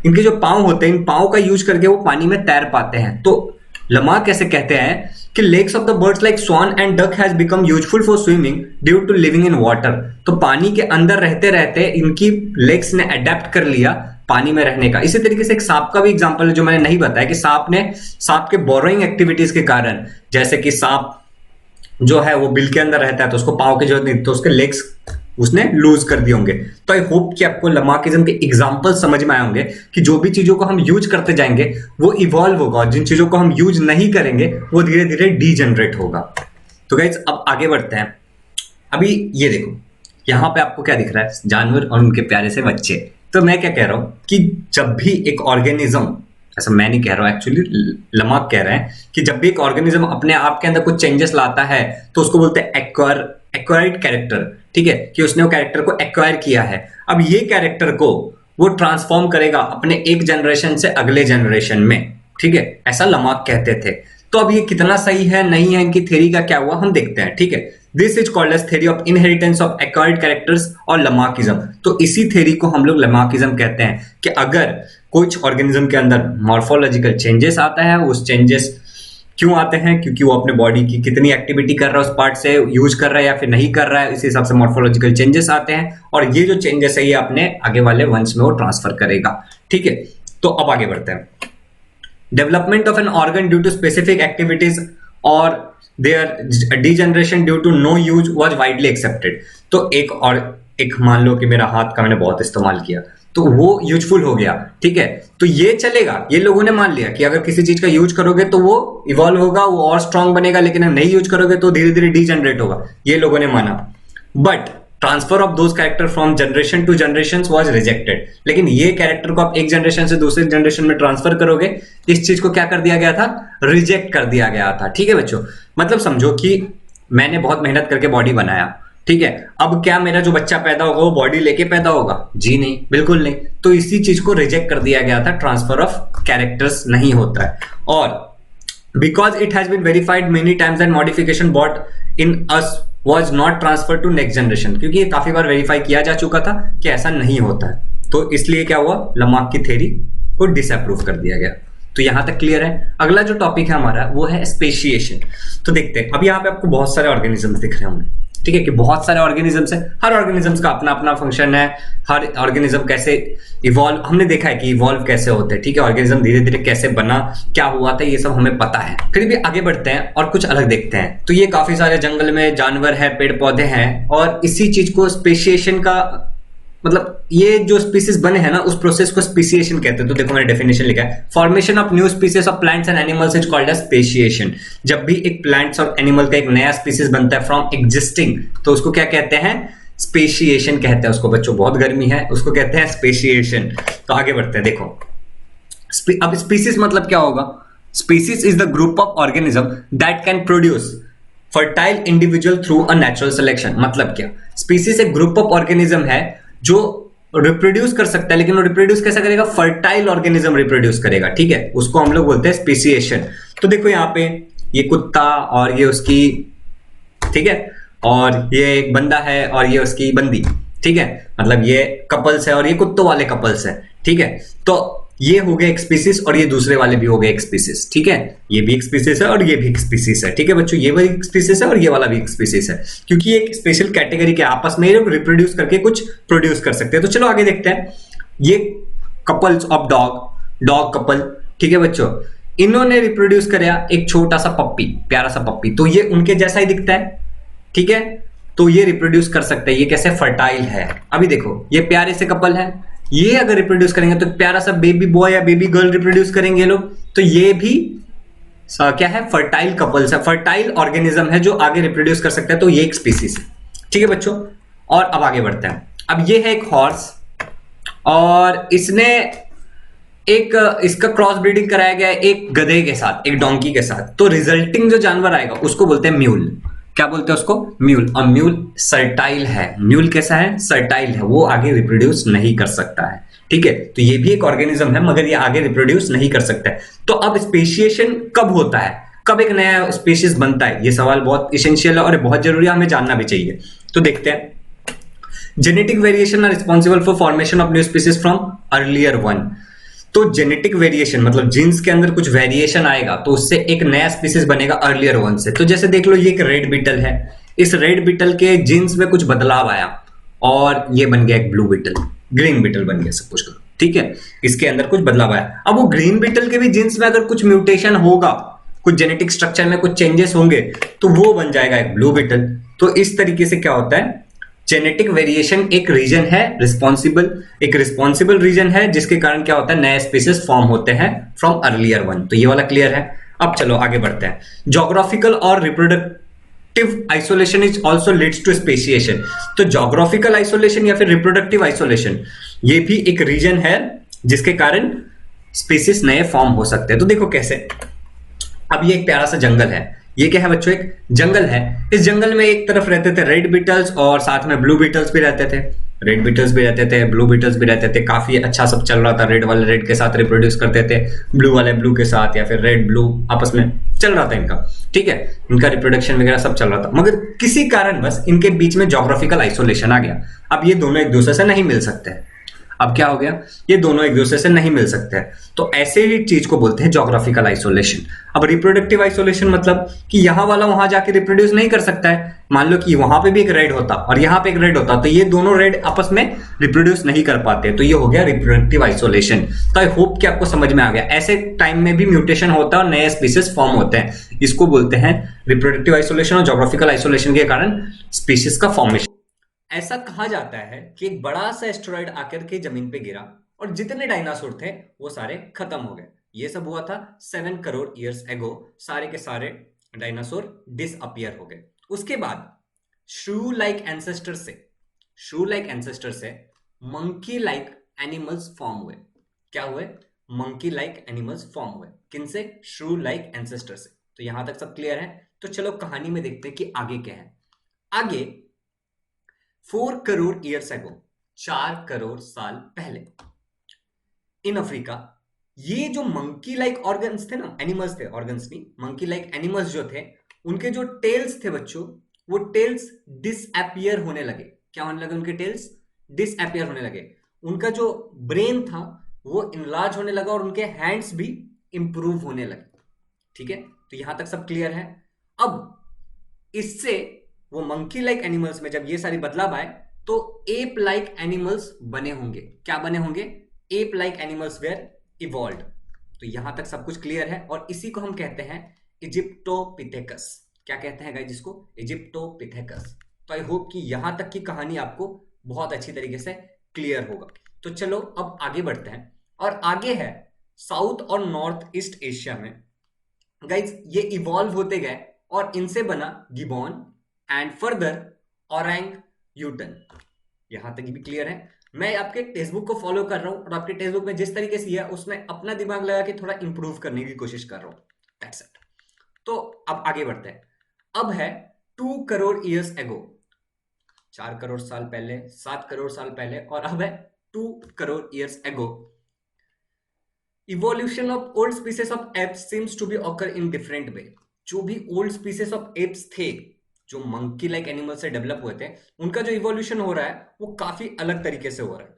इनके जो पांव होते हैं, इन पांव का यूज करके वो पानी में तैर पाते हैं। तो लमार्क कैसे कहते हैं कि legs of the birds like swan and duck has become useful for swimming due to living in water। तो पानी के अंदर रहते रहते इनकी legs ने अडेप्ट कर लिया पानी में रहने का। इसी तरीके से एक सांप का भी एग्जांपल है जो मैंने नहीं बताया, कि सांप के बोरोइंग एक्टिविटीज के कारण, जैसे कि सांप जो है वो बिल के अंदर रहता है तो उसको पाँव की जरूरत नहीं, तो उसके लेग्स उसने लूज कर दिए होंगे। तो आई होप कि आपको लमार्किज्म के एग्जांपल समझ में आए होंगे कि जो भी चीजों को हम यूज करते जाएंगे वो इवॉल्व होगा, और जिन चीजों को हम यूज नहीं करेंगे वो धीरे धीरे डीजनरेट होगा। तो गाइज अब आगे बढ़ते हैं। अभी ये देखो, यहाँ पे आपको क्या दिख रहा है? जानवर और उनके प्यारे से बच्चे। तो मैं क्या कह रहा हूँ कि जब भी एक ऑर्गेनिज्म, ऐसा मैं नहीं कह रहा हूँ, एक्चुअली लमार्क कह रहे हैं कि जब भी एक ऑर्गेनिज्म अपने आप के अंदर कुछ चेंजेस लाता है तो उसको बोलते हैं एक्वायर्ड कैरेक्टर, ठीक है, कि उसने वो कैरेक्टर को एक्वायर किया है। अब ये कैरेक्टर को वो ट्रांसफॉर्म करेगा अपने एक जनरेशन से अगले जनरेशन में, ठीक है, ऐसा लमार्क कहते थे। तो अब ये कितना सही है नहीं है, इनकी थ्योरी का क्या हुआ हम देखते हैं, ठीक है। This is called as theory of inheritance of acquired characters और लमार्किज्म। तो इसी थ्योरी को हम लोग लमार्किज्म कहते हैं कि अगर कुछ ऑर्गेनिज्म के अंदर मॉर्फोलॉजिकल चेंजेस आता है, उस चेंजेस क्यों आते हैं? क्योंकि वो अपने बॉडी की कितनी एक्टिविटी कर रहा है, उस पार्ट से यूज कर रहा है या फिर नहीं कर रहा है, इस हिसाब से मॉर्फोलॉजिकल चेंजेस आते हैं, और ये जो चेंजेस है ये अपने आगे वाले वंश में वो ट्रांसफर करेगा, ठीक है। तो अब आगे बढ़ते हैं। Development of an organ due to specific activities और their degeneration due to no use was widely accepted. तो एक मान लो कि मेरा हाथ का मैंने बहुत इस्तेमाल किया तो वो यूजफुल हो गया, ठीक है, तो ये चलेगा, ये लोगों ने मान लिया कि अगर किसी चीज का यूज करोगे तो वो इवॉल्व होगा, वो और स्ट्रांग बनेगा, लेकिन नहीं यूज करोगे तो धीरे धीरे डीजनरेट होगा, ये लोगों ने माना। But transfer of those character from generation to generation was rejected. लेकिन ये कैरेक्टर को आप एक जनरेशन से दूसरे जनरेशन में ट्रांसफर करोगे, इस चीज को क्या कर दिया गया था, रिजेक्ट कर दिया गया था। ठीक है बच्चों, मतलब समझो कि मैंने बहुत मेहनत करके बॉडी बनाया, ठीक है, अब क्या मेरा जो बच्चा पैदा होगा वो बॉडी लेके पैदा होगा? जी नहीं, बिल्कुल नहीं। तो इसी चीज को रिजेक्ट कर दिया गया था, ट्रांसफर ऑफ कैरेक्टर्स नहीं होता है। और because it has been verified many times that modification brought in us was not transferred to next generation, क्योंकि ये काफी बार वेरीफाई किया जा चुका था कि ऐसा नहीं होता है, तो इसलिए क्या हुआ, लमार्क की थ्योरी को डिसअप्रूव कर दिया गया। तो यहां तक क्लियर है। अगला जो टॉपिक है हमारा वो है स्पेशिएशन। तो देखते हैं, अब यहाँ पे आपको बहुत सारे ऑर्गेनिजम्स दिख रहे होंगे, ठीक है, कि बहुत सारे ऑर्गेनिजम्स है, हर ऑर्गेनिजम्स का अपना अपना फंक्शन है, हर ऑर्गेनिज्म कैसे इवॉल्व, हमने देखा है कि इवॉल्व कैसे होते हैं, ठीक है, ऑर्गेनिज्म धीरे धीरे कैसे बना, क्या हुआ था, ये सब हमें पता है। फिर भी आगे बढ़ते हैं और कुछ अलग देखते हैं। तो ये काफी सारे जंगल में जानवर है, पेड़ पौधे हैं, और इसी चीज को स्पेशिएशन का मतलब ये जो स्पीसीज बने हैं ना, उस प्रोसेस को स्पीसिएशन कहते हैं। तो देखो मैंने डेफिनेशन लिखा है, formation of new species of plants and animals is called as speciation. जब भी एक प्लांट्स और एनिमल का एक नया स्पीसीज बनता है फ्रॉम एग्जिस्टिंग, तो उसको क्या कहते हैं, स्पेशिएशन कहते हैं उसको। बच्चों बहुत गर्मी है, उसको कहते हैं स्पेशिएशन। तो आगे बढ़ते हैं, देखो अब स्पीसीज मतलब क्या होगा, species is the group of organism that can produce fertile individual through a natural selection. मतलब क्या, स्पीसीज एक ग्रुप ऑफ ऑर्गेनिज्म है जो रिप्रोड्यूस कर सकता है, लेकिन वो रिप्रोड्यूस कैसा करेगा, फर्टाइल ऑर्गेनिज्म रिप्रोड्यूस करेगा, ठीक है, उसको हम लोग बोलते हैं स्पेशिएशन। तो देखो यहाँ पे ये कुत्ता और ये उसकी, ठीक है, और ये एक बंदा है और ये उसकी बंदी, ठीक है, मतलब ये कपल्स है और ये कुत्तों वाले कपल्स है, ठीक है। तो ये हो गए एक स्पीसीज और ये दूसरे वाले भी हो गए एक स्पीसीज, ठीक है, ये भी एक स्पीसीज है और ये भी एक स्पीसीज है, ठीक है बच्चों, ये भी एक स्पीसीज है और ये वाला भी एक स्पीसीज है, क्योंकि एक स्पेशल कैटेगरी के आपस में रिप्रोड्यूस करके कुछ प्रोड्यूस कर सकते हैं। तो चलो आगे देखते हैं, ये कपल्स ऑफ डॉग कपल, ठीक है बच्चों, इन्होंने रिप्रोड्यूस कराया एक छोटा सा पप्पी, प्यारा सा पप्पी, तो ये उनके जैसा ही दिखता है, ठीक है, तो ये रिप्रोड्यूस कर सकते हैं, ये कैसे, फर्टाइल है। अभी देखो ये प्यारे से कपल है, ये अगर रिप्रोड्यूस करेंगे तो प्यारा सा बेबी बॉय या बेबी गर्ल रिप्रोड्यूस करेंगे लोग, तो ये भी क्या है, फर्टाइल कपल्स है, फर्टाइल ऑर्गेनिज्म है जो आगे रिप्रोड्यूस कर सकता है, तो ये एक स्पीसीज है, ठीक है बच्चों। और अब आगे बढ़ते हैं, अब ये है एक हॉर्स और इसने एक इसका क्रॉस ब्रीडिंग कराया गया है एक गधे के साथ, एक डोंकी के साथ, तो रिजल्टिंग जो जानवर आएगा उसको बोलते हैं म्यूल। क्या बोलते हैं उसको, म्यूल। और म्यूल सर्टाइल है, म्यूल कैसा है, सर्टाइल है, वो आगे रिप्रोड्यूस नहीं कर सकता है, ठीक है, तो ये भी एक ऑर्गेनिज्म है मगर ये आगे रिप्रोड्यूस नहीं कर सकता है। तो अब स्पेशिएशन कब होता है, कब एक नया स्पीशीज बनता है, ये सवाल बहुत इसेंशियल है और बहुत जरूरी है, हमें जानना भी चाहिए। तो देखते हैं, genetic variation are responsible for formation of new species from earlier one. तो जेनेटिक वेरिएशन मतलब जीन्स के अंदर कुछ वेरिएशन आएगा तो उससे एक नया स्पीसीज बनेगा अर्लियर वन से। तो जैसे देख लो ये एक रेड बीटल है, इस रेड बीटल के जीन्स में कुछ बदलाव आया और ये बन गया एक ब्लू बीटल, ग्रीन बीटल बन गया, सब कुछ, ठीक है, इसके अंदर कुछ बदलाव आया। अब वो ग्रीन बीटल के भी जीन्स में अगर कुछ म्यूटेशन होगा, कुछ जेनेटिक स्ट्रक्चर में कुछ चेंजेस होंगे तो वो बन जाएगा एक ब्लू बीटल। तो इस तरीके से क्या होता है, जेनेटिक वेरिएशन एक रीजन है रिस्पॉन्सिबल, एक रिस्पॉन्सिबल रीजन है जिसके कारण क्या होता है, नए स्पीसीज फॉर्म होते हैं फ्रॉम अर्लियर वन। तो ये वाला क्लियर है। अब चलो आगे बढ़ते हैं, जोग्राफिकल और reproductive isolation is also leads to speciation. तो जोग्राफिकल आइसोलेशन या फिर रिप्रोडक्टिव आइसोलेशन ये भी एक रीजन है जिसके कारण स्पीसीज नए फॉर्म हो सकते हैं। तो देखो कैसे, अब ये एक प्यारा सा जंगल है, ये क्या है बच्चों, एक जंगल है। इस जंगल में एक तरफ रहते थे रेड बीटल्स और साथ में ब्लू बीटल्स भी रहते थे, रेड बीटल्स भी रहते थे, ब्लू बीटल्स भी रहते थे, काफी अच्छा सब चल रहा था, रेड वाले रेड के साथ रिप्रोड्यूस करते थे, ब्लू वाले ब्लू के साथ, या फिर रेड ब्लू आपस में चल रहा था इनका, ठीक है, इनका रिप्रोडक्शन वगैरह सब चल रहा था, मगर किसी कारण बस इनके बीच में जोग्राफिकल आइसोलेशन आ गया। अब ये दोनों एक दूसरे से नहीं मिल सकते हैं। अब क्या हो गया, ये दोनों एक दूसरे से नहीं मिल सकते हैं, तो ऐसे ही चीज को बोलते हैं जोग्राफिकल आइसोलेशन। अब रिप्रोडक्टिव आइसोलेशन मतलब कि यहां वाला वहां जाके रिप्रोड्यूस नहीं कर सकता है। मान लो कि वहां पे भी एक रेड होता और यहाँ पे एक रेड होता, तो ये दोनों रेड आपस में रिप्रोड्यूस नहीं कर पाते, तो ये हो गया रिप्रोडक्टिव आइसोलेशन। तो आई होप कि आपको समझ में आ गया। ऐसे टाइम में भी म्यूटेशन होता है और नए स्पीसीज फॉर्म होते हैं, इसको बोलते हैं रिप्रोडक्टिव आइसोलेशन। और जोग्राफिकल आइसोलेशन के कारण स्पीसीज का फॉर्मेशन। ऐसा कहा जाता है कि एक बड़ा सा एस्टेरॉइड आकर के जमीन पे गिरा और जितने डायनासोर थे वो सारे खत्म हो गए। ये सब हुआ था 7 करोड़ ईयर्स एगो, सारे के सारे डायनासोर डिसअपियर हो गए। उसके बाद श्रू लाइक एंसेस्टर से श्रू लाइक एंसेस्टर से मंकी लाइक एनिमल्स फॉर्म हुए। क्या हुए? मंकी लाइक एनिमल्स फॉर्म हुए। किनसे? श्रू लाइक एंसेस्टर से। तो यहां तक सब क्लियर है। तो चलो कहानी में देखते हैं कि आगे क्या है। आगे 4 करोड़ ईयर्स एगो, 4 करोड़ साल पहले, इन अफ्रीका, ये जो मंकी लाइक ऑर्गन्स थे ना, एनिमल्स थे, ऑर्गन्स नहीं, मंकी लाइक एनिमल्स जो थे, उनके जो टेल्स थे बच्चों, वो टेल्स डिसअपियर होने लगे। क्या होने लगे? उनके टेल्स डिसअपियर होने लगे। उनका जो ब्रेन था वो इनलार्ज होने लगा और उनके हैंड्स भी इंप्रूव होने लगे। ठीक है, तो यहां तक सब क्लियर है। अब इससे वो मंकी लाइक एनिमल्स में जब ये सारी बदलाव आए तो एप लाइक एनिमल्स बने होंगे। क्या बने होंगे? Ape like animals were evolved. तो यहां तक सब कुछ क्लियर है और इसी को हम कहते हैं इजिप्टोपिथेकस। क्या कहते हैं गाइस इसको? इजिप्टोपिथेकस। तो आई होप कि यहां तक की कहानी आपको बहुत अच्छी तरीके से क्लियर होगा। तो चलो अब आगे बढ़ते हैं और आगे है साउथ और नॉर्थ ईस्ट एशिया में गाइज ये इवॉल्व होते गए और इनसे बना gibbon and further orang U-turn. यहां तक भी क्लियर है। मैं आपके टेक्स्ट बुक को फॉलो कर रहा हूं और आपके टेक्स्ट बुक में जिस तरीके से है उसमें अपना दिमाग लगा के थोड़ा इंप्रूव करने की कोशिश कर रहा हूं। That's it. तो अब आगे बढ़ते हैं। अब है 2 करोड़ ईयर्स एगो, 4 करोड़ साल पहले, 7 करोड़ साल पहले, और अब है 2 crore years ago. Evolution of old species of apes seems to be occur in different way. जो भी ओल्ड स्पीसीज ऑफ एप्स थे, जो मंकी लाइक एनिमल से डेवलप हुए थे, उनका जो इवोल्यूशन हो रहा है वो काफी अलग तरीके से हो रहा है।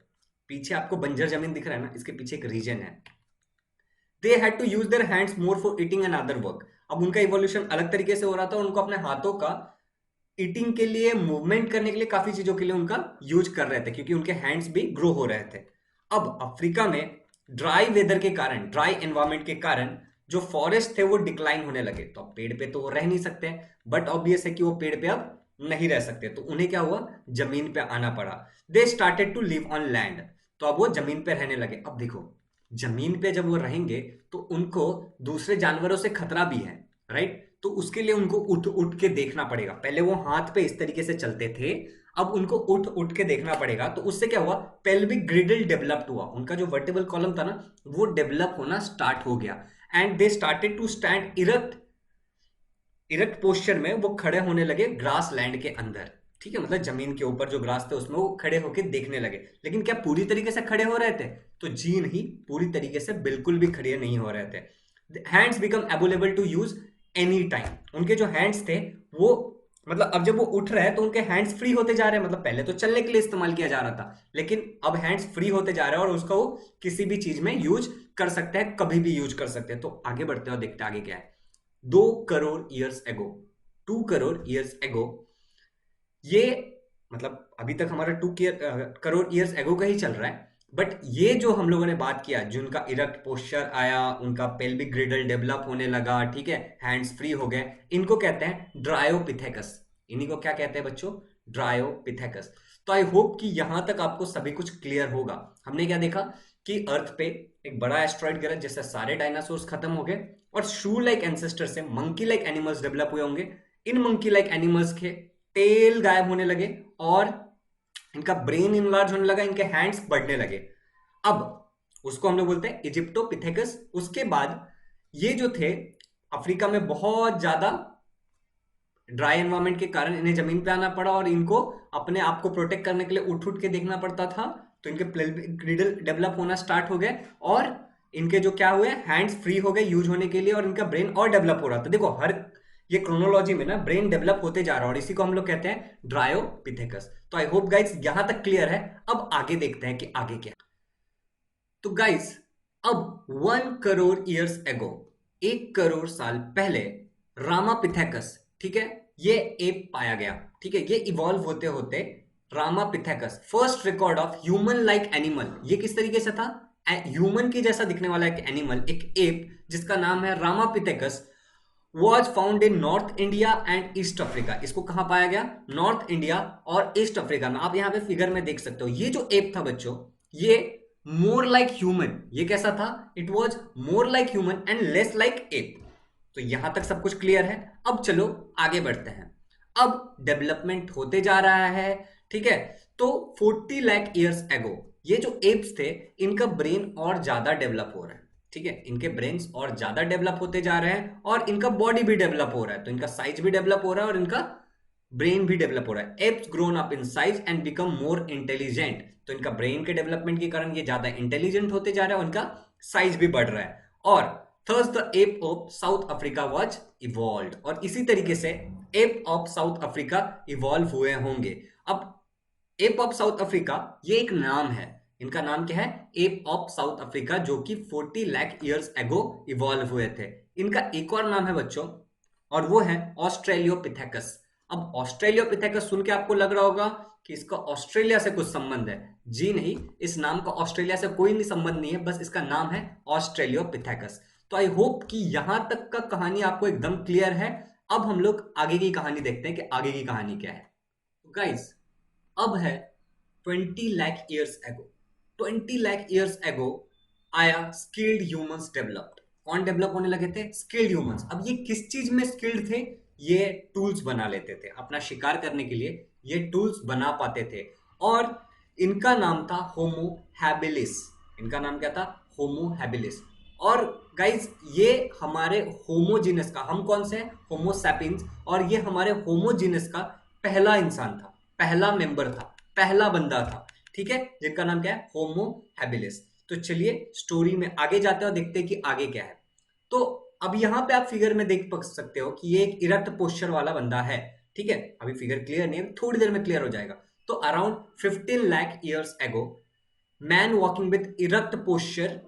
पीछे आपको बंजर जमीन दिख रहा है ना, इसके पीछे एक रीजन है। They had to use their hands more for eating and other work. अब उनका इवोल्यूशन अलग तरीके से हो रहा था। उनको अपने हाथों का ईटिंग के लिए, मूवमेंट करने के लिए, काफी चीजों के लिए उनका यूज कर रहे थे क्योंकि उनके हैंड्स भी ग्रो हो रहे थे। अब अफ्रीका में ड्राई वेदर के कारण, ड्राई एनवायरमेंट के कारण जो फॉरेस्ट थे वो डिक्लाइन होने लगे। तो अब पेड़ पे तो वो रह नहीं सकते, बट ऑब्वियस है कि वो पेड़ पे अब नहीं रह सकते, तो उन्हें क्या हुआ? जमीन पे आना पड़ा। They started to live on land. तो अब वो जमीन पे रहने लगे। अब देखो, जमीन पे जब वो रहेंगे तो उनको दूसरे जानवरों से खतरा भी है, राइट? तो उसके लिए उनको उठ उठ के देखना पड़ेगा। पहले वो हाथ पे इस तरीके से चलते थे, अब उनको उठ उठ के देखना पड़ेगा। तो उससे क्या हुआ? पेल्विक ग्रिडल डेवलप्ड हुआ। उनका जो वर्टिबल कॉलम था ना, वो डेवलप होना स्टार्ट हो गया and they started to stand erect. Erect posture में वो खड़े होने लगे ग्रास लैंड के अंदर। ठीक है, मतलब जमीन के ऊपर जो ग्रास थे उसमें वो खड़े होकर देखने लगे। लेकिन क्या पूरी तरीके से खड़े हो रहे थे? तो जी नहीं, पूरी तरीके से बिल्कुल भी खड़े नहीं हो रहे थे। Hands become available to use any time. उनके जो हैंड्स थे वो, मतलब अब जब वो उठ रहे हैं तो उनके हैंड्स फ्री होते जा रहे हैं। मतलब पहले तो चलने के लिए इस्तेमाल किया जा रहा था, लेकिन अब हैंड्स फ्री होते जा रहे हैं और उसको वो किसी भी चीज में यूज कर सकते हैं, कभी भी यूज कर सकते हैं। तो आगे बढ़ते हैं और देखते हैं आगे क्या है। 2 करोड़ ईयर्स एगो, 2 करोड़ ईयर्स एगो, ये मतलब अभी तक हमारा 2 करोड़ ईयर्स एगो का ही चल रहा है। बट ये जो हम लोगों ने बात किया, जिनका इरेक्ट पोस्चर आया, उनका पेल्विक ग्रिडल डेवलप होने लगा, ठीक है, हैंड्स फ्री हो गए, इनको कहते हैं ड्रायोपिथेकस। इन्हीं को क्या कहते हैं बच्चों? ड्रायोपिथेकस। तो आई होप कि यहां तक आपको सभी कुछ क्लियर होगा। हमने क्या देखा कि अर्थ पे एक बड़ा एस्ट्रॉइड गिरा जिससे सारे डायनासोर्स खत्म हो गए और शू लाइक एंसेस्टर से मंकी लाइक एनिमल्स डेवलप हुए होंगे। इन मंकी लाइक एनिमल्स के टेल गायब होने लगे और इनका ब्रेन इनलार्ज होने लगा, इनके हैंड्स बढ़ने लगे। अब उसको हम लोग बोलते हैं इजिप्टोपिथेकस। उसके बाद ये जो थे अफ्रीका में बहुत ज्यादा ड्राई एनवायरमेंट के कारण इन्हें जमीन पे आना पड़ा और इनको अपने आप को प्रोटेक्ट करने के लिए उठ उठ के देखना पड़ता था। तो इनके ग्रिडल डेवलप होना स्टार्ट हो गए और इनके जो क्या हुए, हैंड्स फ्री हो गए यूज होने के लिए और इनका ब्रेन और डेवलप हो रहा था। देखो हर ये क्रोनोलॉजी में ना ब्रेन डेवलप होते जा रहा है और इसी को हम लोग कहते हैं ड्रायोपिथेकस। तो आई होप गाइस यहां तक क्लियर है। अब आगे देखते हैं कि आगे क्या। तो गाइस अब 1 करोड़ ईयर्स एगो, 1 करोड़ साल पहले, रामापिथेकस, ठीक है, ये एप पाया गया। ठीक है, ये इवॉल्व होते होते Ramapithecus, first record of human like animal. ये किस तरीके से था? ह्यूमन की जैसा दिखने वाला एक एनिमल, एक एप जिसका नाम है Ramapithecus, was found in north India and east Africa. इसको कहां पाया गया? नॉर्थ इंडिया और ईस्ट अफ्रीका में। आप यहां पे फिगर में देख सकते हो ये जो एप था बच्चों, ये मोर लाइक ह्यूमन। ये कैसा था? It was more like human and less like app. तो यहां तक सब कुछ क्लियर है। अब चलो आगे बढ़ते हैं। अब डेवलपमेंट होते जा रहा है, ठीक है, तो 40 लाख ईयर्स एगो ये जो एप्स थे इनका ब्रेन और ज्यादा डेवलप हो रहा है, ठीक है, इनके ब्रेन्स और ज्यादा डेवलप होते जा रहे हैं और इनका बॉडी भी डेवलप हो रहा है, तो इनका साइज भी डेवलप हो रहा है और इनका ब्रेन भी डेवलप हो रहा है। Apps grown up in size and become more intelligent, तो इनका ब्रेन के डेवलपमेंट के कारण ये ज्यादा इंटेलिजेंट होते जा रहा है, उनका साइज भी बढ़ रहा है। और thus the ape of South Africa was evolve, और इसी तरीके से ape of South Africa evolve हुए होंगे। अब एप ऑफ साउथ अफ्रीका ये एक नाम है, इनका नाम क्या है, एप ऑफ साउथ अफ्रीका, जो कि 40 लाख ईयर्स एगो इवॉल्व हुए थे। इनका एक और नाम है बच्चों, और वो है ऑस्ट्रेलियोपिथेकस। अब ऑस्ट्रेलियोपिथेकस सुन के आपको लग रहा होगा कि इसका ऑस्ट्रेलिया से कुछ संबंध है। जी नहीं, इस नाम का ऑस्ट्रेलिया से कोई नहीं संबंध नहीं है, बस इसका नाम है ऑस्ट्रेलियोपिथेकस। तो आई होप कि यहां तक का कहानी आपको एकदम क्लियर है। अब हम लोग आगे की कहानी देखते हैं कि आगे की कहानी क्या है। तो गाइस अब है 20 lakh years ago. 20 lakh years ago आया स्किल्ड ह्यूमंस डेवलप्ड। कौन डेवलप होने लगे थे, स्किल्ड ह्यूमंस। अब ये किस चीज में स्किल्ड थे, ये टूल्स बना लेते थे अपना शिकार करने के लिए, ये टूल्स बना पाते थे। और इनका नाम था होमो हैबिलिस। इनका नाम क्या था, होमो हैबिलिस। और गाइज ये हमारे होमोजीनस का, हम कौन से हैं, होमो सैपियंस, और ये हमारे होमोजीनस का पहला इंसान था, पहला मेंबर था, पहला बंदा था, ठीक है, जिनका नाम क्या है, होमो हैबिलिस। तो चलिए स्टोरी में आगे जाते हैं और देखते हैं कि आगे क्या है। तो अब यहां पे आप फिगर में देख सकते हो कि ये एक इरेक्ट पोस्चर वाला बंदा है, ठीक है। अभी फिगर क्लियर नहीं है, थोड़ी देर में क्लियर हो जाएगा। तो around 15 lakh years ago man walking with erect posture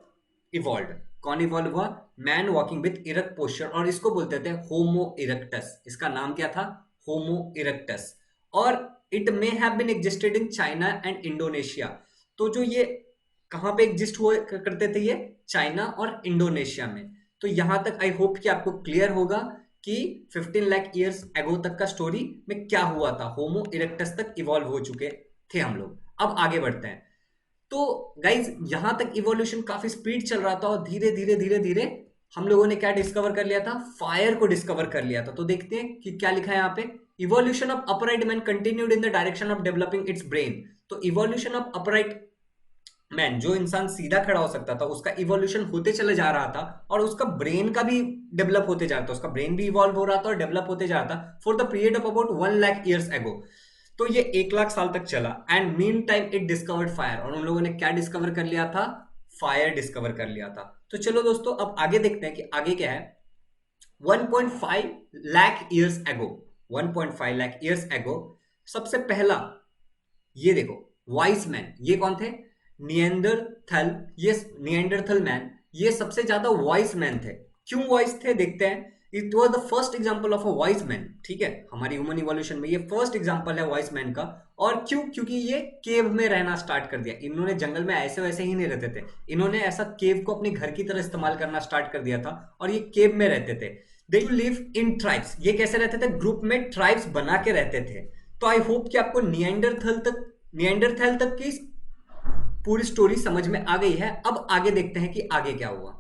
evolve. कौन इवॉल्व हुआ, man walking with erect posture, और इसको बोलते थे होमो इरेक्टस। इसका नाम क्या था, होमो इरेक्टस। और it may have been existed in China and Indonesia. तो जो ये कहां पे एग्जिस्ट हुए करते थे, ये चाइना और इंडोनेशिया में। तो यहां तक आई होप कि आपको क्लियर होगा कि 15 लाख ईयर्स एगो तक का स्टोरी में क्या हुआ था, होमो इरेक्टस तक इवॉल्व हो चुके थे हम लोग। अब आगे बढ़ते हैं। तो गाइज यहां तक इवोल्यूशन काफी स्पीड चल रहा था और धीरे धीरे धीरे धीरे हम लोगों ने क्या डिस्कवर कर लिया था, फायर को डिस्कवर कर लिया था। तो देखते हैं कि क्या लिखा है यहाँ पे, evolution of upright man continued in the direction of developing it's brain. तो इवोल्यूशन ऑफ अपराइट मैन, जो इंसान सीधा खड़ा हो सकता था, उसका इवोल्यूशन होते चले जा रहा था और उसका ब्रेन का भी डेवलप होते जा रहा था, उसका ब्रेन भी इवॉल्व हो रहा था और डेवलप होते जा रहा था for the period of about 1 lakh years ago. तो ये 1 लाख साल तक चला। And mean time it discovered fire, और उन लोगों ने क्या डिस्कवर कर लिया था, फायर डिस्कवर कर लिया था। तो चलो दोस्तों अब आगे देखते हैं कि आगे क्या है। 1.5 lakh years ago, 1.5 lakh years ago सबसे पहला, ये देखो वाइस मैन, ये कौन थे, निएंडरथल। ये निएंडरथल मैन, ये सबसे ज्यादा वाइस मैन थे। क्यों वाइस थे, देखते हैं। It was the first example of a vice man, ठीक है, हमारी ह्यूमन इवोल्यूशन में ये फर्स्ट एग्जाम्पल है वाइस मैन का। और क्यों, क्योंकि ये केव में रहना स्टार्ट कर दिया। इन्होंने जंगल में ऐसे वैसे ही नहीं रहते थे, इन्होंने ऐसा केव को अपने घर की तरह इस्तेमाल करना स्टार्ट कर दिया था और ये केव में रहते थे। दे लिव इन ट्राइब्स, ये कैसे रहते थे, ग्रुप में ट्राइब्स बना के रहते थे। तो आई होप कि आपको निएंडरथल तक की पूरी स्टोरी समझ में आ गई है। अब आगे देखते हैं कि आगे क्या हुआ।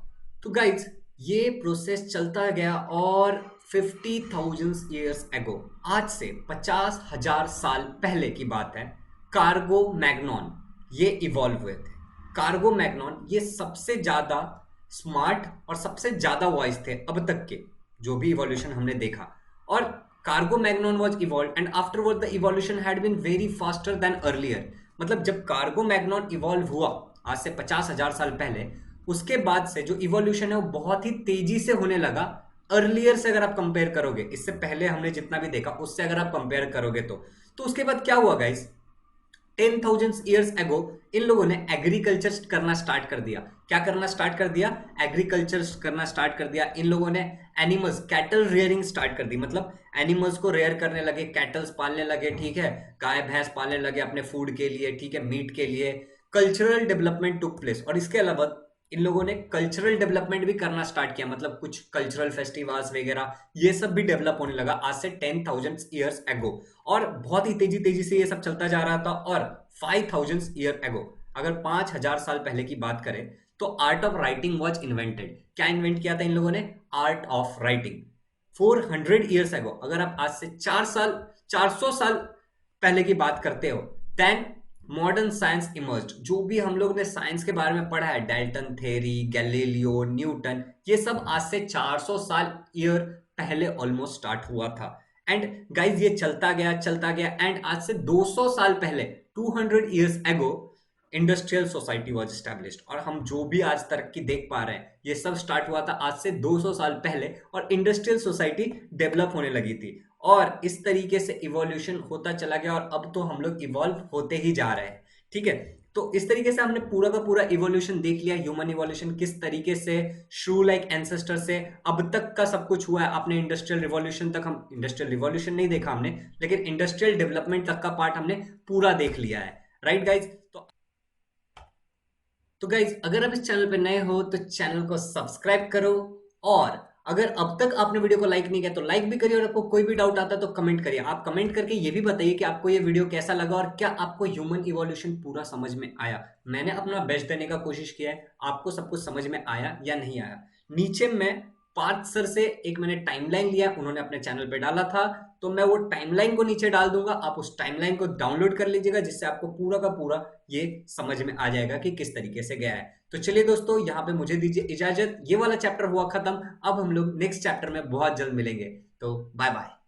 तो गाइज ये प्रोसेस चलता गया और 50,000 ईयर्स एगो, आज से 50,000 साल पहले की बात है, कार्गो मैग्नॉन ये इवॉल्व हुए थे। कार्गो मैग्नॉन ये सबसे ज्यादा स्मार्ट और सबसे ज्यादा वॉइस थे अब तक के जो भी इवोल्यूशन हमने देखा। और Cro Magnon was evolve and afterward the evolution had been very faster than earlier. मतलब जब कार्गो मैग्नॉन इवॉल्व हुआ आज से 50,000 साल पहले, उसके बाद से जो इवोल्यूशन है वो बहुत ही तेजी से होने लगा। अर्लियर से अगर आप कंपेयर करोगे, इससे पहले हमने जितना भी देखा उससे अगर आप कंपेयर करोगे तो उसके बाद क्या हुआ गाइस, 10,000 ईयर्स एगो इन लोगों ने एग्रीकल्चर करना स्टार्ट कर दिया। क्या करना स्टार्ट कर दिया, एग्रीकल्चर करना स्टार्ट कर दिया। इन लोगों ने एनिमल्स, कैटल रेयरिंग स्टार्ट कर दी, मतलब एनिमल्स को रेयर करने लगे, कैटल्स पालने लगे, ठीक है, गाय भैंस पालने लगे अपने फूड के लिए, ठीक है, मीट के लिए। कल्चरल डेवलपमेंट टुक प्लेस, और इसके अलावा इन लोगों ने कल्चरल डेवलपमेंट भी करना स्टार्ट किया, मतलब कुछ कल्चरल फेस्टिवल्स वगैरह ये सब भी डेवलप होने लगा आज से 10,000 ईयर्स एगो। और बहुत ही तेजी तेजी से ये सब चलता जा रहा था। और 5,000 ईयर एगो, अगर 5,000 साल पहले की बात करें तो art of writing was invented. क्या इन्वेंट किया था इन लोगों ने, art of writing. 400 years ago, अगर आप आज से 400 साल पहले की बात करते हो, देन मॉडर्न साइंस इमर्ज्ड। जो भी हम लोग ने साइंस के बारे में पढ़ा है, डाल्टन थ्योरी, गैलीलियो, न्यूटन, ये सब आज से 400 साल ईयर पहले ऑलमोस्ट स्टार्ट हुआ था। एंड गाइज ये चलता गया एंड आज से 200 साल पहले, 200 years ago, industrial society was established. और हम जो भी आज तरक्की देख पा रहे हैं, ये सब स्टार्ट हुआ था आज से 200 साल पहले, और इंडस्ट्रियल सोसाइटी डेवलप होने लगी थी। और इस तरीके से इवोल्यूशन होता चला गया, और अब तो हम लोग इवॉल्व होते ही जा रहे हैं। ठीक है, तो इस तरीके से हमने पूरा का पूरा इवोल्यूशन देख लिया, ह्यूमन इवोल्यूशन किस तरीके से श्रू लाइक एंसेस्टर से अब तक का सब कुछ हुआ है। आपने इंडस्ट्रियल रिवॉल्यूशन तक, हम इंडस्ट्रियल रिवॉल्यूशन नहीं देखा हमने, लेकिन इंडस्ट्रियल डेवलपमेंट तक का पार्ट हमने पूरा देख लिया है। Right guys? तो गाइज, अगर आप इस चैनल पे नए हो तो चैनल को सब्सक्राइब करो, और अगर अब तक आपने वीडियो को लाइक नहीं किया तो लाइक भी करिए, और आपको कोई भी डाउट आता है तो कमेंट करिए। आप कमेंट करके ये भी बताइए कि आपको ये वीडियो कैसा लगा, और क्या आपको ह्यूमन इवोल्यूशन पूरा समझ में आया। मैंने अपना बेस्ट देने का कोशिश किया है, आपको सब कुछ समझ में आया या नहीं आया। नीचे मैं पार्थ सर से एक मैंने टाइमलाइन लिया, उन्होंने अपने चैनल पे डाला था, तो मैं वो टाइमलाइन को नीचे डाल दूंगा। आप उस टाइमलाइन को डाउनलोड कर लीजिएगा, जिससे आपको पूरा का पूरा ये समझ में आ जाएगा कि किस तरीके से गया है। तो चलिए दोस्तों, यहाँ पे मुझे दीजिए इजाजत, ये वाला चैप्टर हुआ खत्म। अब हम लोग नेक्स्ट चैप्टर में बहुत जल्द मिलेंगे, तो बाय बाय।